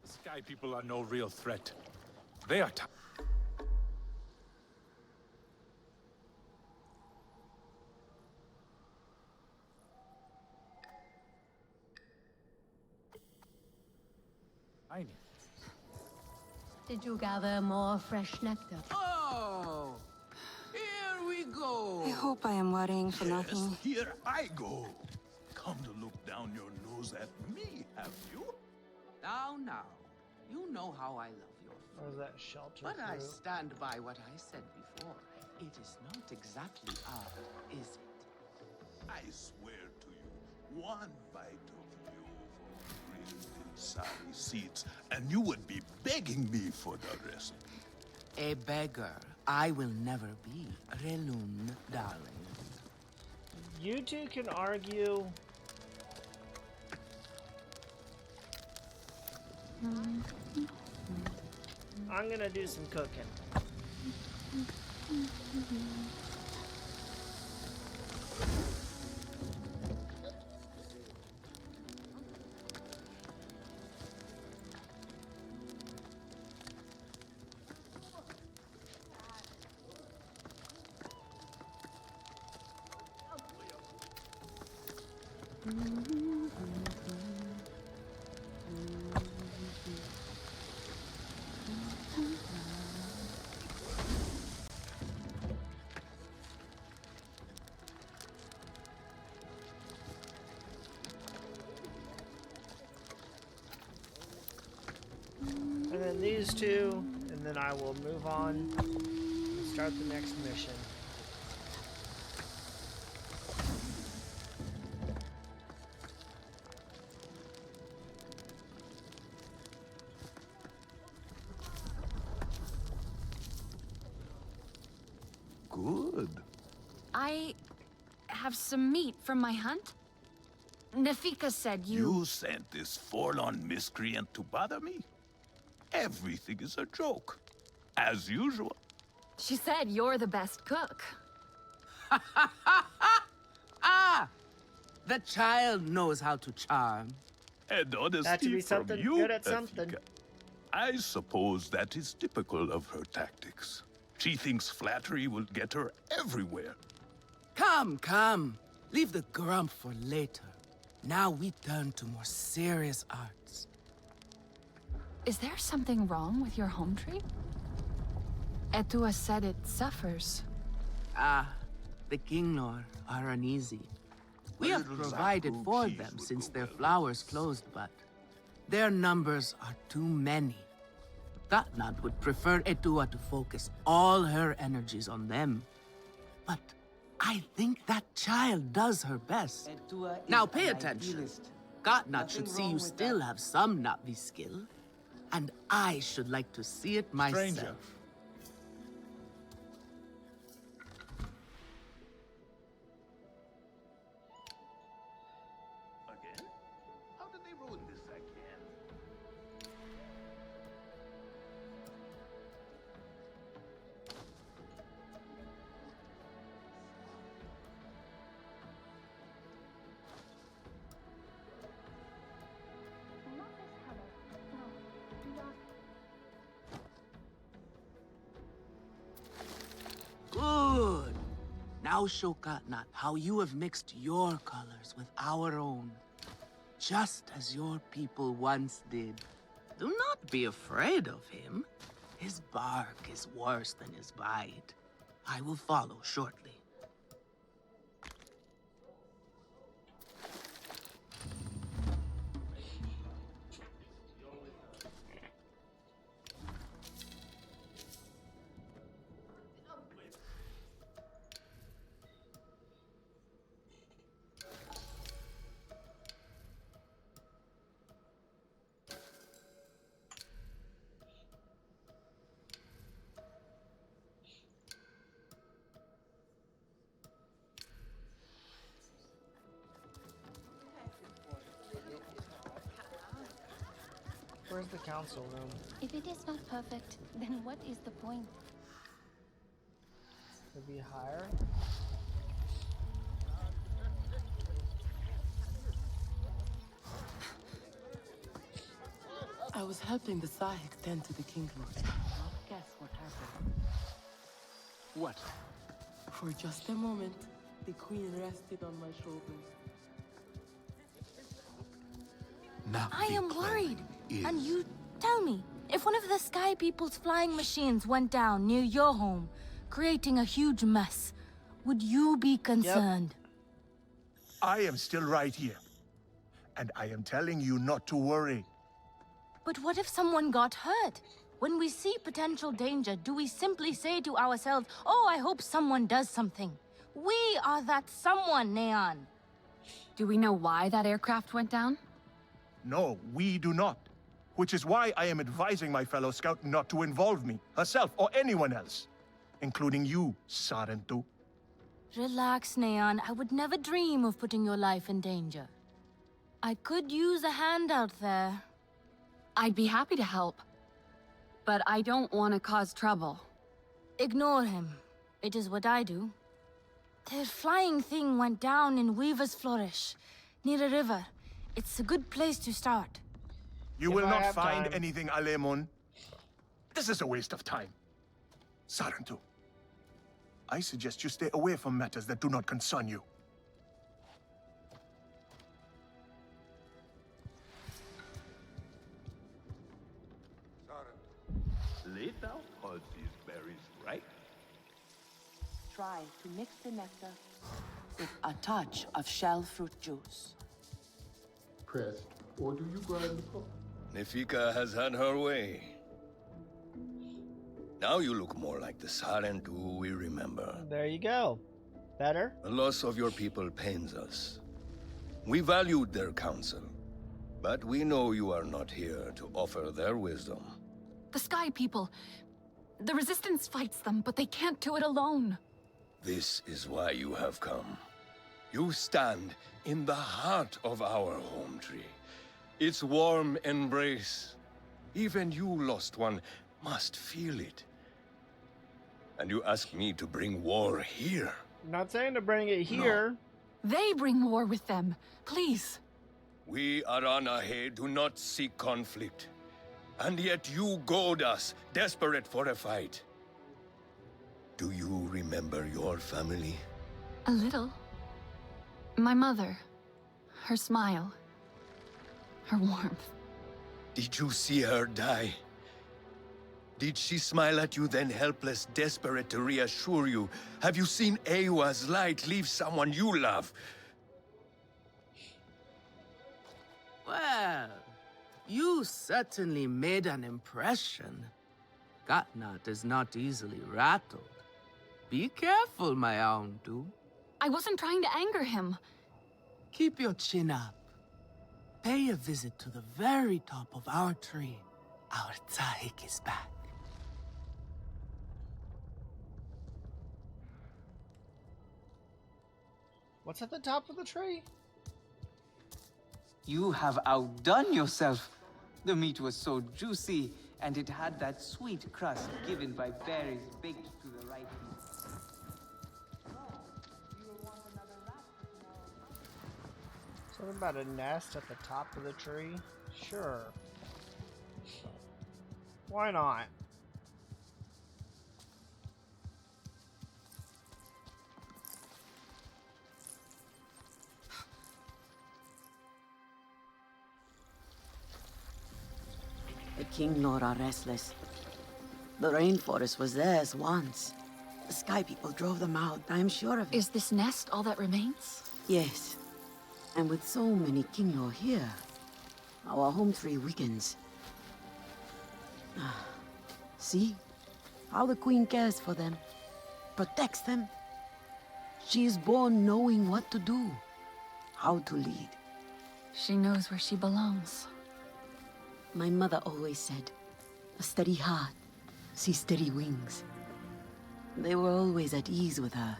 Sky people are no real threat. They are tiny. Did you gather more fresh nectar? Oh! Here we go! I hope I am worrying for nothing. Here I go. Come to look down your nose at me, have you? Now. You know how I love your food. What is that, shelter But I fruit? stand by what I said before. It is not exactly art, is it? I swear to you, one bite of your grilled insari seeds, and you would be begging me for the rest. A beggar I will never be Relun, darling. You two can argue. I'm gonna do some cooking. And then these two, and then I will move on and start the next mission. Good. I have some meat from my hunt. Nafika said You sent this forlorn miscreant to bother me? Everything is a joke. As usual. She said you're the best cook. Ah! The child knows how to charm. And That to honesty be from something you, good at something. Nafika. I suppose that is typical of her tactics. She thinks flattery will get her everywhere. Come, come. Leave the grump for later. Now we turn to more serious arts. Is there something wrong with your home tree? Etua said it suffers. Ah, the Kinglor are uneasy. We have provided for them since their flowers closed, but their numbers are too many. Gatnat would prefer Etua to focus all her energies on them. But I think that child does her best. Now pay attention. Gatnat should see you still have some Na'vi skill, and I should like to see it myself. Stranger. Again? How did they ruin this again? Good. Now show Gatnat how you have mixed your colors with our own. Just as your people once did. Do not be afraid of him. His bark is worse than his bite. I will follow shortly. Where's the council room? If it is not perfect, then what is the point? To be higher? I was helping the Sahik tend to the Kinglord. Guess what happened? What? For just a moment, the Queen rested on my shoulders. I am worried. And you tell me, if one of the Sky People's flying machines went down near your home, creating a huge mess, would you be concerned? I am still right here. And I am telling you not to worry. But what if someone got hurt? When we see potential danger, do we simply say to ourselves, oh, I hope someone does something? We are that someone, Neon. Do we know why that aircraft went down? No, we do not. Which is why I am advising my fellow scout not to involve me, herself, or anyone else. including you, Sarentu. Relax, Neon. I would never dream of putting your life in danger. I could use a hand out there. I'd be happy to help, but I don't want to cause trouble. Ignore him. It is what I do. The flying thing went down in Weaver's Flourish, near a river. It's a good place to start. You will not find anything, Alemon. This is a waste of time. Sarentu, I suggest you stay away from matters that do not concern you. Lay down all these berries, right? Try to mix the nectar with a touch of shell fruit juice. Pressed, or do you grind the pulp? Nefika has had her way. Now you look more like the Sarentu we remember. There you go. Better? The loss of your people pains us. We valued their counsel, but we know you are not here to offer their wisdom. The Sky People, the Resistance fights them, but they can't do it alone. This is why you have come. You stand in the heart of our home tree. Its warm embrace. Even you, lost one, must feel it. And you ask me to bring war here? I'm not saying to bring it here. No. They bring war with them. Please. We Aranahe do not seek conflict. And yet you goad us, desperate for a fight. Do you remember your family? A little. My mother. Her smile. Her warmth. Did you see her die? Did she smile at you then helpless, desperate to reassure you? Have you seen Ewa's light leave someone you love? Well, you certainly made an impression. Gatnat is not easily rattled. Be careful, my Auntu. I wasn't trying to anger him. Keep your chin up. Pay a visit to the very top of our tree. Our Tsahik is back. What's at the top of the tree? You have outdone yourself. The meat was so juicy, and it had that sweet crust given by berries baked to the right heat. Something about a nest at the top of the tree? Sure. Why not? The King Lord are restless. The rainforest was theirs once. The Sky People drove them out, I'm sure of it. Is this nest all that remains? Yes. And with so many King Lord here, our home tree weakens. See? How the Queen cares for them. Protects them. She is born knowing what to do. How to lead. She knows where she belongs. My mother always said, a steady heart sees steady wings. They were always at ease with her.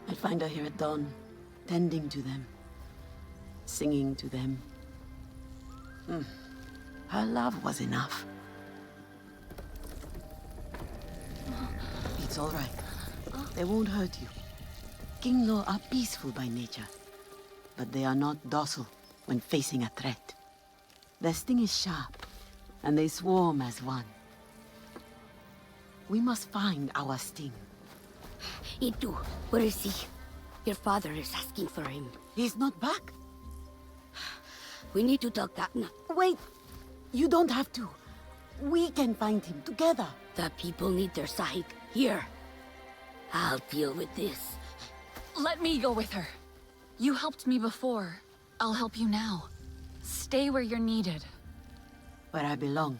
I'd find her here at dawn, tending to them, singing to them. Her love was enough. It's all right. They won't hurt you. King Law are peaceful by nature, but they are not docile when facing a threat. Their sting is sharp, and they swarm as one. We must find our sting. Itu, where is he? Your father is asking for him. He's not back. We need to tell Katna. Wait! You don't have to. We can find him together. The people need their Sahik here. I'll deal with this. Let me go with her. You helped me before. I'll help you now. Stay where you're needed. Where I belong.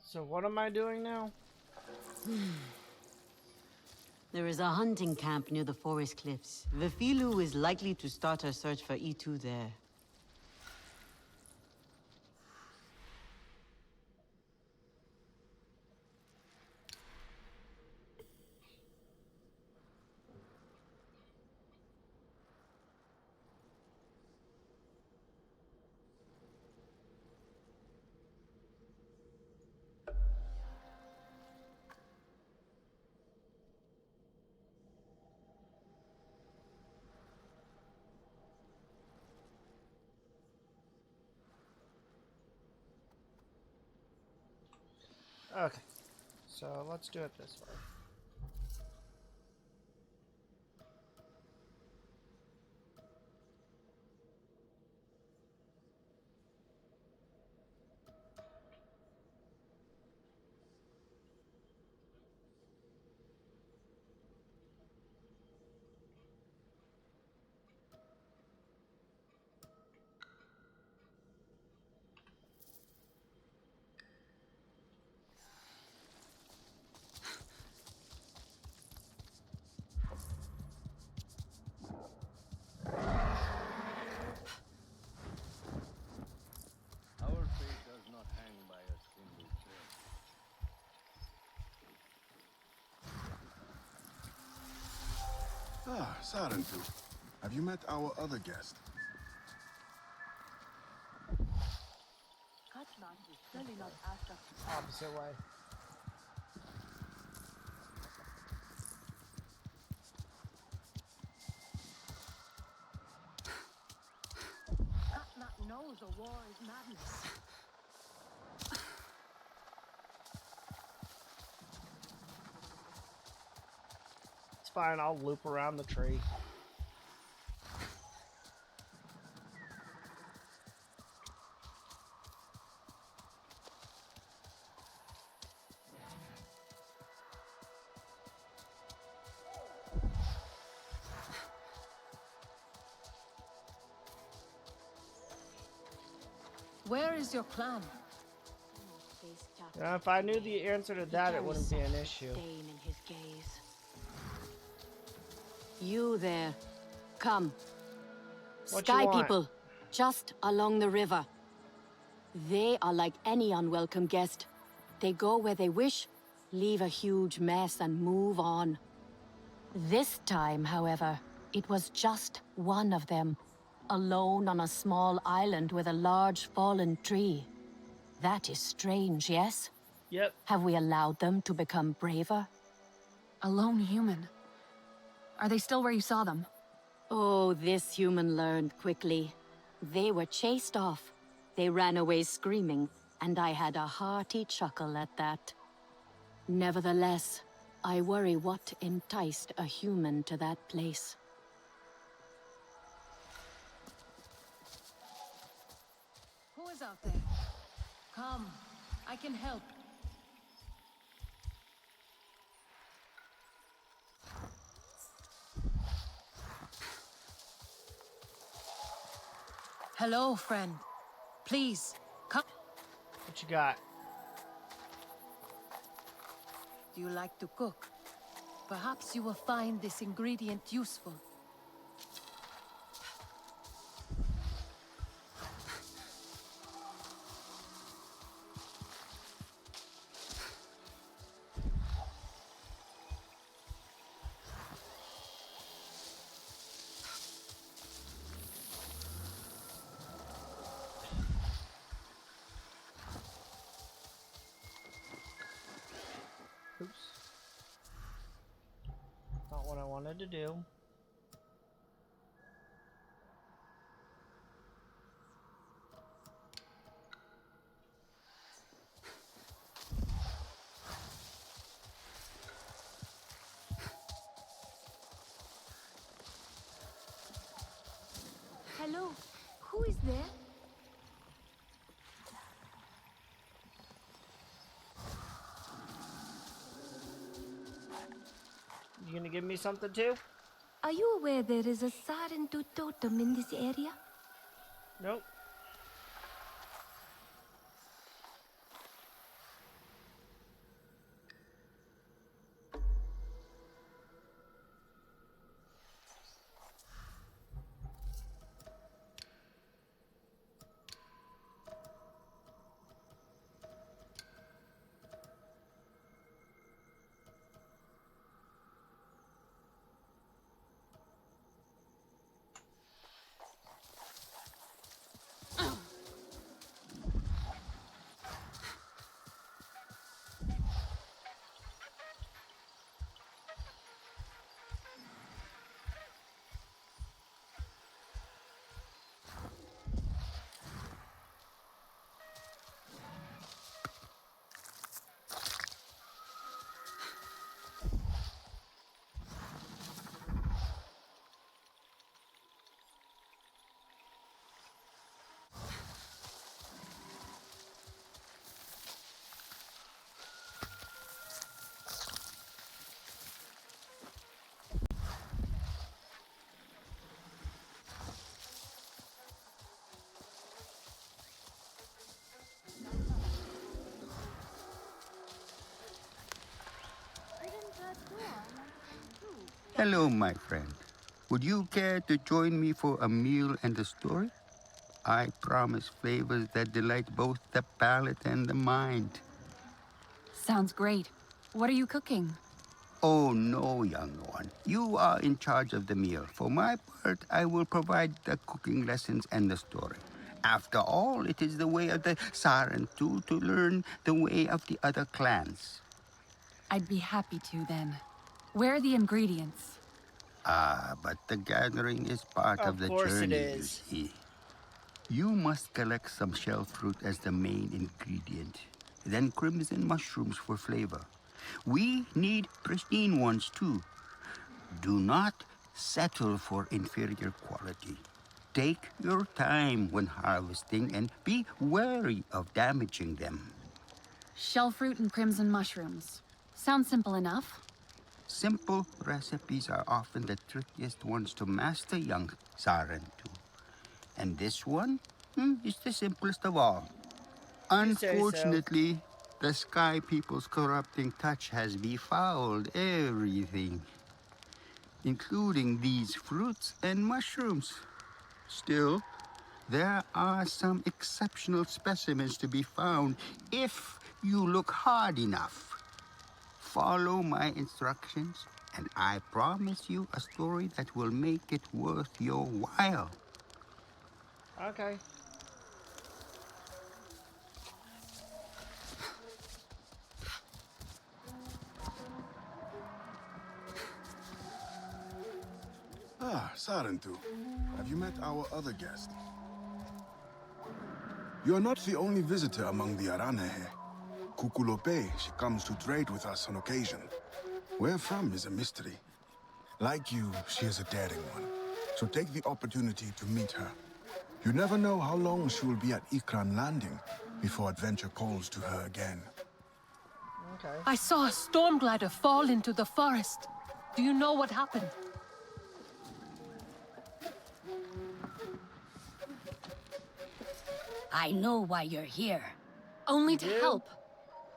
So what am I doing now? There is a hunting camp near the forest cliffs. Vifilu is likely to start her search for E2 there. Okay, so let's do it this way. Our fate does not hang by a single thread. Ah, Sarentu. Have you met our other guest? Opposite way. Katnat knows a war is madness. It's fine, I'll loop around the tree. Where is your plan? Yeah, if I knew the answer to that, it wouldn't be an issue. In his gaze. You there. Come. What you Sky want? people, just along the river. They are like any unwelcome guest. They go where they wish, leave a huge mess, and move on. This time, however, it was just one of them, alone on a small island with a large fallen tree. That is strange, yes? Yep. Have we allowed them to become braver? A lone human. Are they still where you saw them? Oh, this human learned quickly. They were chased off. They ran away screaming, and I had a hearty chuckle at that. Nevertheless, I worry what enticed a human to that place. Who is out there? Come, I can help. Hello, friend. Please, come. What you got? Do you like to cook? Perhaps you will find this ingredient useful. Oops. Not what I wanted to do. Hello, who is there? You gonna give me something too? Are you aware there is a Sarentu totem in this area? Nope. Hello, my friend. Would you care to join me for a meal and a story? I promise flavors that delight both the palate and the mind. Sounds great. What are you cooking? Oh, no, young one. You are in charge of the meal. For my part, I will provide the cooking lessons and the story. After all, it is the way of the Sarentu to learn the way of the other clans. I'd be happy to, then. Where are the ingredients? Ah, but the gathering is part of Of the course it journey, you is. see. You must collect some shell fruit as the main ingredient, then crimson mushrooms for flavor. We need pristine ones too. Do not settle for inferior quality. Take your time when harvesting and be wary of damaging them. Shellfruit and crimson mushrooms. Sounds simple enough. Simple recipes are often the trickiest ones to master, young Sarentu. And this one is the simplest of all. You say so. Unfortunately, the Sky People's corrupting touch has befouled everything, including these fruits and mushrooms. Still, there are some exceptional specimens to be found if you look hard enough. Follow my instructions, and I promise you a story that will make it worth your while. Okay. Ah, Sarentu. Have you met our other guest? You are not the only visitor among the Aranehe. Kukulope, she comes to trade with us on occasion. Where from is a mystery. Like you, she is a daring one. So take the opportunity to meet her. You never know how long she will be at Ikran Landing before adventure calls to her again. Okay. I saw a storm glider fall into the forest. Do you know what happened? I know why you're here. Only to help.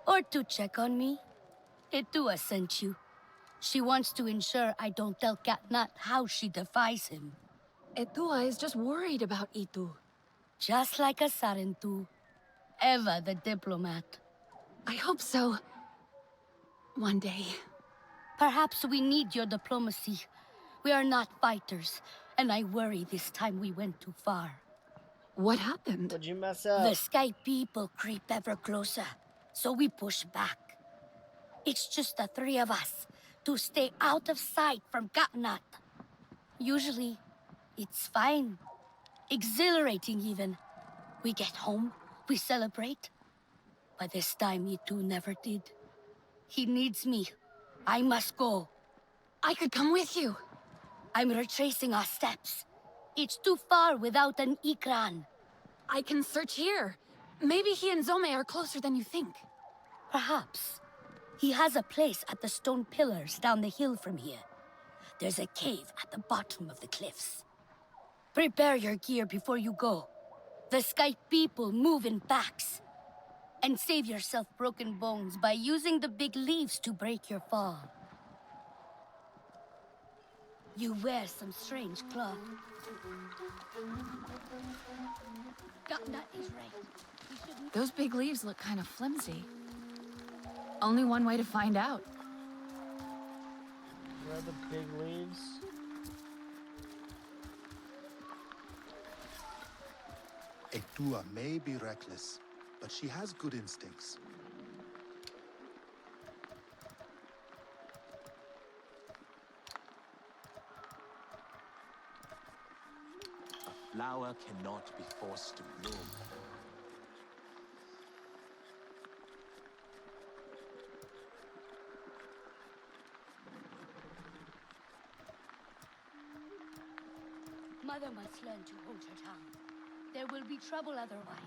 Or to check on me. Etua sent you. She wants to ensure I don't tell Katnat how she defies him. Etua is just worried about Itu. Just like a Sarentu. Eva the diplomat. I hope so. One day. Perhaps we need your diplomacy. We are not fighters, and I worry this time we went too far. What happened? Would you mess up? The Sky people creep ever closer, so we push back. It's just the three of us to stay out of sight from Katnat. Usually, it's fine. Exhilarating even. We get home, we celebrate. But this time, Itu never did. He needs me. I must go. I could come with you. I'm retracing our steps. It's too far without an Ikran. I can search here. Maybe he and Zome are closer than you think. Perhaps. He has a place at the stone pillars down the hill from here. There's a cave at the bottom of the cliffs. Prepare your gear before you go. The Sky people move in packs. And save yourself broken bones by using the big leaves to break your fall. You wear some strange cloth. That is right. Those big leaves look kind of flimsy. Only one way to find out. Where are the big leaves? Etua may be reckless, but she has good instincts. A flower cannot be forced to bloom. Mother must learn to hold her tongue. There will be trouble otherwise.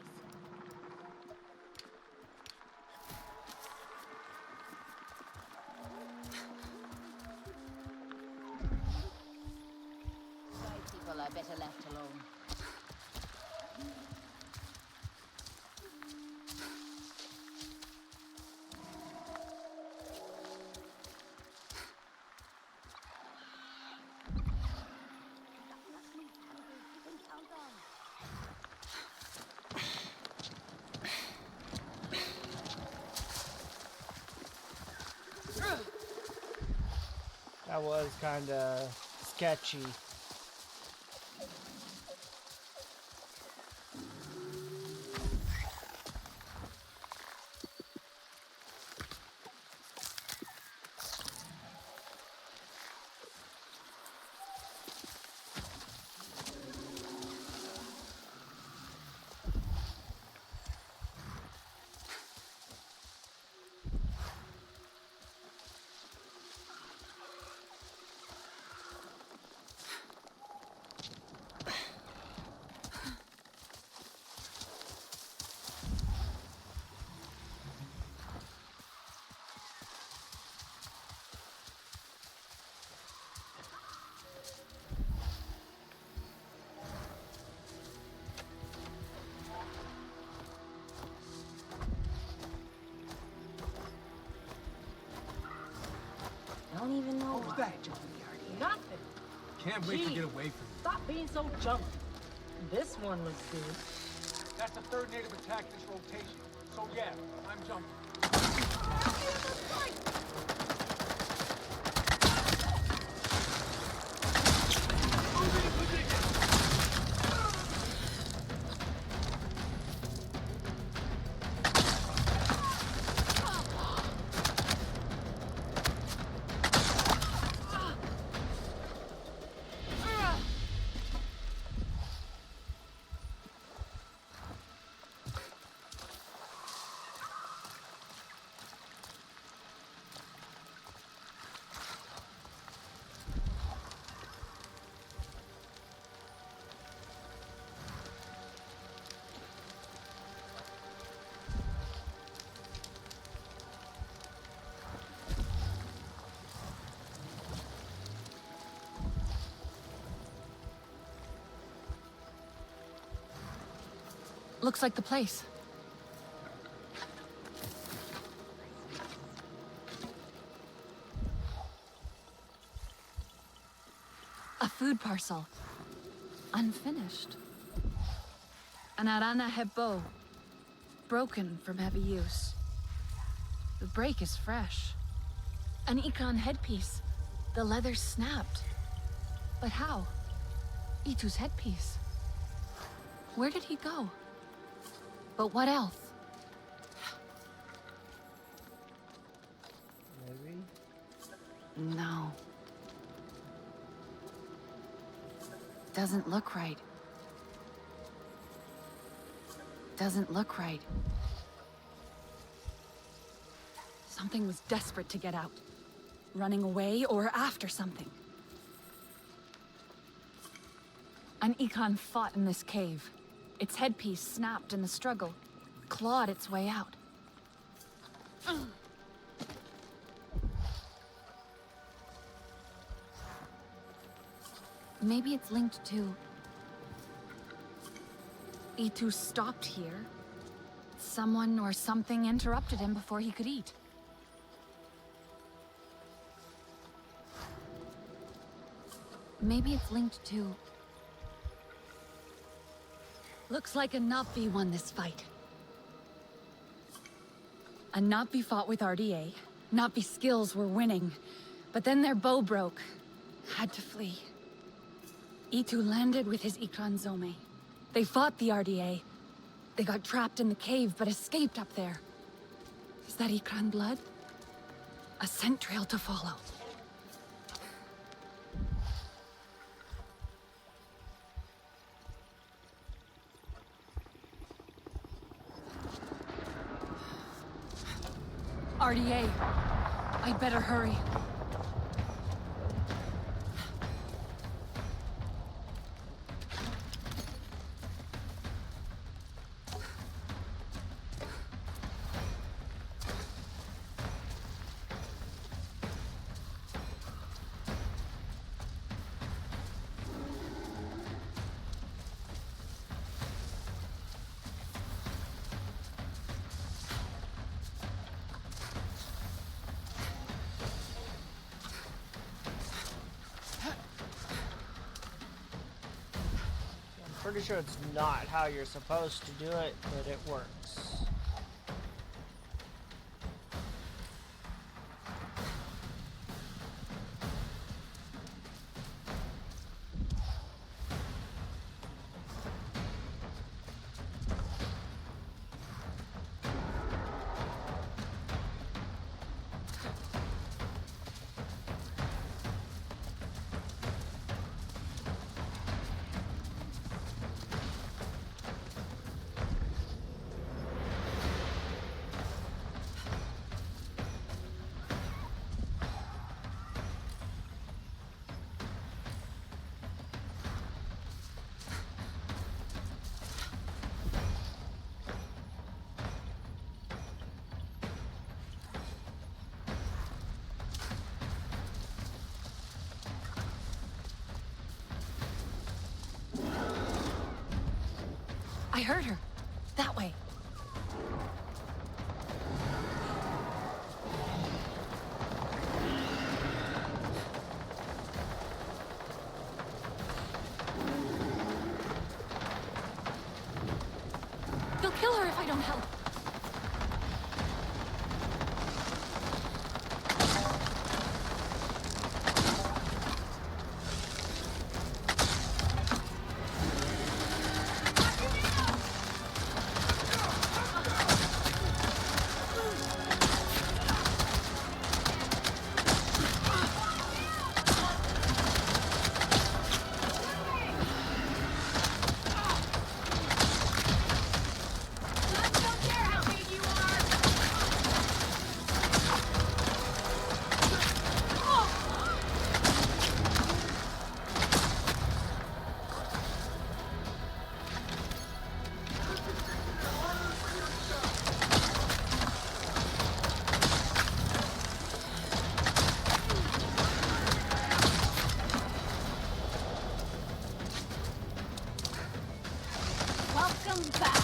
Sky people are better left alone. That was kind of sketchy. I don't even know What was that? Nothing. Can't wait to Gee, get away from you. Stop being so jumpy. This one looks good. That's the third native attack this rotation. So yeah, I'm jumping. Looks like the place. A food parcel. Unfinished. An arana hebbo. Broken from heavy use. The break is fresh. An Ikran headpiece. The leather snapped. But how? Itu's headpiece. Where did he go? But what else? Maybe? No. Doesn't look right. Doesn't look right. Something was desperate to get out. Running away or after something. An Ikon fought in this cave. Its headpiece snapped in the struggle, clawed its way out. Maybe it's linked to... Itu stopped here. Someone or something interrupted him before he could eat. Maybe it's linked to... Looks like a Napi won this fight. A Napi fought with RDA. Napi skills were winning. But then their bow broke. Had to flee. Itu landed with his Ikran Zome. They fought the RDA. They got trapped in the cave, but escaped up there. Is that Ikran blood? A scent trail to follow. RDA. I'd better hurry. Pretty sure it's not how you're supposed to do it, but it works. heard her. That way. They'll kill her if I don't help. Welcome back.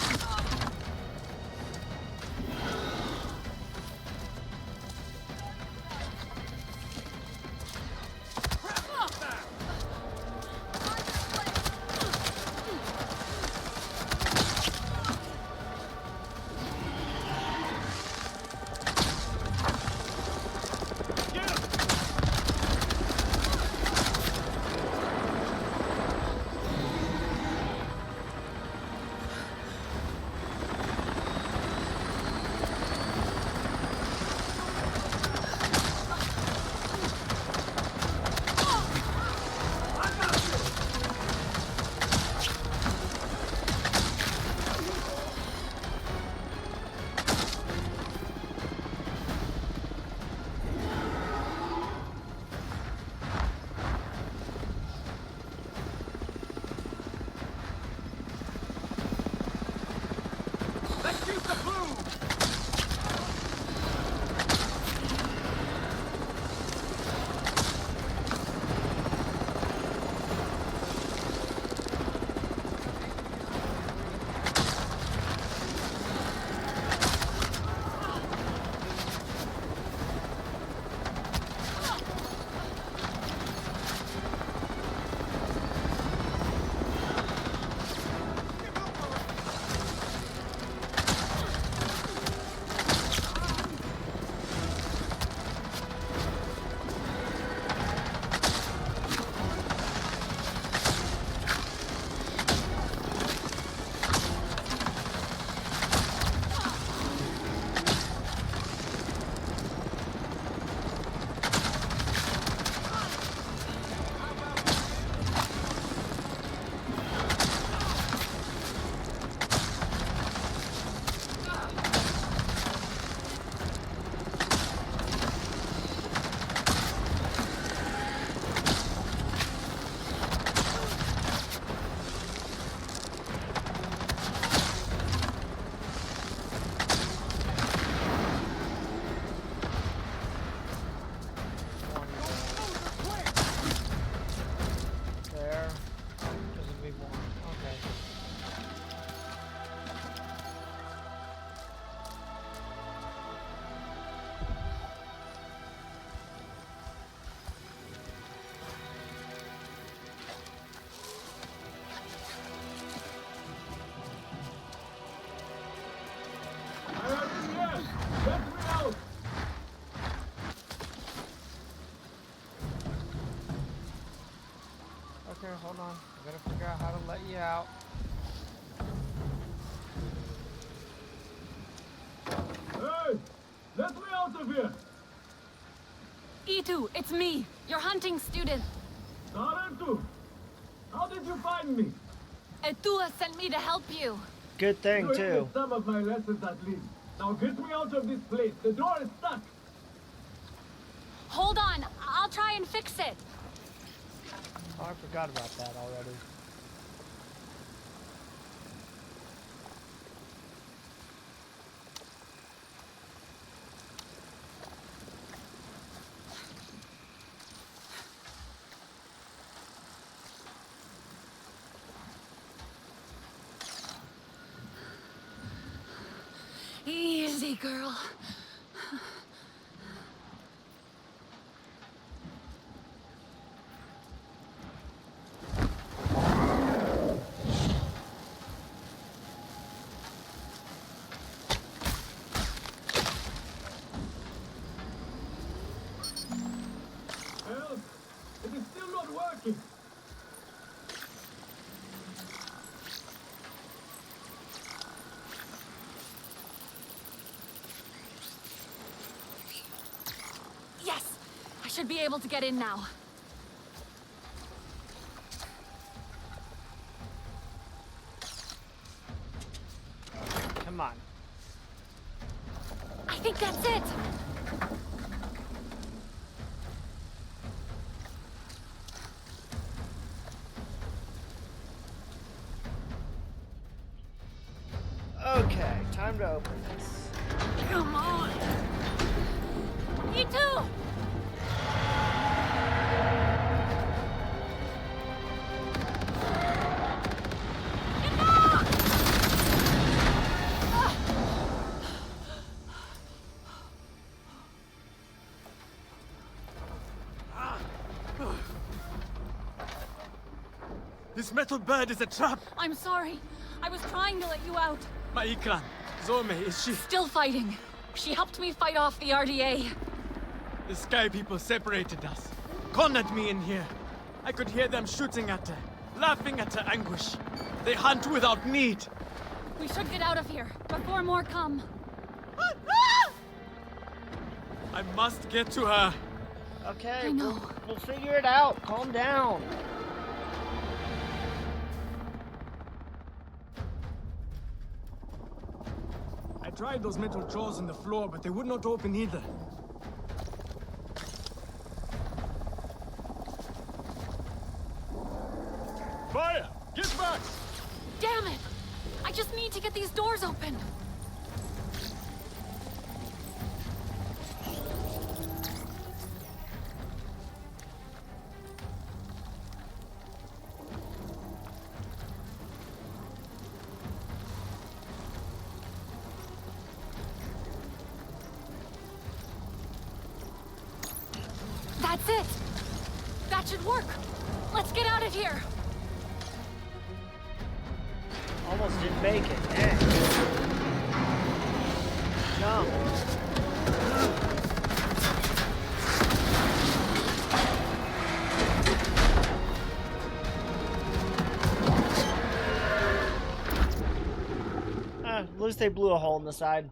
Okay, hold on. I gotta figure out how to let you out. Hey! Let me out of here! Itu, it's me, your hunting student. Sarentu! How did you find me? Etua sent me to help you. Good thing, you too. ended some of my lessons at least. Now get me out of this place. The door is stuck. Hold on, I'll try and fix it. Oh, I forgot about that already. Easy, girl. Help! It is still not working. Yes! I should be able to get in now. Come on. I think that's it! Okay, time to open this. Come on! Me too! This metal bird is a trap! I'm sorry. I was trying to let you out. Maikran, Zome, is she... Still fighting. She helped me fight off the RDA. The Sky People separated us. Cornered me in here. I could hear them shooting at her, laughing at her anguish. They hunt without need. We should get out of here before more come. I must get to her. Okay, I know. We'll figure it out. Calm down. I tried those metal jaws on the floor, but they would not open either. Fire! Get back! Damn it! I just need to get these doors open. That's it! That should work! Let's get out of here! Almost didn't make it. Dang. Jump. At least they blew a hole in the side.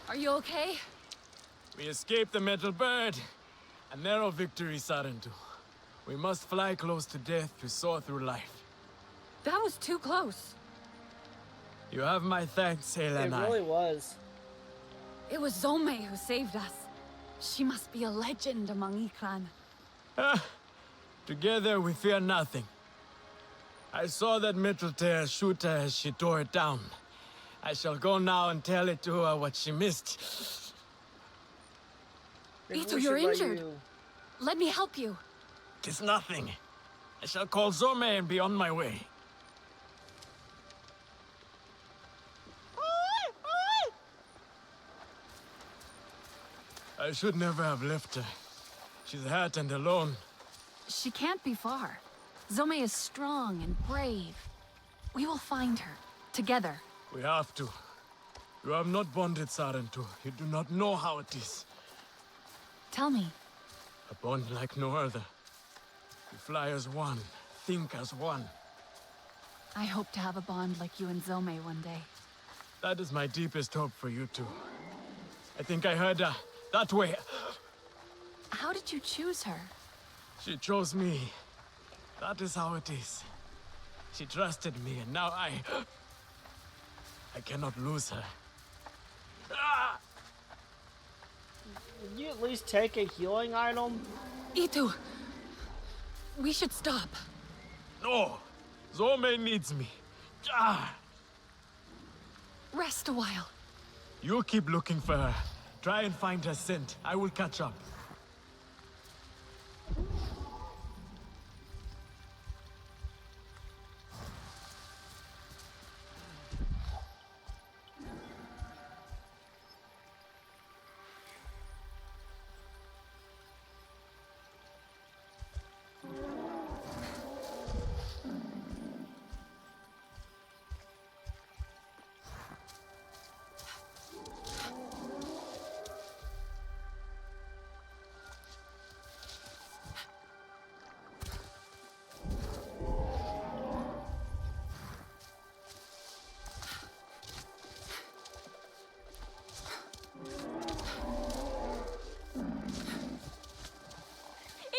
Are you okay? We escaped the metal bird. A narrow victory, Sarentu. We must fly close to death to soar through life. That was too close. You have my thanks, It Helena. really was. It was Zome who saved us. She must be a legend among Ikran. Together we fear nothing. I saw that metal tear shoot her as she tore it down. I shall go now and tell it to her what she missed. Ito, you're injured. Let me help you. 'Tis nothing. I shall call Zome and be on my way. I should never have left her. She's hurt and alone. She can't be far. Zome is strong and brave. We will find her, together. We have to. You have not bonded, Sarentu. You do not know how it is. Tell me. A bond like no other. We fly as one, think as one. I hope to have a bond like you and Zome one day. That is my deepest hope for you two. I think I heard her. That way. How did you choose her? She chose me. That is how it is. She trusted me, and now I cannot lose her. Did you at least take a healing item? Itu! We should stop. No! Zome needs me. Rest a while. You keep looking for her. Try and find her scent. I will catch up.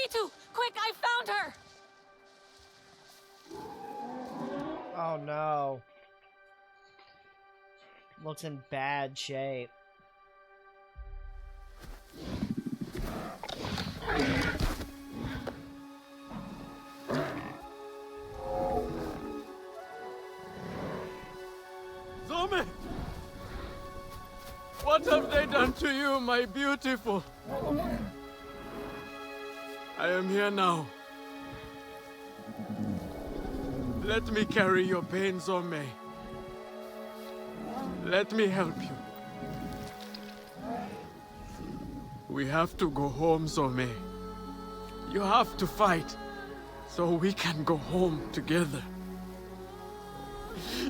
Itu, quick, I found her! Oh no. Looks in bad shape. Zome! What have they done to you, my beautiful? I am here now. Let me carry your pain, Zome. Let me help you. We have to go home, Zome. You have to fight, so we can go home together.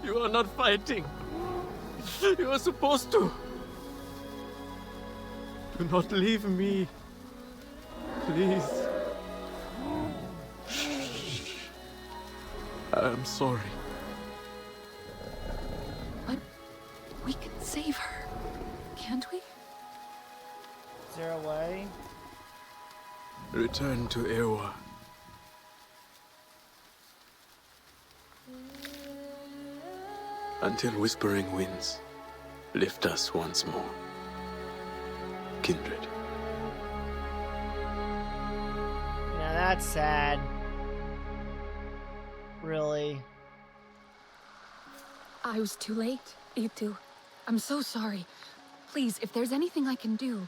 You are not fighting. You are supposed to. Do not leave me. Please. I am sorry. But we can save her, can't we? Is there a way? Return to Ewa. Until Whispering Winds lift us once more. Kindred. Now that's sad. Really? I was too late, Itu. I'm so sorry. Please, if there's anything I can do.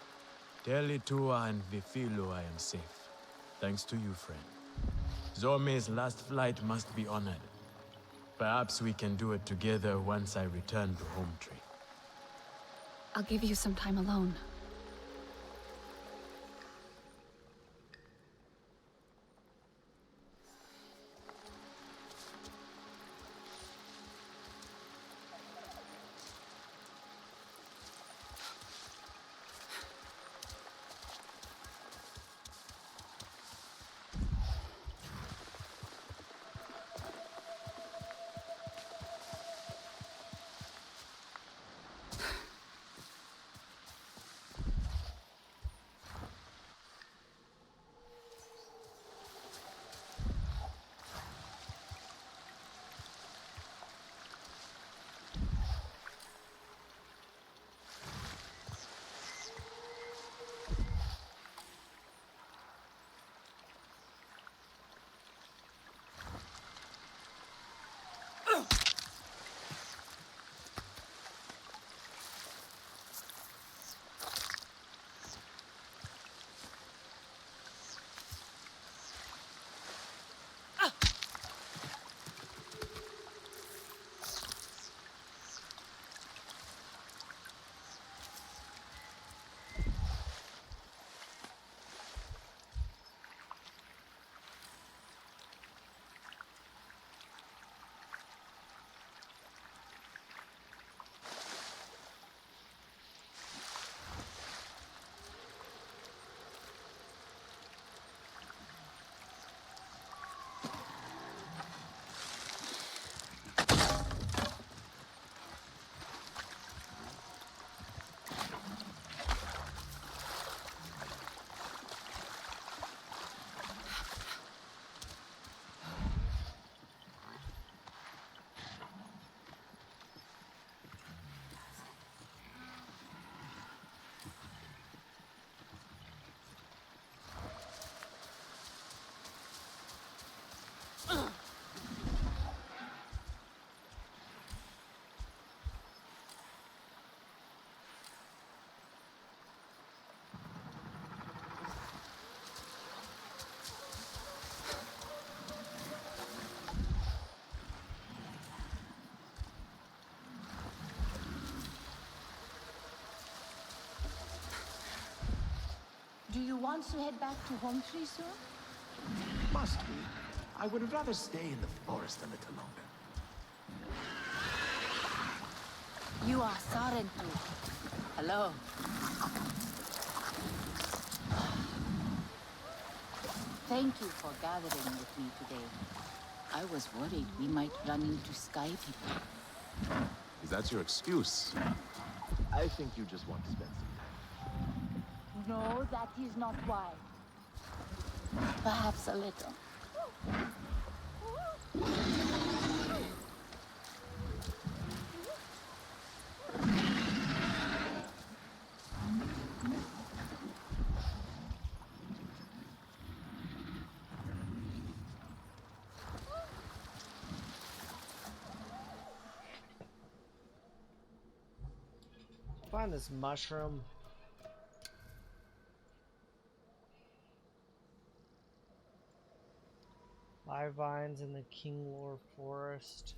Tell Itua and Vifilo I am safe. Thanks to you, friend. Zome's last flight must be honored. Perhaps we can do it together once I return to Home Tree. I'll give you some time alone. Do you want to head back to Home Tree soon? Must we? I would rather stay in the forest a little longer. You are Sarentu. Hello. Thank you for gathering with me today. I was worried we might run into Sky People. Is that your excuse? I think you just want to spend some time. No, that is not why. Perhaps a little. Find this mushroom. Live vines in the Kinglore Forest.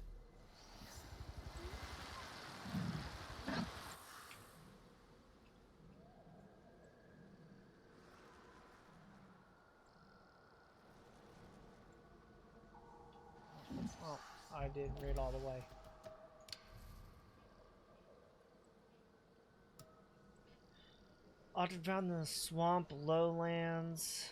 Oh, I didn't read all the way. Often found in the swamp lowlands.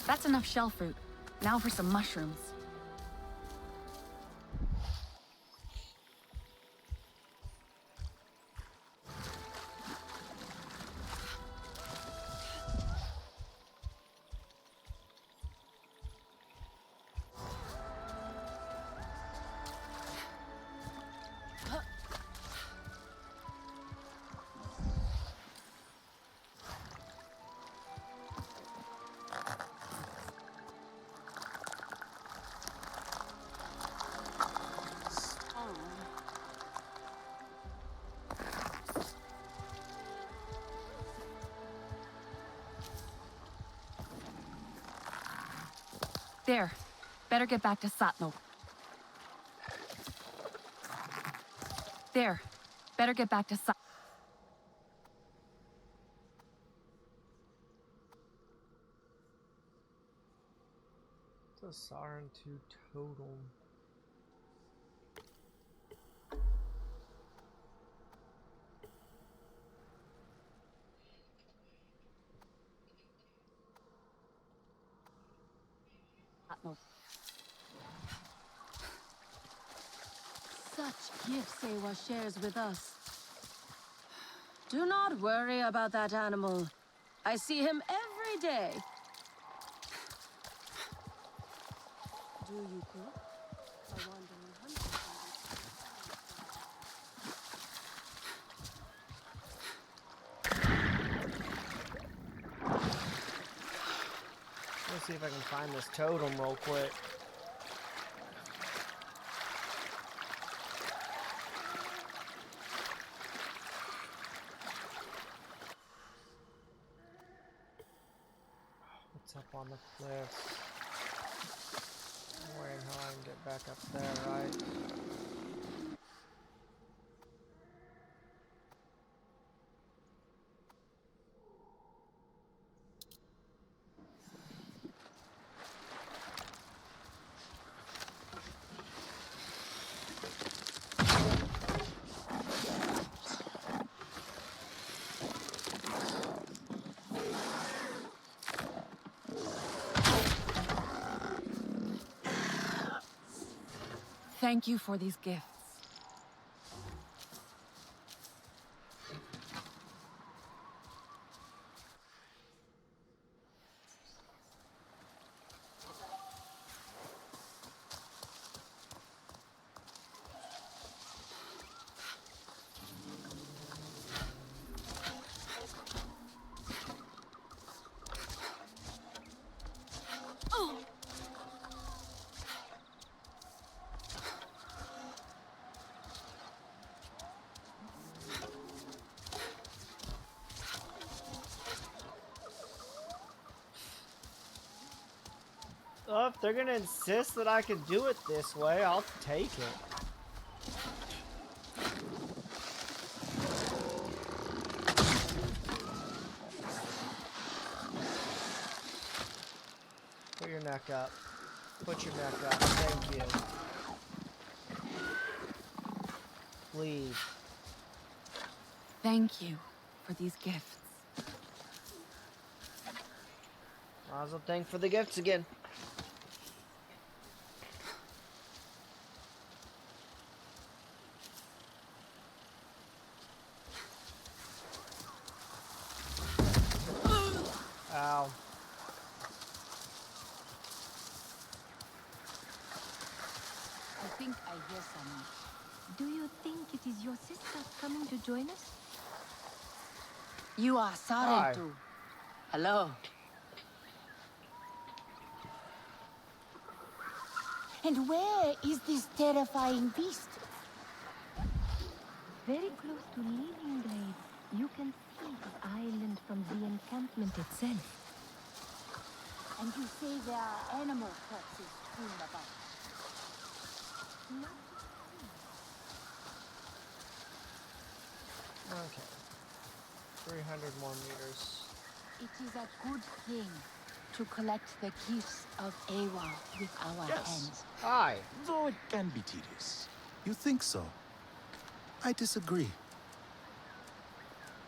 That's enough shell fruit. Now for some mushrooms. There. Better get back to Satno. There. Better get back to Satno. The Sarentu totem. Satno. Such gifts Ewa shares with us. Do not worry about that animal. I see him every day. Do you cook? A wandering hunter. Let's see if I can find this totem real quick. What's up on the cliffs? I'm worrying how I can get back up there, right? Thank you for these gifts. Oh, if they're gonna insist that I can do it this way, I'll take it. Put your neck up. Put your neck up. Thank you. Please. Thank you for these gifts. Might as well thank for the gifts again. Ow. I think I hear someone. Do you think it is your sister coming to join us? You are Sarentu. Hello. And where is this terrifying beast? Very close to Leaving Glade, you can see the island from the encampment itself. And you say there are animal corpses strewn about. Okay. 300 more meters. It is a good thing to collect the gifts of Awa with our hands. Hi. Though it can be tedious. You think so? I disagree.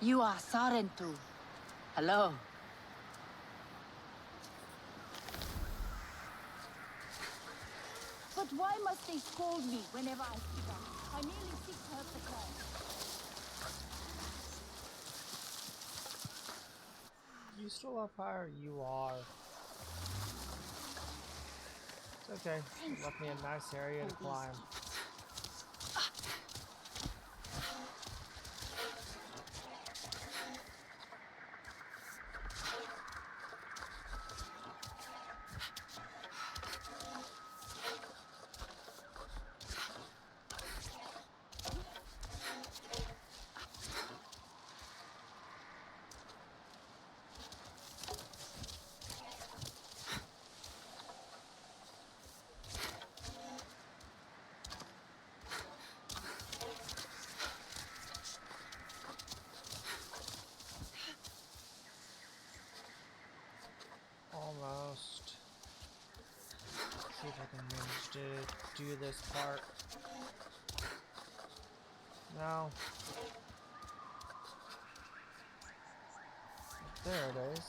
You are Sarentu. Hello. But why must they scold me whenever I speak up? I merely seek to help the clan. You still up higher? You are. It's okay. You left me a nice area to climb. Almost. See if I can manage to do this part. No. There it is.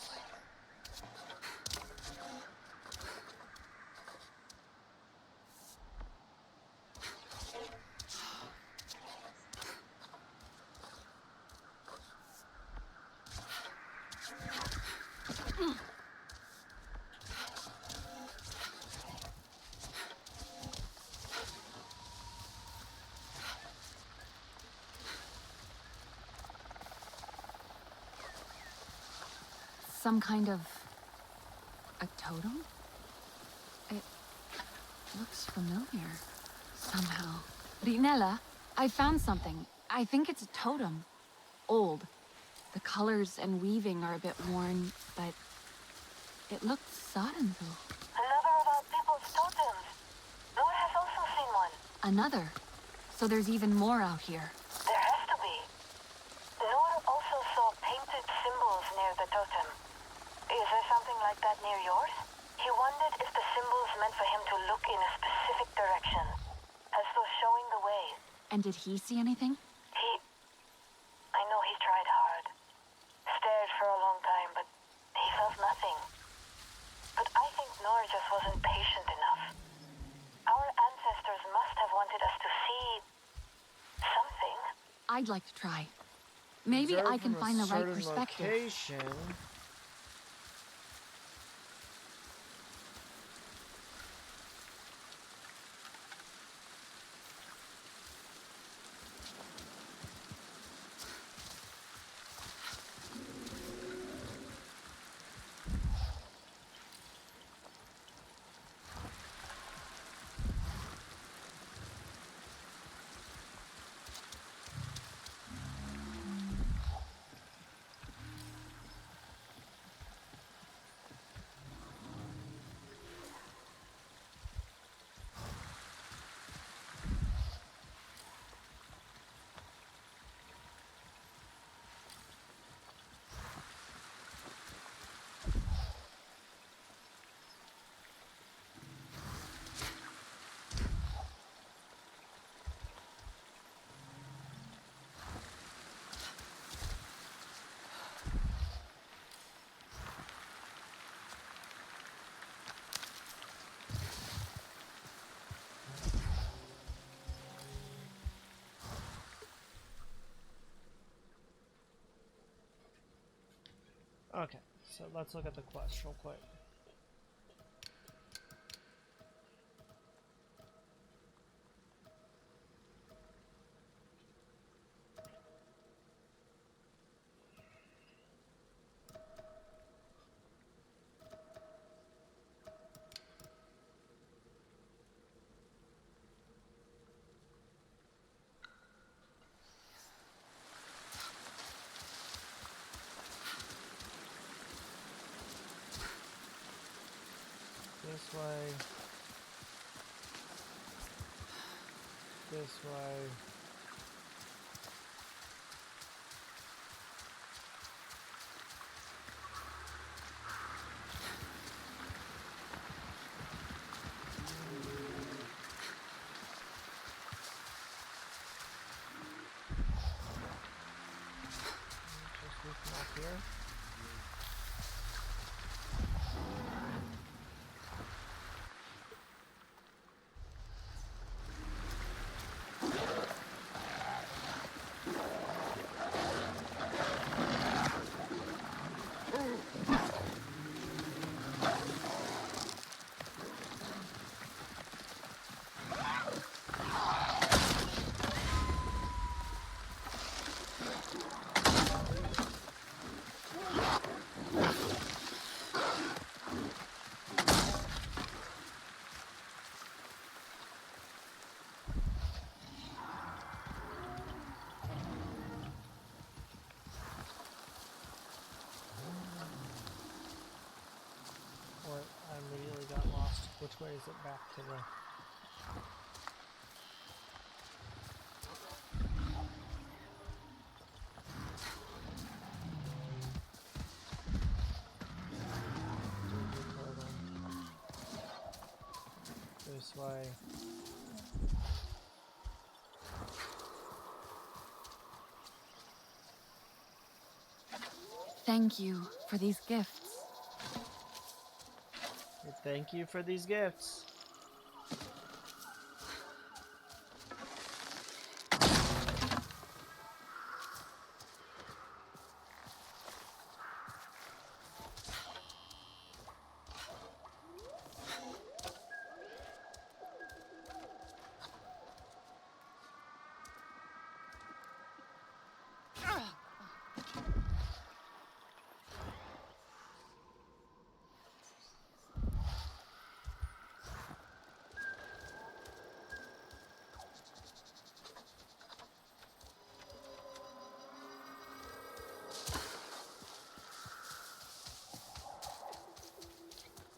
Some kind of a totem? It looks familiar somehow. Rinella, I found something. I think it's a totem. Old. The colors and weaving are a bit worn, but it looks Sarentu. Another of our people's totems. Noor has also seen one. Another. So there's even more out here. There has to be. Noor also saw painted symbols near the totem. Is there something like that near yours? He wondered if the symbols meant for him to look in a specific direction, as though showing the way. And did he see anything? I know he tried hard. Stared for a long time, but he felt nothing. But I think Noor just wasn't patient enough. Our ancestors must have I'd like to try. Maybe Observe I can from a find the right certain perspective. location. Okay, so let's look at the quest real quick. This way. This way. Just looking up here. Or I immediately got lost. Which way is it back to the... This way. Thank you for these gifts. Thank you for these gifts.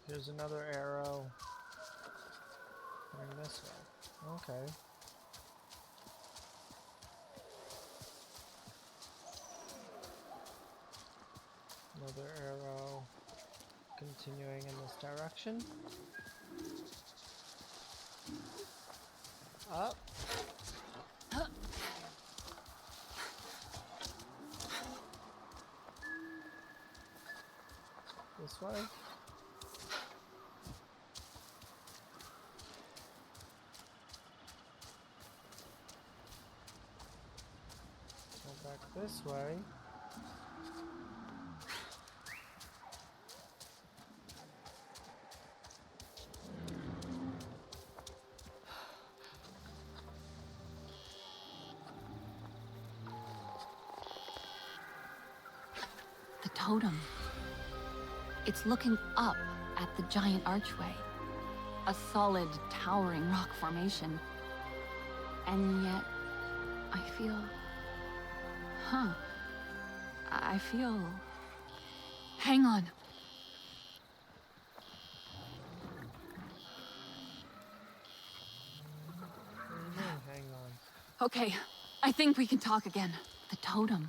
Here's another arrow. Going this way. Okay. Another arrow. Continuing in this direction. Up. This way. This way. The totem. It's looking up at the giant archway. A solid, towering rock formation. And yet, I feel... I feel... Hang on. Hang on. Okay, I think we can talk again. The totem.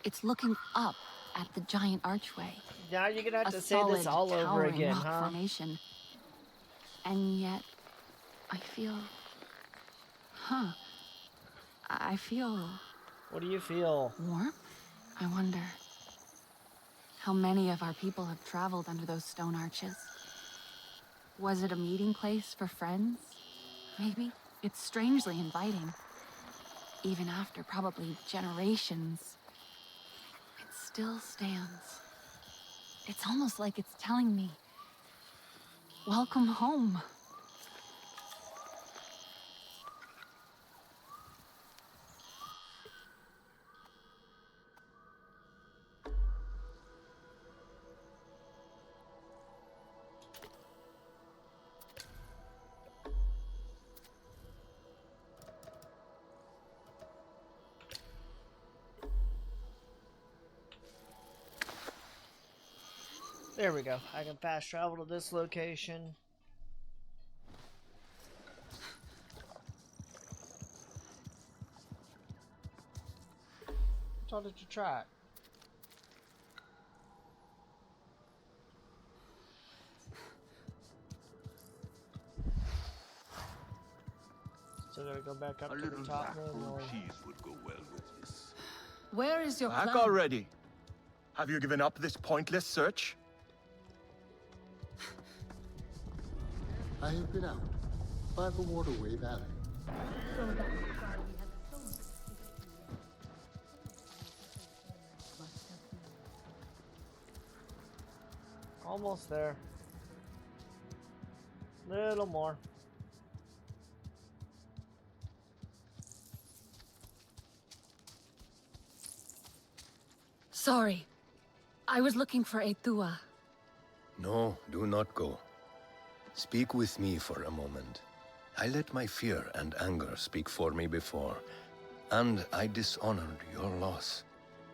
It's looking up at the giant archway. Now you're gonna have to A say this solid, all over towering again, rock huh? formation. And yet, I feel... I feel... What do you feel? Warm? I wonder... How many of our people have traveled under those stone arches? Was it a meeting place for friends? Maybe. It's strangely inviting. Even after probably generations, it still stands. It's almost like it's telling me, welcome home. There we go. I can fast travel to this location. How did you try it? So do I go back up A to the little top lacquer room? Or... cheese would go well with this. Where is your Back clan? already. Have you given up this pointless search? I have been out by the waterway valley. Almost there. Little more. Sorry. I was looking for Etua. No, do not go. Speak with me for a moment. I let my fear and anger speak for me before, and I dishonored your loss.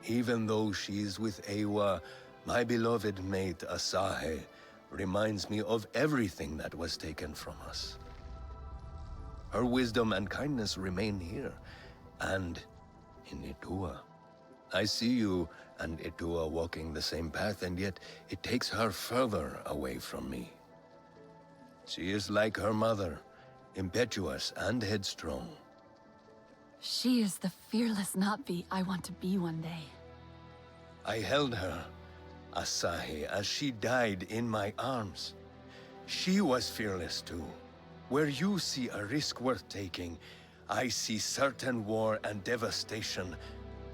Even though she is with Ewa, my beloved mate Asahe reminds me of everything that was taken from us. Her wisdom and kindness remain here, and in Etua. I see you and Etua walking the same path, and yet it takes her further away from me. She is like her mother, impetuous and headstrong. She is the fearless Navi I want to be one day. I held her, Asahi, as she died in my arms. She was fearless too. Where you see a risk worth taking, I see certain war and devastation.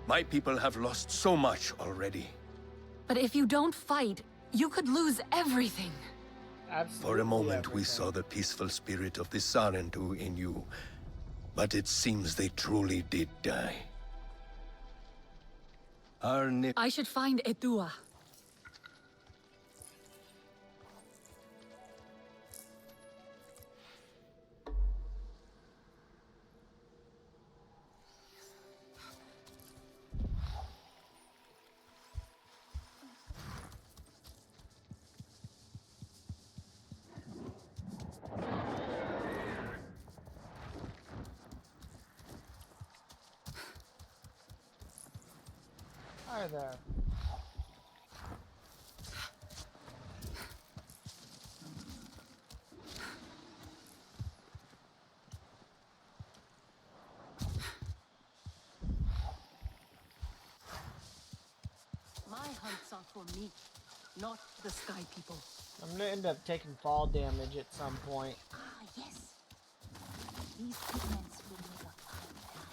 My people have lost so much already. But if you don't fight, you could lose everything. Absolutely For a moment everything. we saw the peaceful spirit of the Sarentu in you, but it seems they truly did die. I should find Etua. Hi there. My hunts are for me, not the sky people. I'm gonna end up taking fall damage at some point. Ah, yes. These pigments will make a fine dye.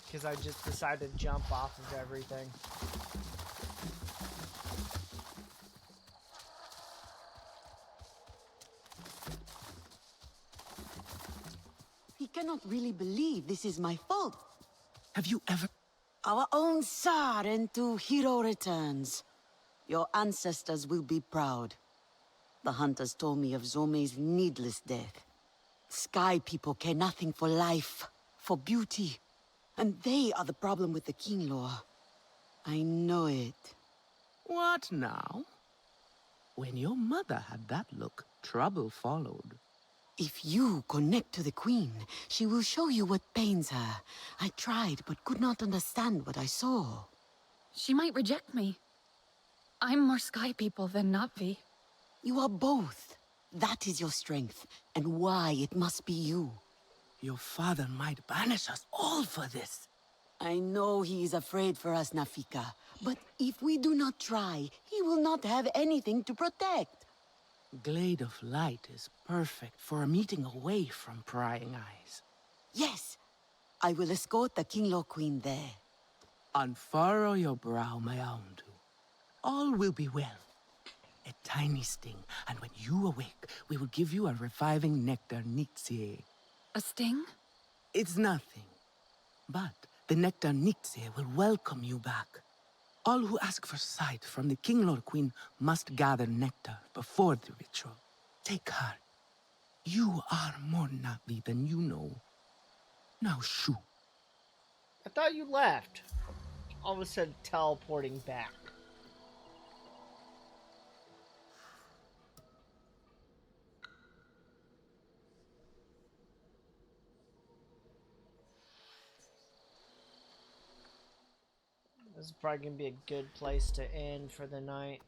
because I just decided to jump off of everything. He cannot really believe this is my fault. Have you ever... Our own Tsar into hero returns. Your ancestors will be proud. The hunters told me of Zome's needless death. Sky people care nothing for life, for beauty. And they are the problem with the King Law. I know it. What now? When your mother had that look, trouble followed. If you connect to the Queen, she will show you what pains her. I tried, but could not understand what I saw. She might reject me. I'm more Sky People than Na'vi. You are both. That is your strength, and why it must be you. Your father might banish us all for this. I know he is afraid for us, Nafika. But if we do not try, he will not have anything to protect. Glade of Light is perfect for a meeting away from prying eyes. Yes, I will escort the King-Law Queen there. Unfurrow your brow, my own. All will be well. A tiny sting, and when you awake, we will give you a reviving nectar Nixie. A sting? It's nothing. But the nectar Nixie will welcome you back. All who ask for sight from the King Lord Queen must gather nectar before the ritual. Take heart. You are more Na'vi than you know. Now shoo. I thought you left. All of a sudden teleporting back. This is probably going to be a good place to end for the night.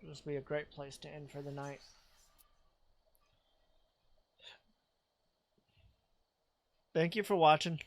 This will be a great place to end for the night. Thank you for watching.